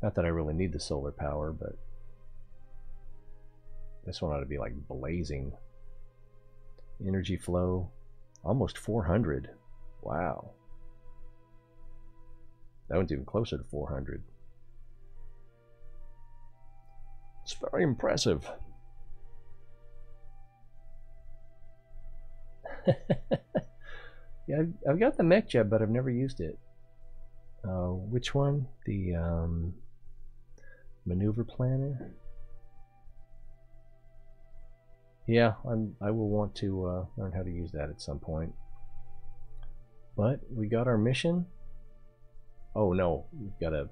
not that I really need the solar power, but this one ought to be like blazing. Energy flow, almost 400. Wow. That one's even closer to 400. It's very impressive. Yeah, I've got the mech jet, but I've never used it. Which one? The maneuver planner? Yeah, I will want to learn how to use that at some point. But we got our mission. Oh no, we've got to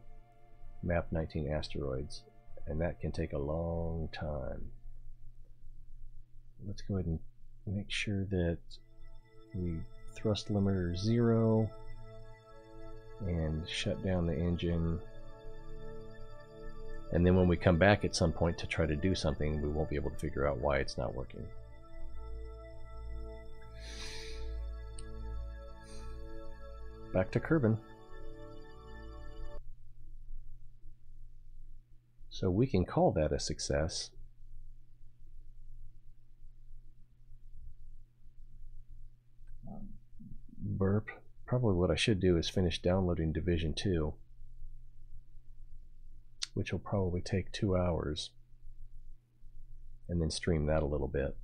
map 19 asteroids, and that can take a long time. Let's go ahead and make sure that we thrust limiter 0, and shut down the engine. And then when we come back at some point to try to do something, we won't be able to figure out why it's not working. Back to Kerbal. So we can call that a success. Burp. Probably what I should do is finish downloading Division 2, which will probably take 2 hours, and then stream that a little bit.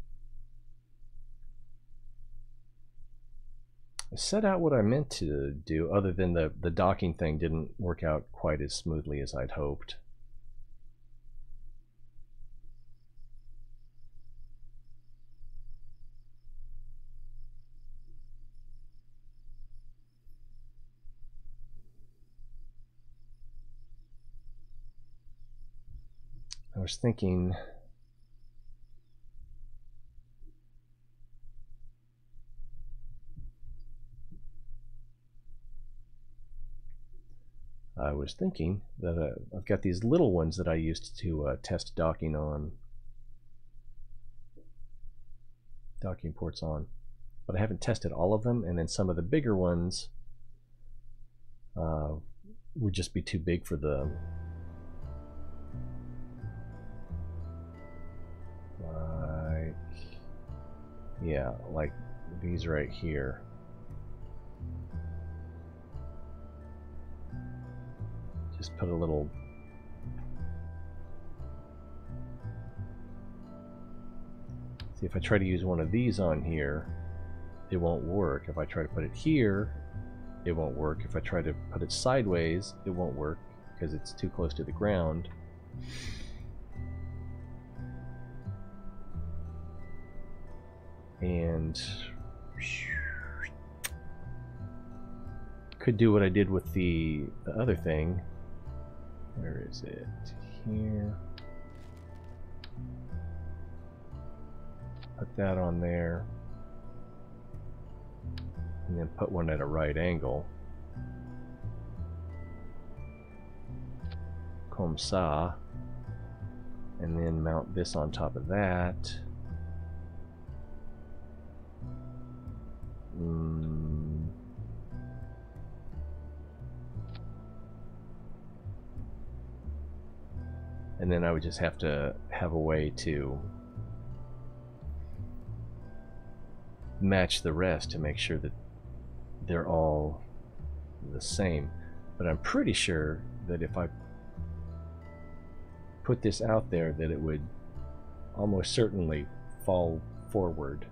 I set out what I meant to do, other than the docking thing didn't work out quite as smoothly as I'd hoped. I was thinking that I've got these little ones that I used to test docking ports on, but I haven't tested all of them, and then some of the bigger ones would just be too big for the yeah, like these right here. Just put a little see, if I try to use one of these on here, it won't work. If I try to put it here, it won't work. If I try to put it sideways, it won't work because it's too close to the ground. And could do what I did with the other thing. Where is it? Here. Put that on there. And then put one at a right angle. Comme ça. And then mount this on top of that. And then I would just have to have a way to match the rest to make sure that they're all the same. But I'm pretty sure that if I put this out there, that it would almost certainly fall forward.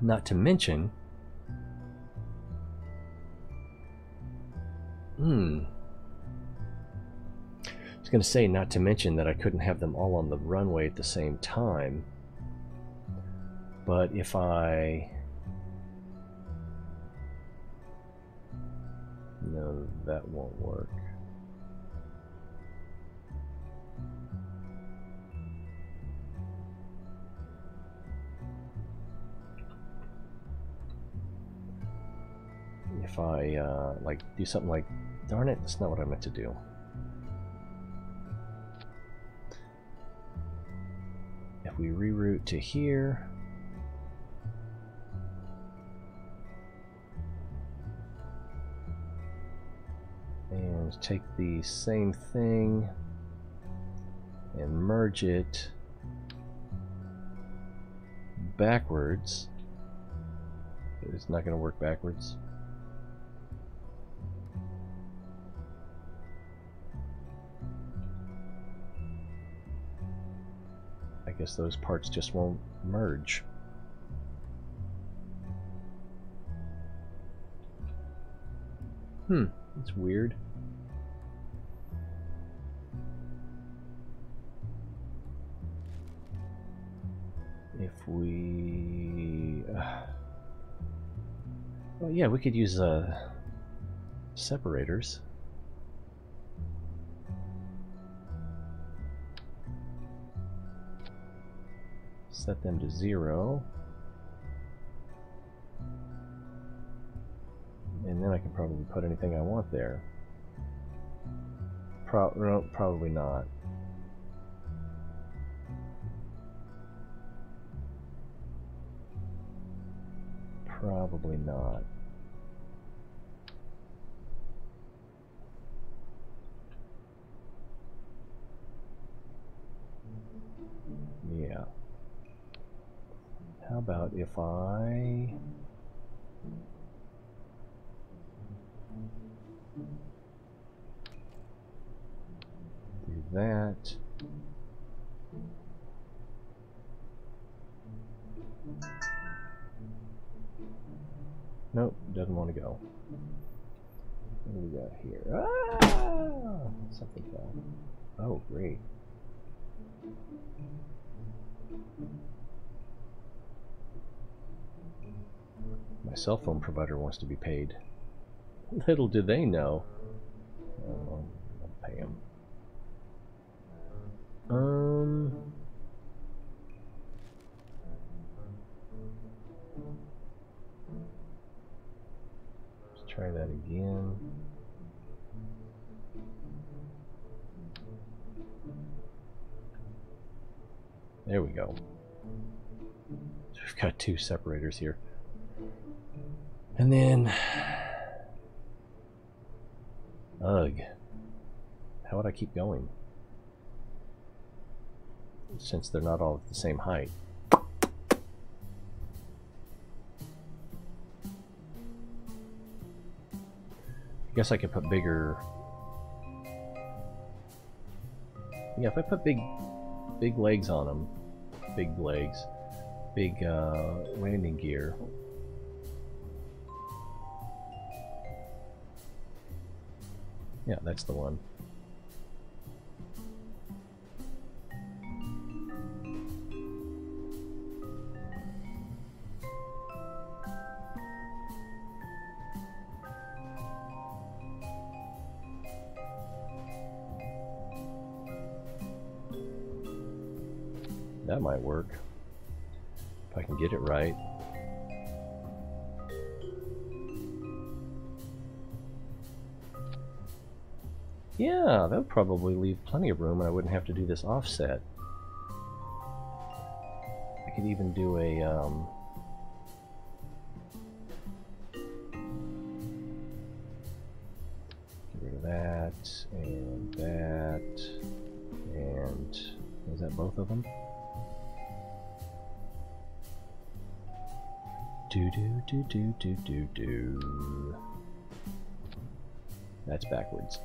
Not to mention, I was going to say, not to mention that I couldn't have them all on the runway at the same time. But if I... No, that won't work. If I like do something like, darn it, that's not what I meant to do. If we reroute to here, and take the same thing and merge it backwards, it's not going to work backwards. I guess those parts just won't merge. That's weird. If we... well, yeah, we could use separators. Set them to 0. And And then I can probably put anything I want there. No, probably not. Probably not. Yeah. How about if I... do that. Nope, doesn't want to go. What do we got here? Ah! Something fell. Oh, great. My cell phone provider wants to be paid. Little do they know. I'll pay him. Let's try that again. There we go. We've got two separators here. And then... ugh. How would I keep going? Since they're not all at the same height. I guess I could put bigger... yeah, if I put big legs on them, big legs, big landing gear. Yeah, that's the one. That might work, if I can get it right. Yeah, that would probably leave plenty of room and I wouldn't have to do this offset. I could even do a get rid of that, and is that both of them? Do. That's backwards.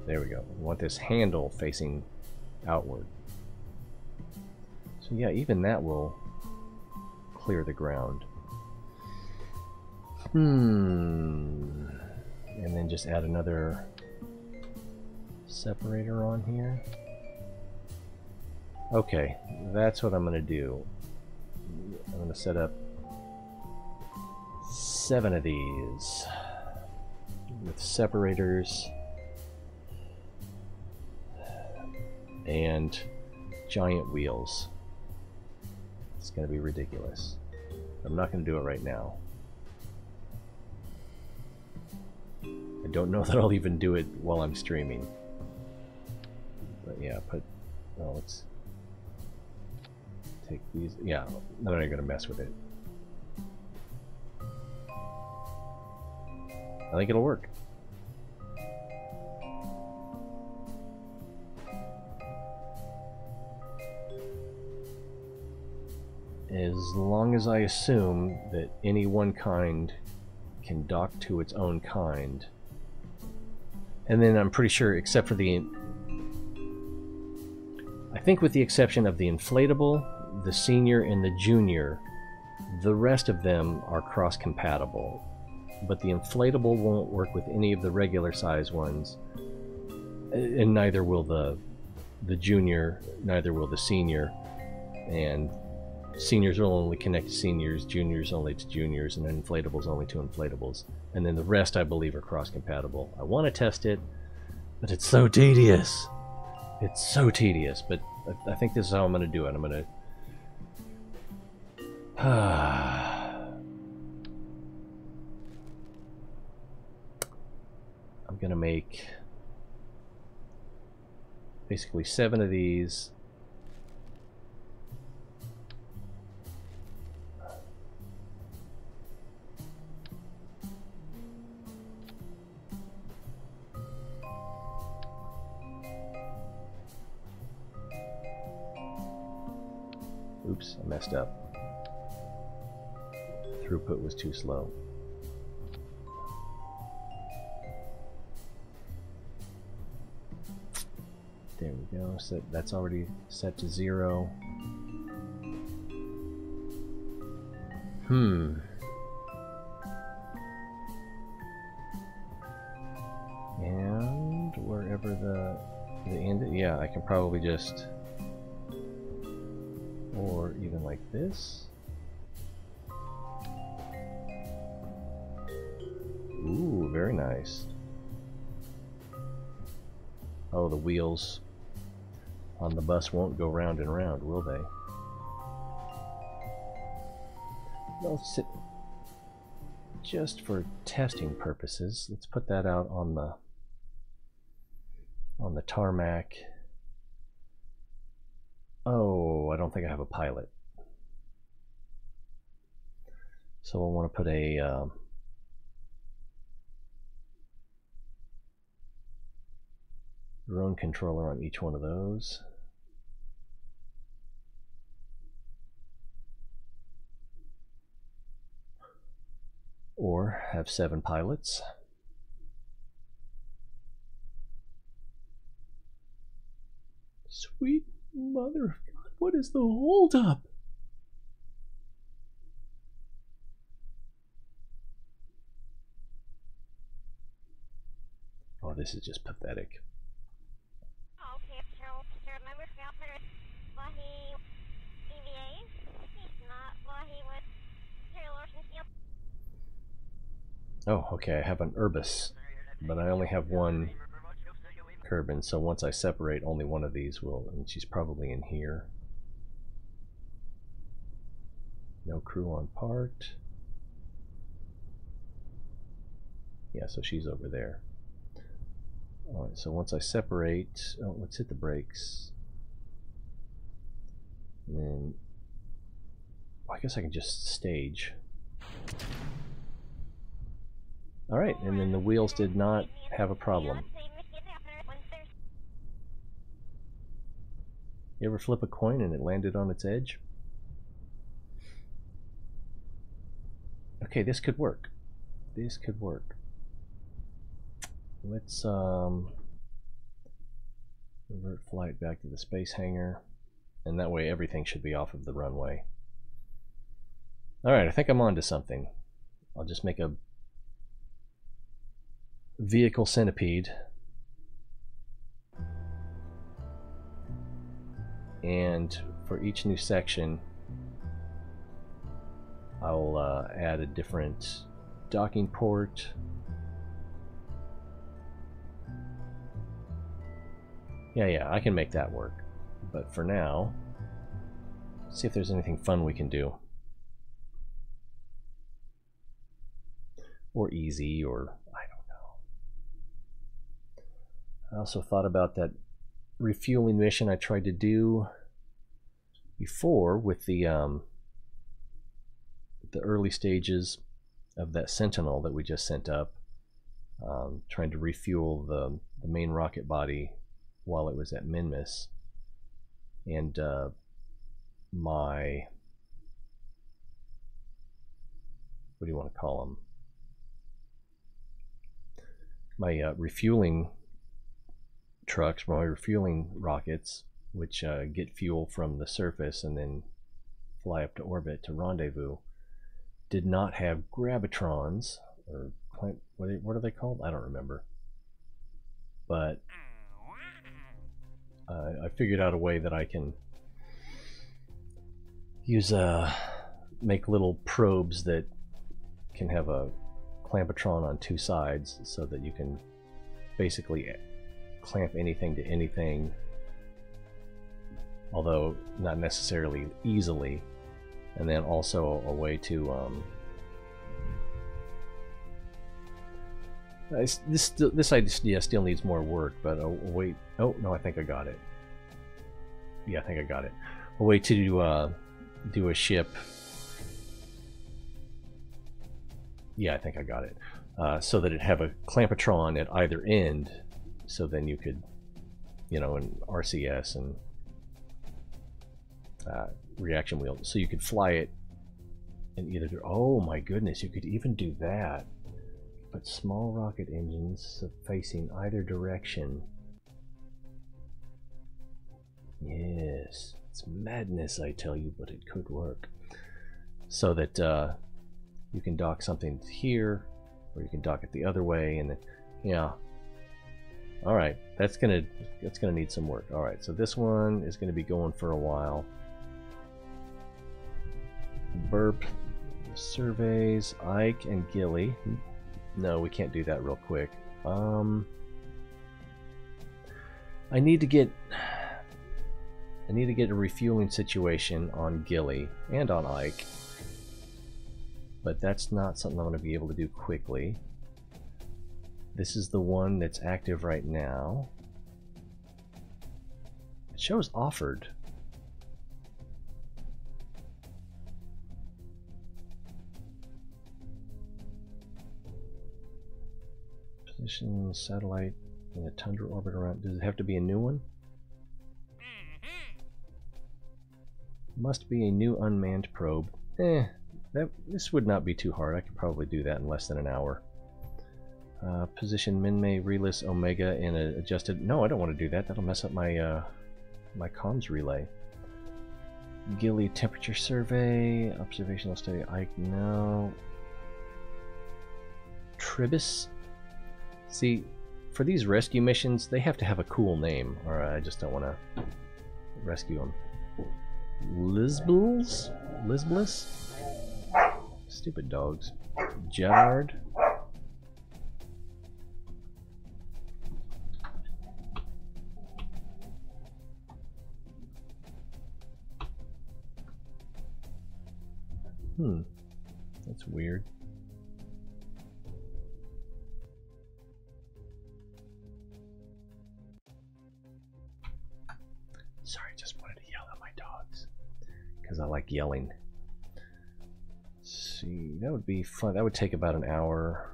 There we go. We want this handle facing outward. So yeah, even that will clear the ground. And then just add another separator on here. Okay, that's what I'm going to do. I'm going to set up 7 of these with separators and giant wheels. It's going to be ridiculous. I'm not going to do it right now. I don't know that I'll even do it while I'm streaming. But yeah, let's take these. Yeah, I'm not going to mess with it. I think it'll work. As long as I assume that any one kind can dock to its own kind. And then I'm pretty sure, except for the... I think with the exception of the inflatable, the senior, and the junior, the rest of them are cross-compatible. But the inflatable won't work with any of the regular size ones, and neither will the junior, neither will the senior, and seniors will only connect to seniors, juniors only to juniors, and then inflatables only to inflatables. And then the rest, I believe, are cross-compatible. I want to test it, but it's so tedious. It's so tedious, but I think this is how I'm going to do it. I'm going to... gonna make basically 7 of these. Oops, I messed up. Throughput was too slow. There we go. So that's already set to 0. And wherever the end, yeah, I can probably just, or even like this. Ooh, very nice. Oh, the wheels on the bus won't go round and round, will they? Well, just for testing purposes, let's put that out on the tarmac. Oh, I don't think I have a pilot. So we'll want to put a drone controller on each one of those. Or have 7 pilots. Sweet mother of God, what is the holdup? Oh, this is just pathetic. Oh, okay, I have an Urbis, but I only have one Kerbal, so once I separate, only one of these will, and she's probably in here. No crew on part. Yeah, so she's over there. Alright, so once I separate, oh, let's hit the brakes. And then, well, I guess I can just stage. Alright, and then the wheels did not have a problem. You ever flip a coin and it landed on its edge? Okay, this could work. This could work. Let's revert flight back to the space hangar, and that way everything should be off of the runway. Alright, I think I'm on to something. I'll just make a vehicle centipede, and for each new section I'll add a different docking port. Yeah, I can make that work, but for now, let's see if there's anything fun we can do, or easy, or I don't know. I also thought about that refueling mission I tried to do before with the early stages of that Sentinel that we just sent up, trying to refuel the main rocket body while it was at Minmus, and my, what do you want to call them? My refueling trucks, my refueling rockets, which get fuel from the surface and then fly up to orbit to rendezvous, did not have gravitrons, or what are they called? I don't remember. But I figured out a way that I can use make little probes that can have a clampatron on 2 sides, so that you can basically clamp anything to anything, although not necessarily easily, and then also a way to This idea still needs more work, but wait. Oh no, I think I got it. Yeah, I think I got it. A way to do a ship. Yeah, I think I got it. So that it have a clampatron at either end, so then you could, you know, an RCS and reaction wheel, so you could fly it in either. Oh my goodness, you could even do that. But small rocket engines facing either direction. Yes, it's madness, I tell you, but it could work. So that you can dock something here, or you can dock it the other way, and then, yeah. All right, that's gonna need some work. All right, so this one is gonna be going for a while. Burp, surveys, Ike and Gilly. No, we can't do that real quick. I need to get a refueling situation on Gilly and on Ike, but that's not something I'm going to be able to do quickly. This is the one that's active right now. It shows offered. Position satellite in a tundra orbit around. Does it have to be a new one? Must be a new unmanned probe. This would not be too hard. I could probably do that in less than an hour. Position Minmay Relus Omega in a adjusted. No, I don't want to do that. That'll mess up my my comms relay. Gilly temperature survey, observational study. Ike, no. Tribus. See, for these rescue missions, they have to have a cool name, or I just don't want to rescue them. Lisbels? Lisblis? Stupid dogs. Jard? That's weird. Sorry, just wanted to yell at my dogs because I like yelling. Let's see, that would be fun. That would take about an hour,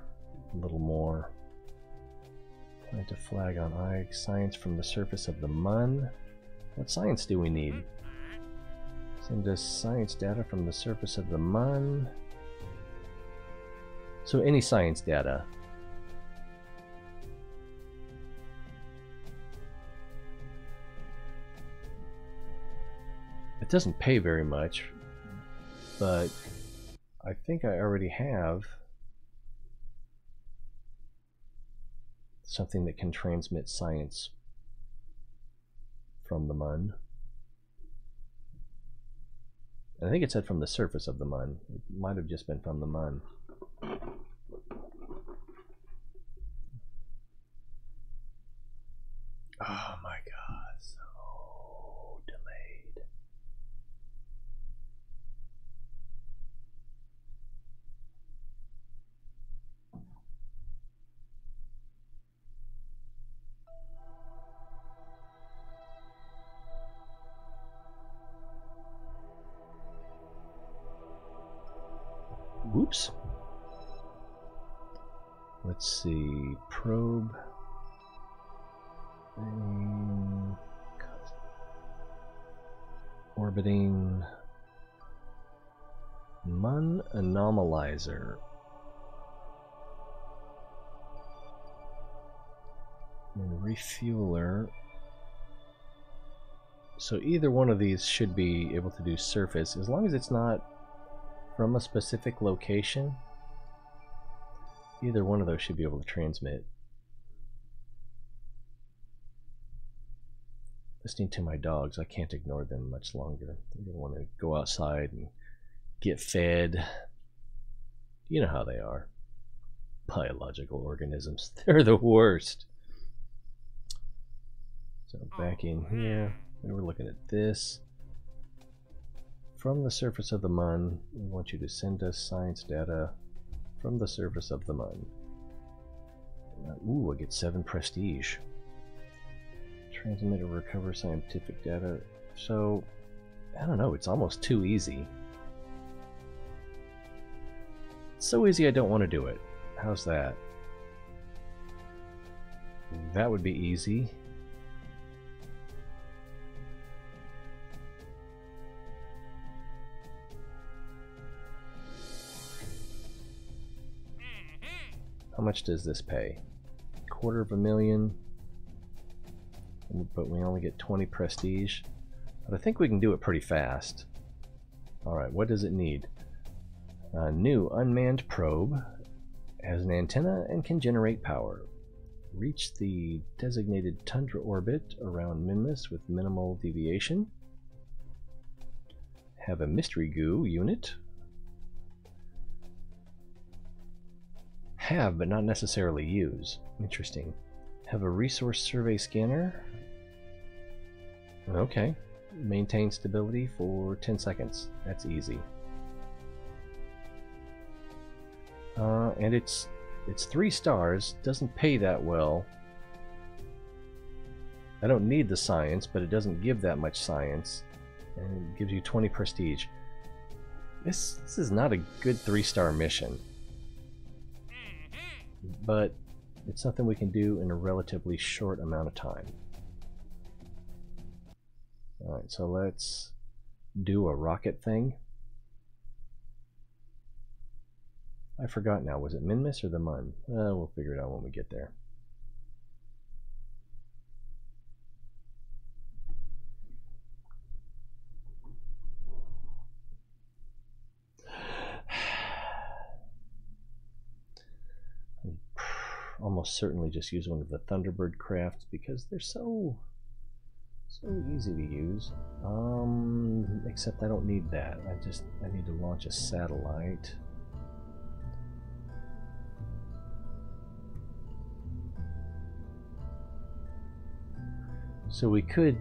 a little more. Plant a flag on Ike. Science from the surface of the Mun. What science do we need? Send us science data from the surface of the Mun. So any science data. It doesn't pay very much, but I think I already have something that can transmit science from the Mun. I think it said from the surface of the Mun. It might have just been from the Mun. Oh my god, so delayed. Whoops. Let's see, probe. Orbiting Mun anomalizer. And refueler. So either one of these should be able to do surface, as long as it's not from a specific location. Either one of those should be able to transmit. Listening to my dogs, I can't ignore them much longer. They're going to want to go outside and get fed. You know how they are. Biological organisms. They're the worst. So back in here, we were looking at this. From the surface of the Mun, we want you to send us science data from the surface of the Mun. Ooh, I get 7 prestige. Transmit or recover scientific data. So, I don't know, it's almost too easy. It's so easy I don't want to do it. How's that? That would be easy. How much does this pay? $250,000. But we only get 20 prestige. But I think we can do it pretty fast. Alright, what does it need? A new unmanned probe. Has an antenna and can generate power. Reach the designated tundra orbit around Minmus with minimal deviation. Have a mystery goo unit. Have, but not necessarily use. Interesting. Have a resource survey scanner. Okay. Maintain stability for 10 seconds. That's easy. And it's 3 stars. Doesn't pay that well. I don't need the science, but it doesn't give that much science. And it gives you 20 prestige. This is not a good 3-star mission. But it's something we can do in a relatively short amount of time. Alright, so let's do a rocket thing. I forgot now, was it Minmus or the Mun? We'll figure it out when we get there. Almost certainly just use one of the Thunderbird crafts because they're so easy to use. Except I don't need that. I need to launch a satellite. So we could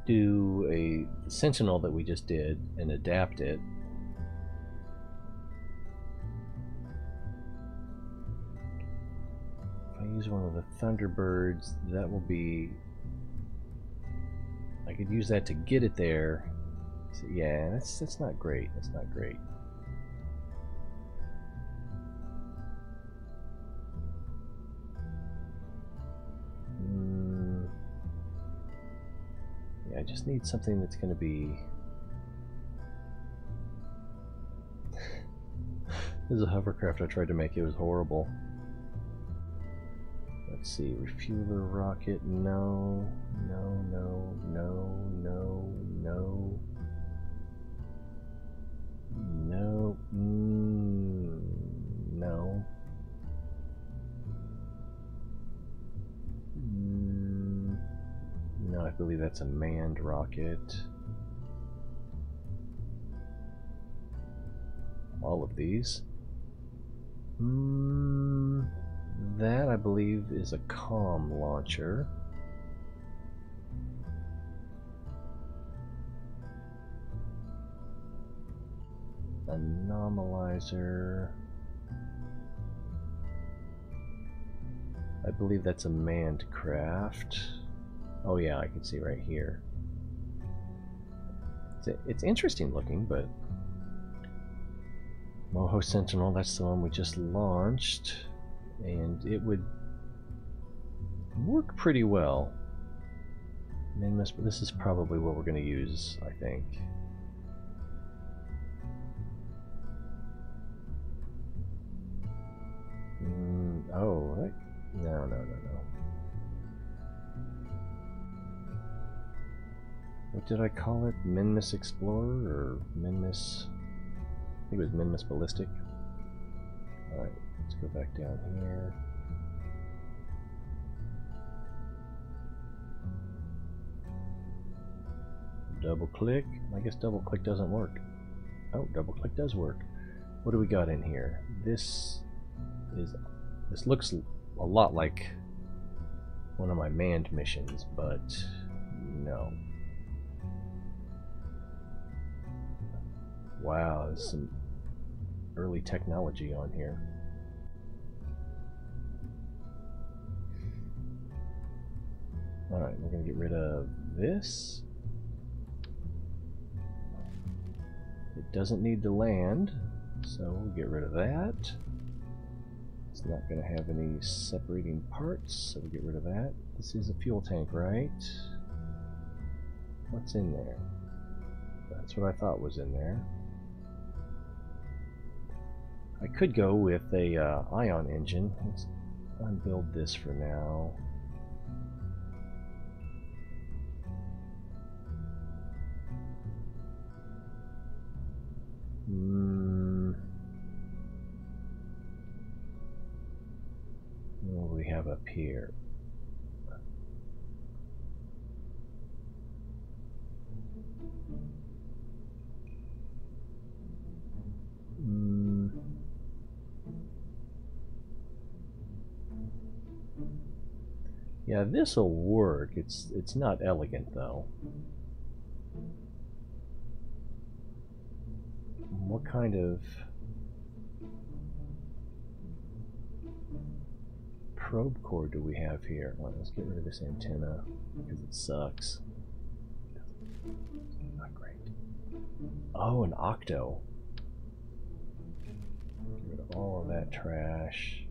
do a Sentinel that we just did and adapt it. If I use one of the Thunderbirds, that will be... I could use that to get it there. So yeah, that's not great. That's not great. I just need something that's going to be... This is a hovercraft I tried to make. It was horrible. Let's see. Refueler rocket. No. No, no, no, no, no. No. No. No, I believe that's a manned rocket. All of these. That, I believe, is a comm launcher. Anomalizer. I believe that's a manned craft. Oh yeah, I can see right here. It's interesting looking, but... Moho Sentinel, that's the one we just launched. And it would work pretty well. This is probably what we're going to use, I think. Oh, right. No. What did I call it? Minmus Explorer or Minmus... I think it was Minmus Ballistic. Alright, let's go back down here. Double click. I guess double click doesn't work. Oh, double click does work. What do we got in here? This looks a lot like one of my manned missions, but no. Wow, there's some early technology on here. Alright, we're going to get rid of this. It doesn't need to land, so we'll get rid of that. It's not going to have any separating parts, so we'll get rid of that. This is a fuel tank, right? What's in there? That's what I thought was in there. I could go with a ion engine. Let's unbuild this for now. What do we have up here? Yeah, this'll work. It's not elegant though. What kind of probe core do we have here? Well, let's get rid of this antenna because it sucks. Not great. Oh, an octo. Get rid of all of that trash.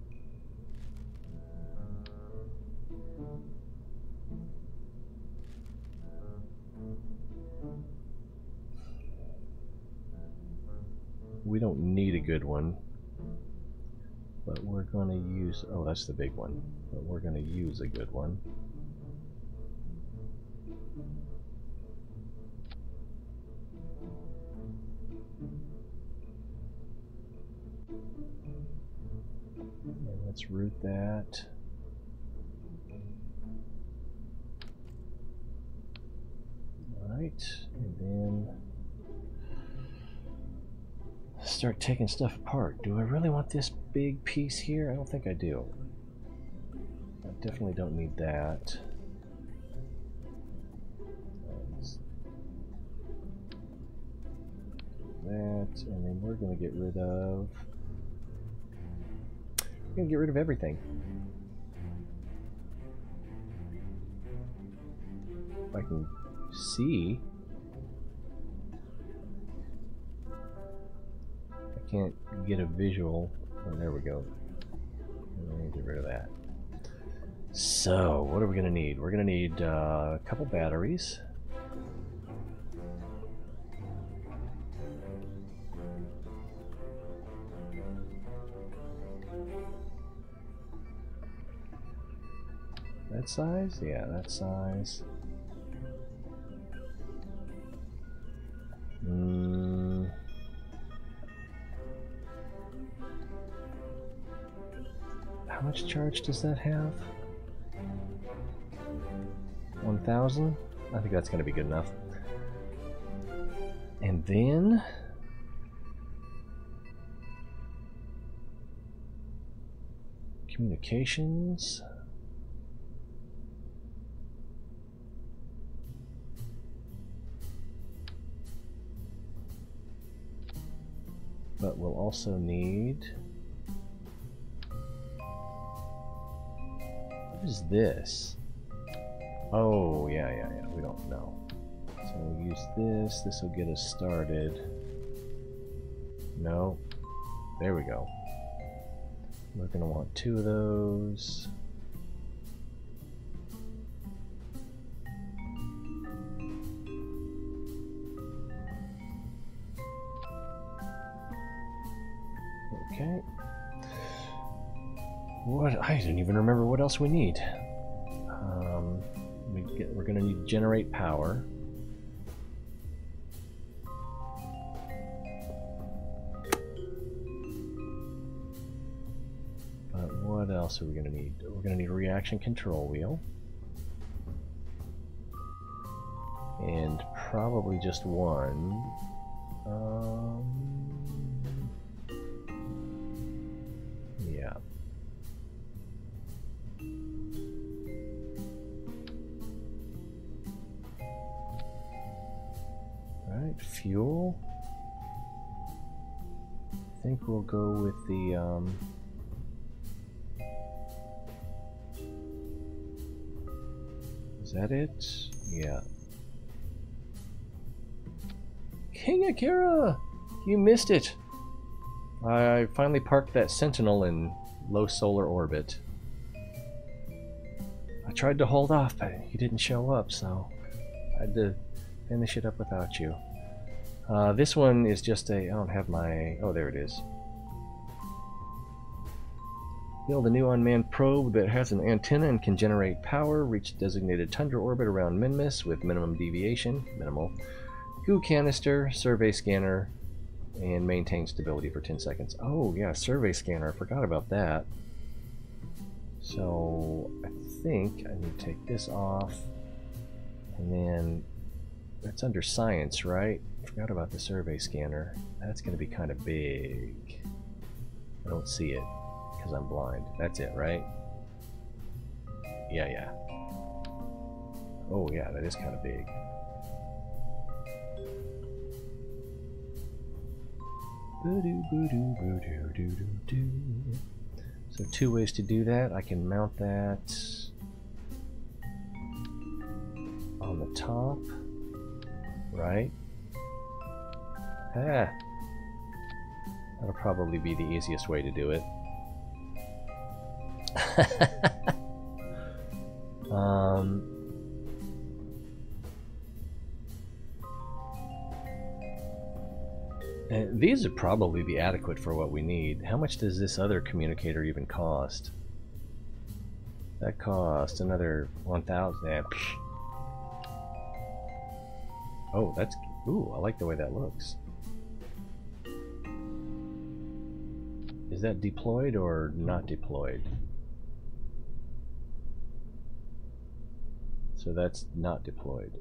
We don't need a good one, but we're going to use, oh, that's the big one, but we're going to use a good one. And let's route that. All right, and then start taking stuff apart. Do I really want this big piece here? I don't think I do. I definitely don't need that. That, and then we're going to get rid of. We're going to get rid of everything. If I can see. Can't get a visual. Oh, there we go. Get rid of that. So, what are we going to need? We're going to need a couple batteries. That size? Yeah, that size. How much charge does that have? 1,000? I think that's going to be good enough. And then communications. But we'll also need. What is this? Oh, yeah, we don't know. So we'll use this. This will get us started. No. There we go. We're going to want 2 of those. Okay. What? I didn't even remember what else we need. We're going to need to generate power. But what else are we going to need? We're going to need a reaction control wheel. And probably just one. Yeah. Alright, fuel. I think we'll go with the is that it? Yeah. King Akira! You missed it! I finally parked that Sentinel in low solar orbit. I tried to hold off, but you didn't show up, so I had to finish it up without you. This one is just a... I don't have my... Oh, there it is. Build a new unmanned probe that has an antenna and can generate power. Reach designated tundra orbit around Minmus with minimum deviation. Minimal. Goo canister, survey scanner, and maintain stability for 10 seconds. Oh, yeah, survey scanner. I forgot about that. So, I think I need to take this off. And then... That's under science, right? Forgot about the survey scanner. That's going to be kind of big. I don't see it because I'm blind. That's it, right? Yeah. Oh yeah, that is kind of big. So 2 ways to do that. I can mount that on the top, right? Ah, that'll probably be the easiest way to do it. And these would probably be adequate for what we need. How much does this other communicator even cost? That costs another 1,000. Oh, that's... Ooh, I like the way that looks. Is that deployed or not deployed? So that's not deployed.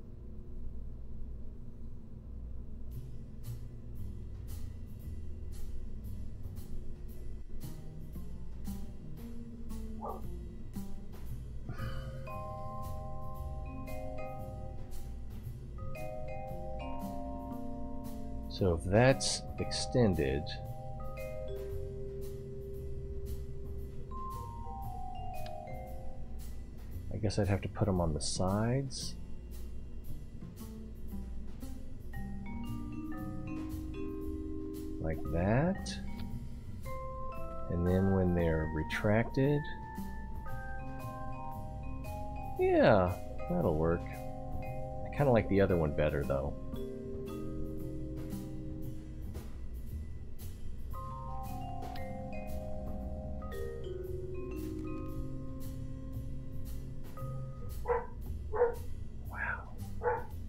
So if that's extended, I guess I'd have to put them on the sides. Like that. And then when they're retracted, yeah, that'll work. I kind of like the other one better though.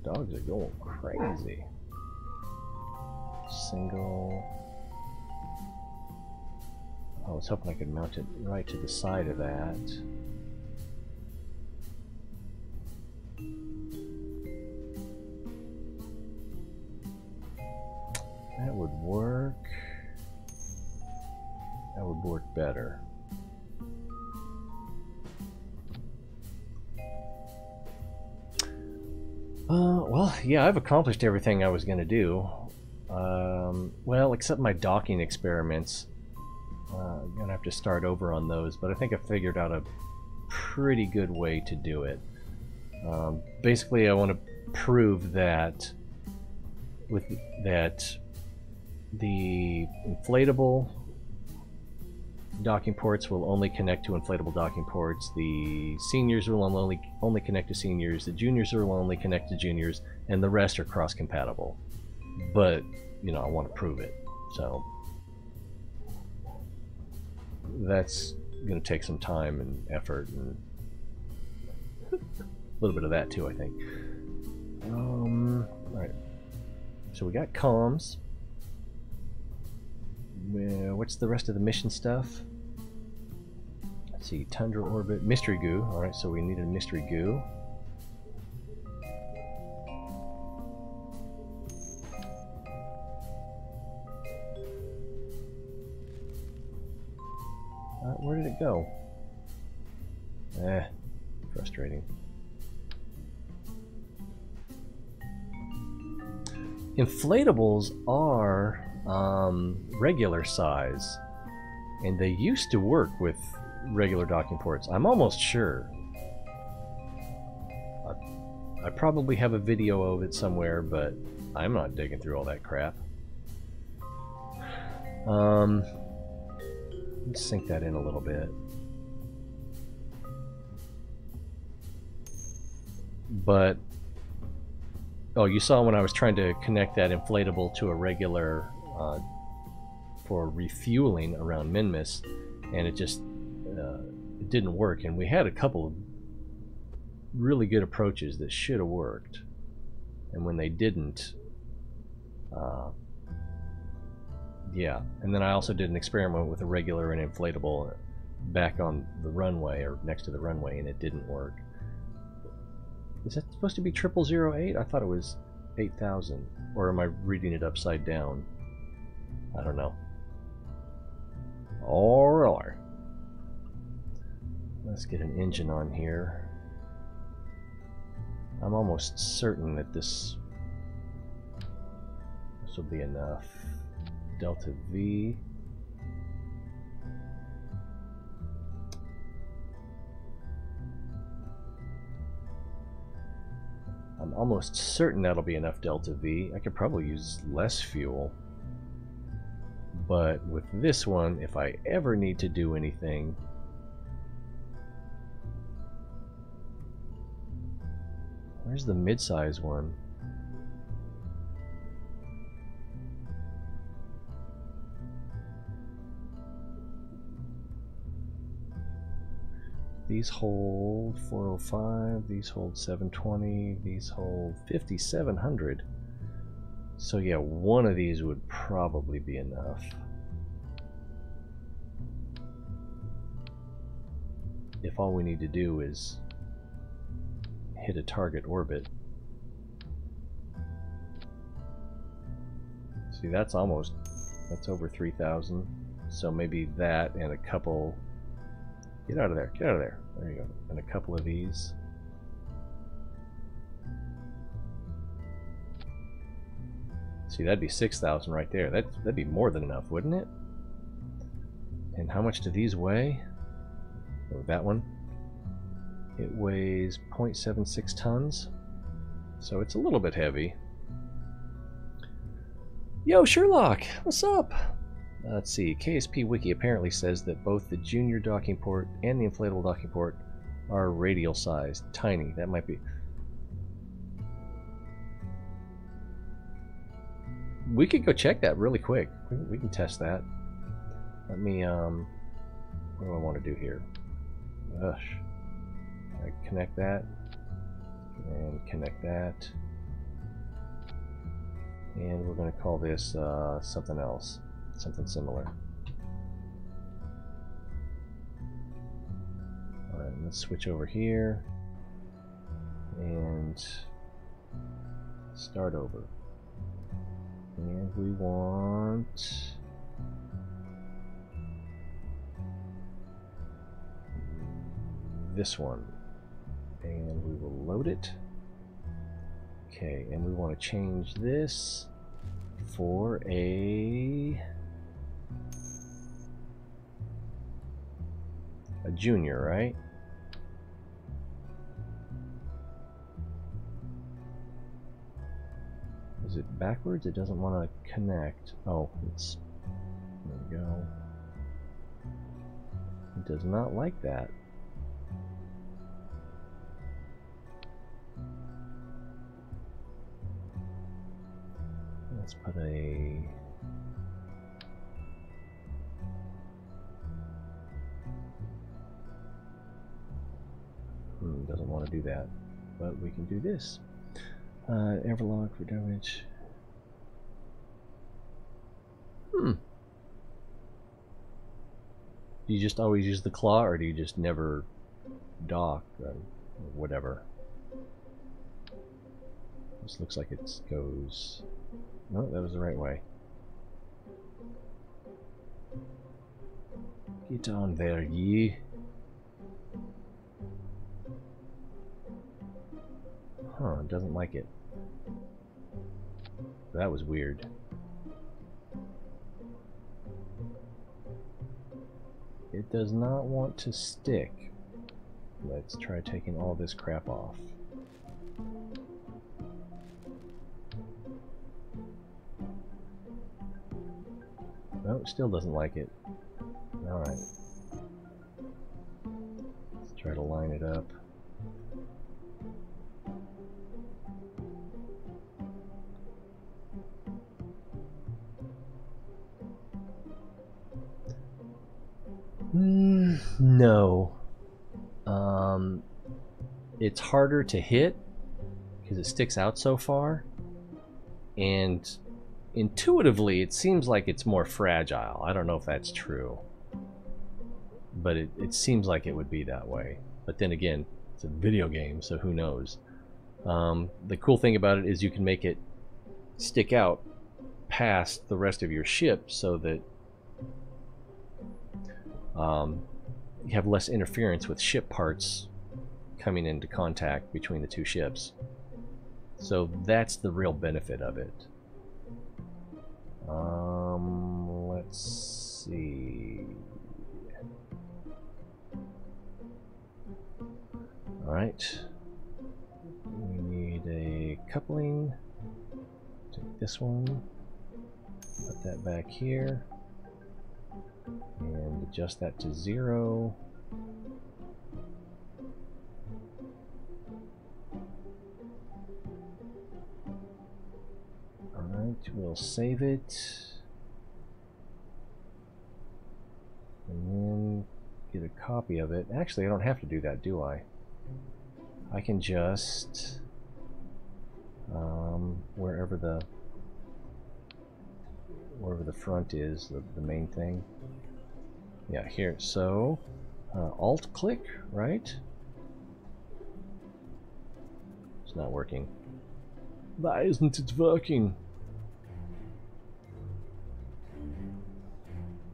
Dogs are going crazy. Single. I was hoping I could mount it right to the side of that. That would work. That would work better. Well, yeah, I've accomplished everything I was going to do. Well, except my docking experiments. I'm going to have to start over on those, but I think I figured out a pretty good way to do it. Basically, I want to prove that the inflatable docking ports will only connect to inflatable docking ports. The seniors will only connect to seniors. The juniors will only connect to juniors, and the rest are cross-compatible. But you know, I want to prove it, so that's going to take some time and effort, and a little bit of that too, I think. All right. So we got comms. What's the rest of the mission stuff? Let's see, Tundra Orbit, Mystery Goo. Alright, so we need a Mystery Goo. Where did it go? Frustrating. Inflatables are regular size, and they used to work with regular docking ports. I'm almost sure. I probably have a video of it somewhere, but I'm not digging through all that crap. Let's sink that in a little bit. But oh, you saw when I was trying to connect that inflatable to a regular for refueling around Minmus, and it just it didn't work. And we had a couple of really good approaches that should have worked, and when they didn't, yeah. And then I also did an experiment with a regular and inflatable back on the runway or next to the runway, and it didn't work. Is that supposed to be 0008? I thought it was 8,000. Or am I reading it upside down? I don't know. Alright. Let's get an engine on here. I'm almost certain that this will be enough. Delta V. I'm almost certain that'll be enough Delta V. I could probably use less fuel. But with this one, if I ever need to do anything, where's the mid-size one? These hold 405, these hold 720, these hold 5700. So yeah, one of these would probably be enough. If all we need to do is hit a target orbit. See, that's over 3,000. So maybe that and a couple. Get out of there, get out of there. There you go. And a couple of these. See, that'd be 6,000 right there. That'd be more than enough, wouldn't it? And how much do these weigh? Oh, that one. It weighs 0.76 tons. So it's a little bit heavy. Yo, Sherlock, what's up? Let's see, KSP Wiki apparently says that both the junior docking port and the inflatable docking port are radial sized, tiny. That might be... We could go check that really quick. We can test that. Let me, what do I want to do here? Gosh. I connect that, and connect that. And we're going to call this something else. Something similar. Alright, let's switch over here and start over. And we want this one. And we will load it. Okay, and we want to change this for a junior, right? Is it backwards? It doesn't want to connect. Oh, it's... There we go. It does not like that. Let's put a... doesn't want to do that, but we can do this. Everlog for damage. Do you just always use the claw, or do you just never dock, or whatever? This looks like it goes... No, that was the right way. Get on there, ye. Huh, it doesn't like it. That was weird. it does not want to stick. Let's try taking all this crap off. No, it still doesn't like it. Alright. Let's try to line it up. No. It's harder to hit because it sticks out so far, and intuitively it seems like it's more fragile. I don't know if that's true, but it seems like it would be that way. But then again, it's a video game, so who knows. The cool thing about it is you can make it stick out past the rest of your ship so that you have less interference with ship parts coming into contact between the two ships. So that's the real benefit of it. Let's see. Alright. We need a coupling. Take this one. Put that back here. And adjust that to 0. Alright, we'll save it. And then get a copy of it. Actually, I don't have to do that, do I? I can just wherever the front is, the main thing. Yeah, here. So alt click, right? It's not working. Why isn't it working?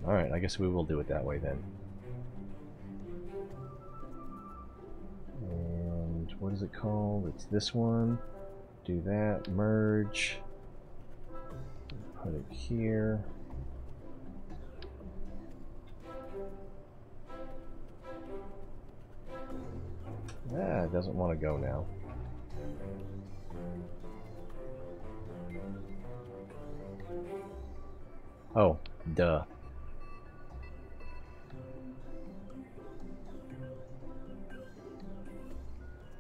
Alright, I guess we will do it that way then. And what is it called? It's this one. Do that, merge. Put it here. Ah, it doesn't want to go now. Oh, duh.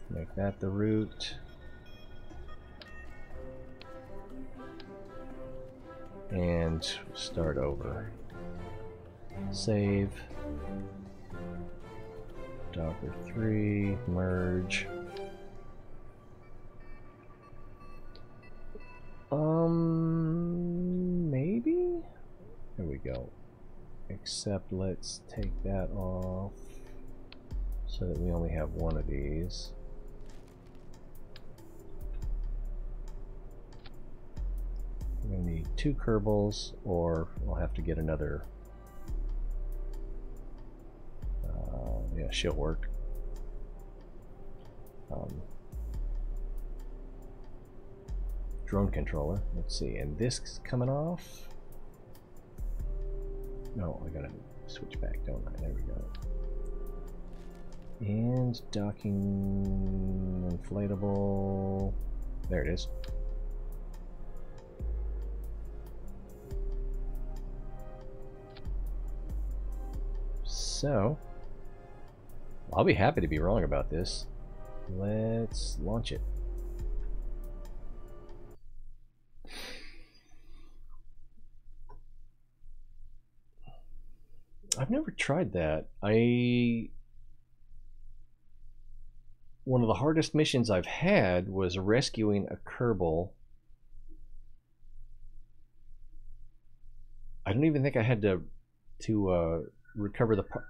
Make that the root. And start over. Save. Docker 3, merge. Maybe? There we go. Except let's take that off so that we only have one of these. We're going to need 2 Kerbals, or we'll have to get another. Yeah, she'll work. Drone controller. Let's see, and this is coming off. No, I gotta switch back, don't I? There we go. And docking inflatable. There it is. So, I'll be happy to be wrong about this. Let's launch it. I've never tried that. One of the hardest missions I've had was rescuing a Kerbal. I don't even think I had to recover the part.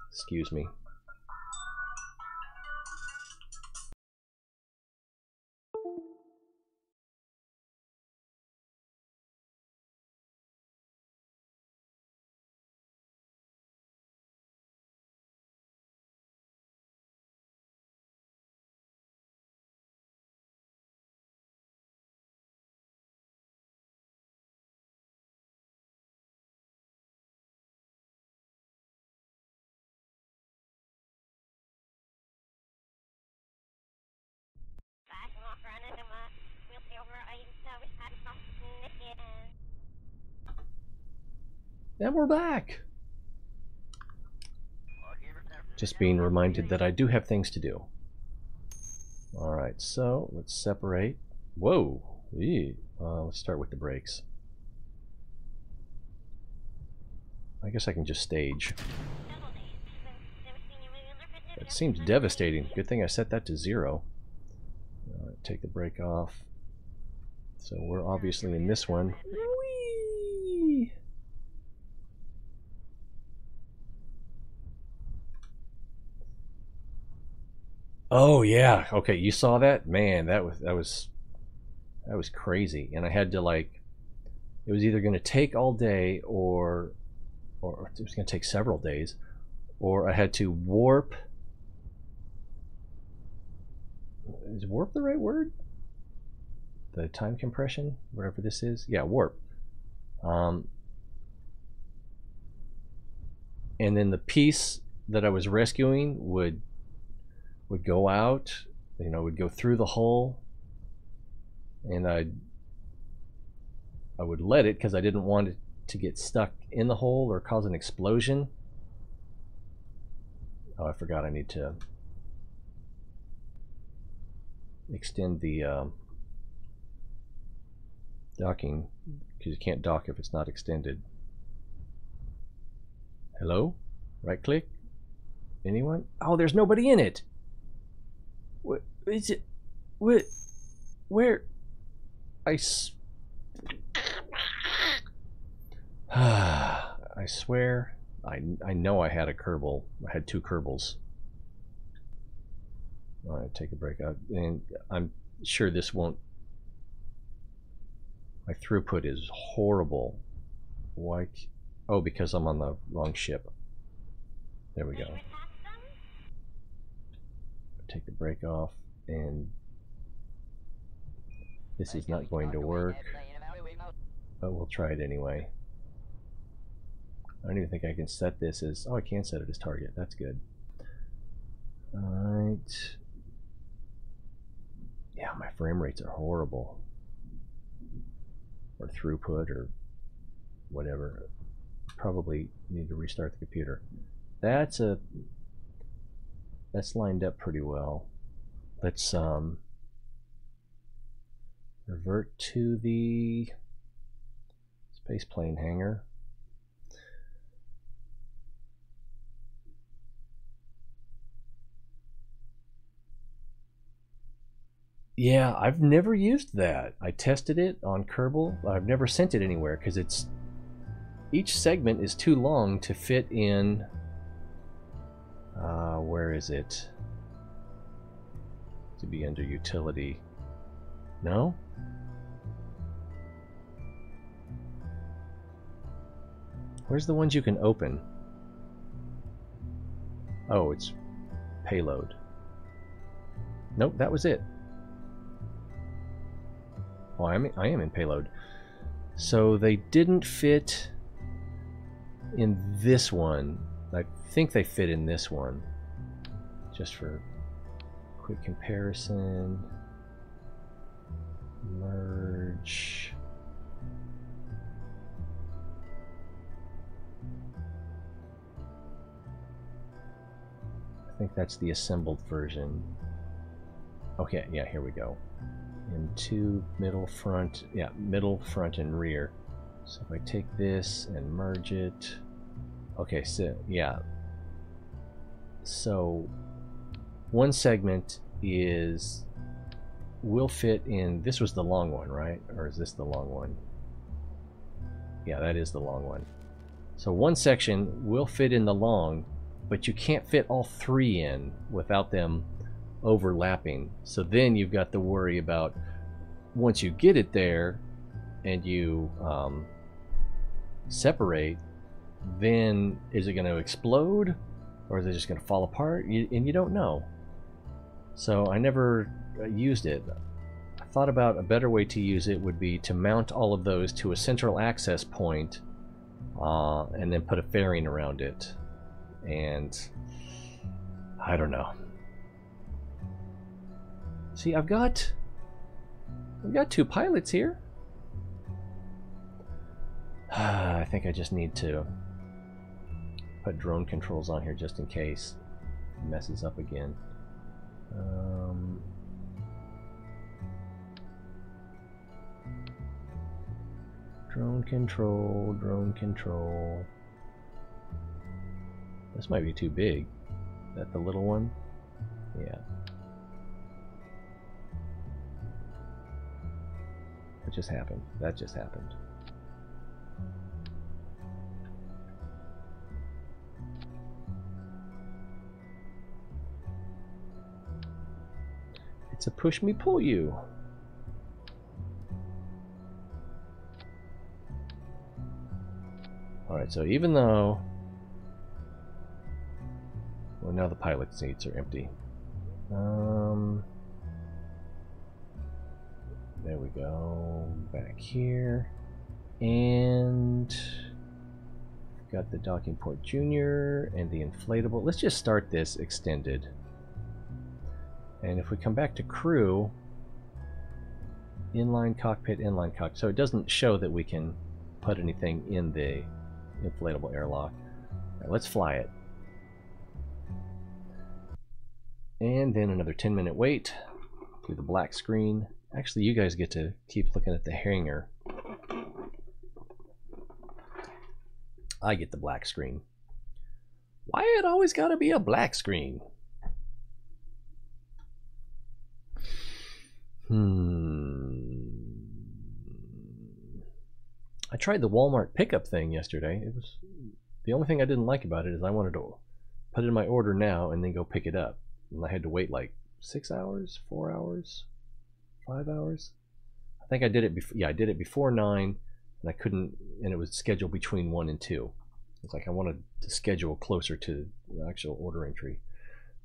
Excuse me. And we're back! Just being reminded that I do have things to do. Alright, so let's separate. Whoa! Let's start with the brakes. I guess I can just stage. It seems devastating. Good thing I set that to 0. Take the brake off. So we're obviously in this one. Whee! Oh yeah. Okay, you saw that? Man, that was crazy. And I had to, like, it was either going to take all day or it was going to take several days, or I had to warp. Is warp the right word? The time compression, whatever this is. Yeah, warp. And then the piece that I was rescuing would go out, you know, would go through the hull, and I would let it because I didn't want it to get stuck in the hole or cause an explosion. Oh, I forgot I need to extend the docking, because you can't dock if it's not extended. Hello? Right click? Anyone? Oh, there's nobody in it! What is it? What? Where? I swear, I know I had a Kerbal. I had 2 Kerbals. Alright, take a break out. And I'm sure this won't... My throughput is horrible. Why? Oh, because I'm on the wrong ship. There we go. Take the brake off, and this is not going to work, but we'll try it anyway. I don't even think I can set this as... Oh, I can set it as target. That's good. Alright. Yeah, my frame rates are horrible. Or throughput, or whatever. Probably need to restart the computer. That's lined up pretty well. Let's revert to the spaceplane hangar. Yeah, I've never used that. I tested it on Kerbal. I've never sent it anywhere because it's... Each segment is too long to fit in... where is it? To be under utility. No? Where's the ones you can open? Oh, it's payload. Nope, that was it. Oh, I am in payload. So they didn't fit in this one. I think they fit in this one. Just for quick comparison. Merge. I think that's the assembled version. Okay, yeah, here we go. Into middle, front, yeah, middle, front, and rear. So if I take this and merge it, okay, so yeah. So one segment will fit in, this was the long one, right? Or is this the long one? Yeah, that is the long one. So one section will fit in the long, but you can't fit all 3 in without them overlapping. So then you've got to worry about, once you get it there and you separate, then is it going to explode or is it just going to fall apart? And you don't know. So I never used it. I thought about a better way to use it would be to mount all of those to a central access point and then put a fairing around it. And I don't know. See, I've got 2 pilots here. I think I just need to put drone controls on here just in case it messes up again. Drone control, drone control. This might be too big. Is that the little one? Yeah. What just happened? That just happened. It's a push me pull you. Alright, so even though... Well, now the pilot seats are empty. There we go. Back here. And... got the docking port junior and the inflatable. Let's just start this extended. And if we come back to crew... Inline cockpit, inline cockpit. So it doesn't show that we can put anything in the inflatable airlock. Right, let's fly it. And then another 10-minute wait through the black screen. Actually, you guys get to keep looking at the hangar. I get the black screen. Why it always gotta be a black screen? I tried the Walmart pickup thing yesterday. It was the only thing I didn't like about it is I wanted to put in my order now and then go pick it up. And I had to wait like 6 hours, 4 hours, 5 hours. I think I did it before. Yeah, I did it before 9, and I couldn't. And it was scheduled between 1 and 2. It's like I wanted to schedule closer to the actual order entry.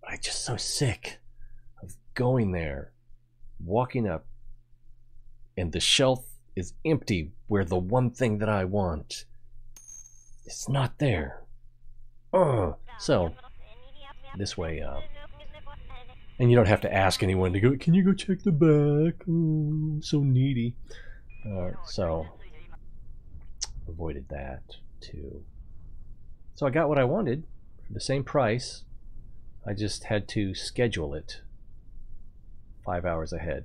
But I'm just so sick of going there, walking up, and the shelf is empty where the one thing that I want is not there. So this way, and you don't have to ask anyone to go, can you go check the back? Oh, so needy. So avoided that too. So I got what I wanted for the same price. I just had to schedule it 5 hours ahead.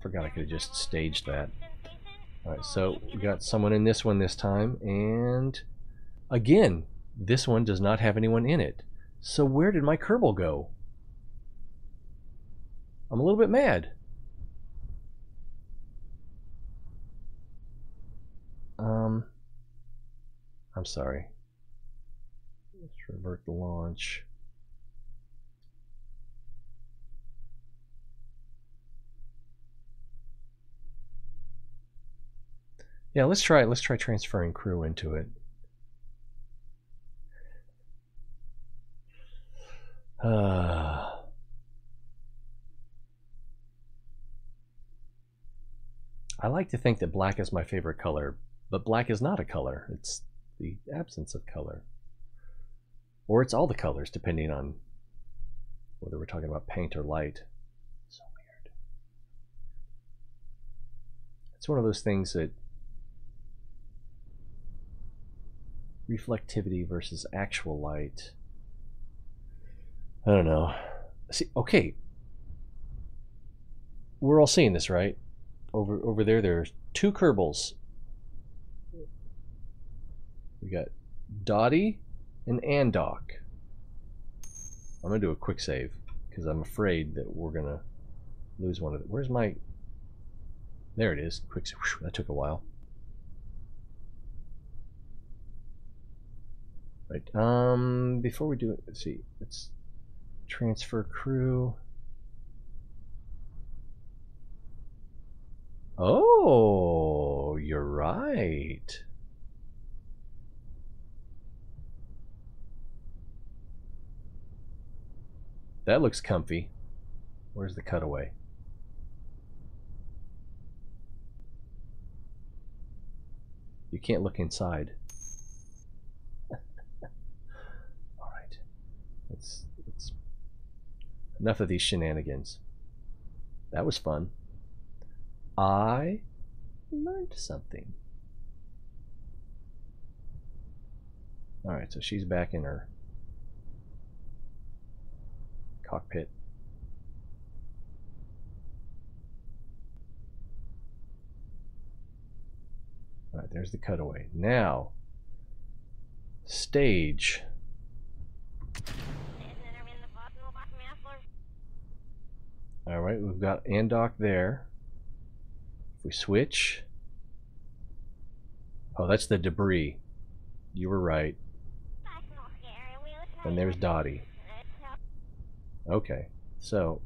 Forgot I could have just staged that. Alright, so we got someone in this one this time, and again, this one does not have anyone in it. So where did my Kerbal go? I'm a little bit mad. I'm sorry. Let's revert the launch. Yeah, let's try transferring crew into it. I like to think that black is my favorite color, but black is not a color. It's the absence of color. Or it's all the colors, depending on whether we're talking about paint or light. So weird. It's one of those things that reflectivity versus actual light. I don't know. See, okay. We're all seeing this, right? Over there, there's 2 Kerbals. We got Dottie and Andok. I'm gonna do a quick save because I'm afraid that we're gonna lose one of them. Where's my? There it is. Quick save. Whew, that took a while. Right. Before we do it, let's see. Let's transfer crew. Oh, you're right. That looks comfy. Where's the cutaway? You can't look inside. All right. Let's enough of these shenanigans. That was fun. I learned something. Alright, so she's back in her cockpit. Alright, there's the cutaway. Now, stage. Alright, we've got Andock there. If we switch. Oh, that's the debris. You were right. And there's Dottie. Okay, so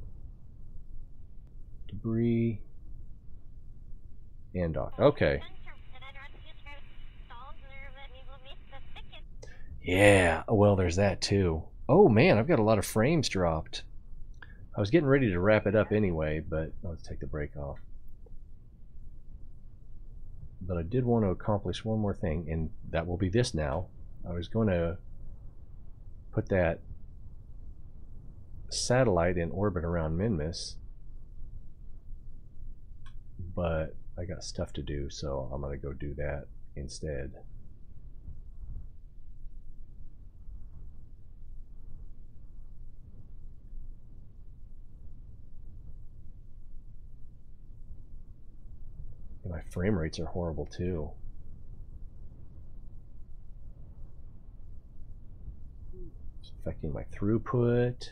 debris, Andock. Okay. Yeah, well, there's that too. Oh man, I've got a lot of frames dropped. I was getting ready to wrap it up anyway, but let's take the break off. But I did want to accomplish one more thing, and that will be this now. I was going to put that satellite in orbit around Minmus, but I got stuff to do, so I'm going to go do that instead. And my frame rates are horrible too. It's affecting my throughput.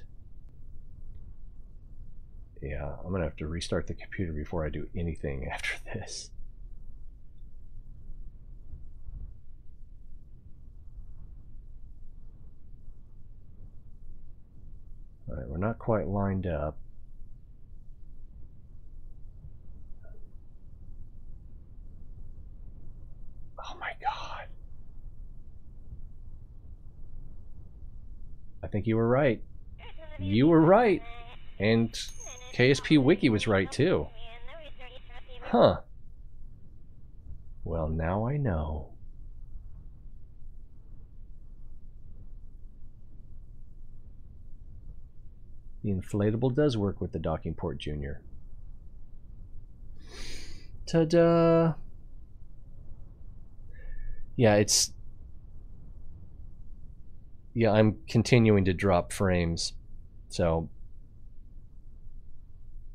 Yeah, I'm gonna have to restart the computer before I do anything after this. Alright, we're not quite lined up. Oh my god. I think you were right. You were right. And KSP Wiki was right too. Huh. Well, now I know. The inflatable does work with the docking port Junior. Ta-da! Yeah, it's... Yeah, I'm continuing to drop frames. So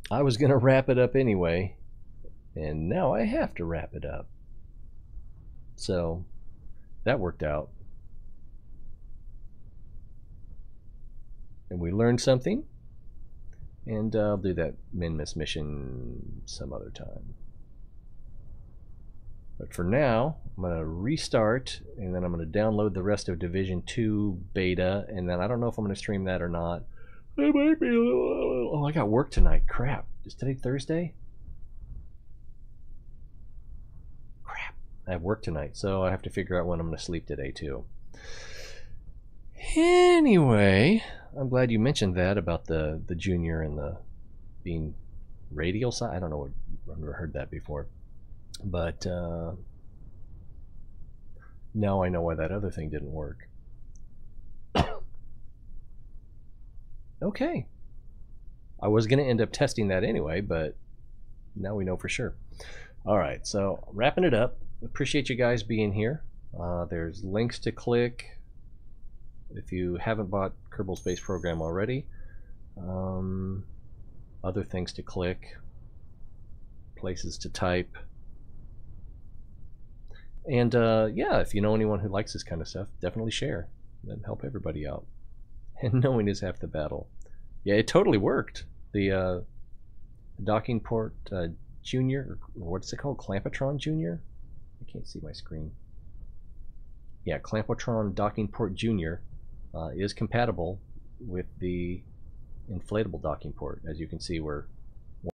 I was going to wrap it up anyway, and now I have to wrap it up. So that worked out. And we learned something. And I'll do that Minmus mission some other time. But for now, I'm going to restart, and then I'm going to download the rest of Division 2 beta, and then I don't know if I'm going to stream that or not. It might be a little... Oh, I got work tonight. Crap. Is today Thursday? Crap. I have work tonight, so I have to figure out when I'm going to sleep today, too. Anyway, I'm glad you mentioned that about the Junior and the being radial side. I don't know. I've never heard that before. But now I know why that other thing didn't work. Okay. I was going to end up testing that anyway, but now we know for sure. All right, so wrapping it up. Appreciate you guys being here. There's links to click if you haven't bought Kerbal Space Program already. Other things to click. Places to type. And yeah, if you know anyone who likes this kind of stuff, definitely share. That'd help everybody out. And knowing is half the battle. Yeah, it totally worked. The docking port Junior, or what's it called? Clampotron Junior? I can't see my screen. Yeah, Clampotron docking port Junior is compatible with the inflatable docking port. As you can see, we're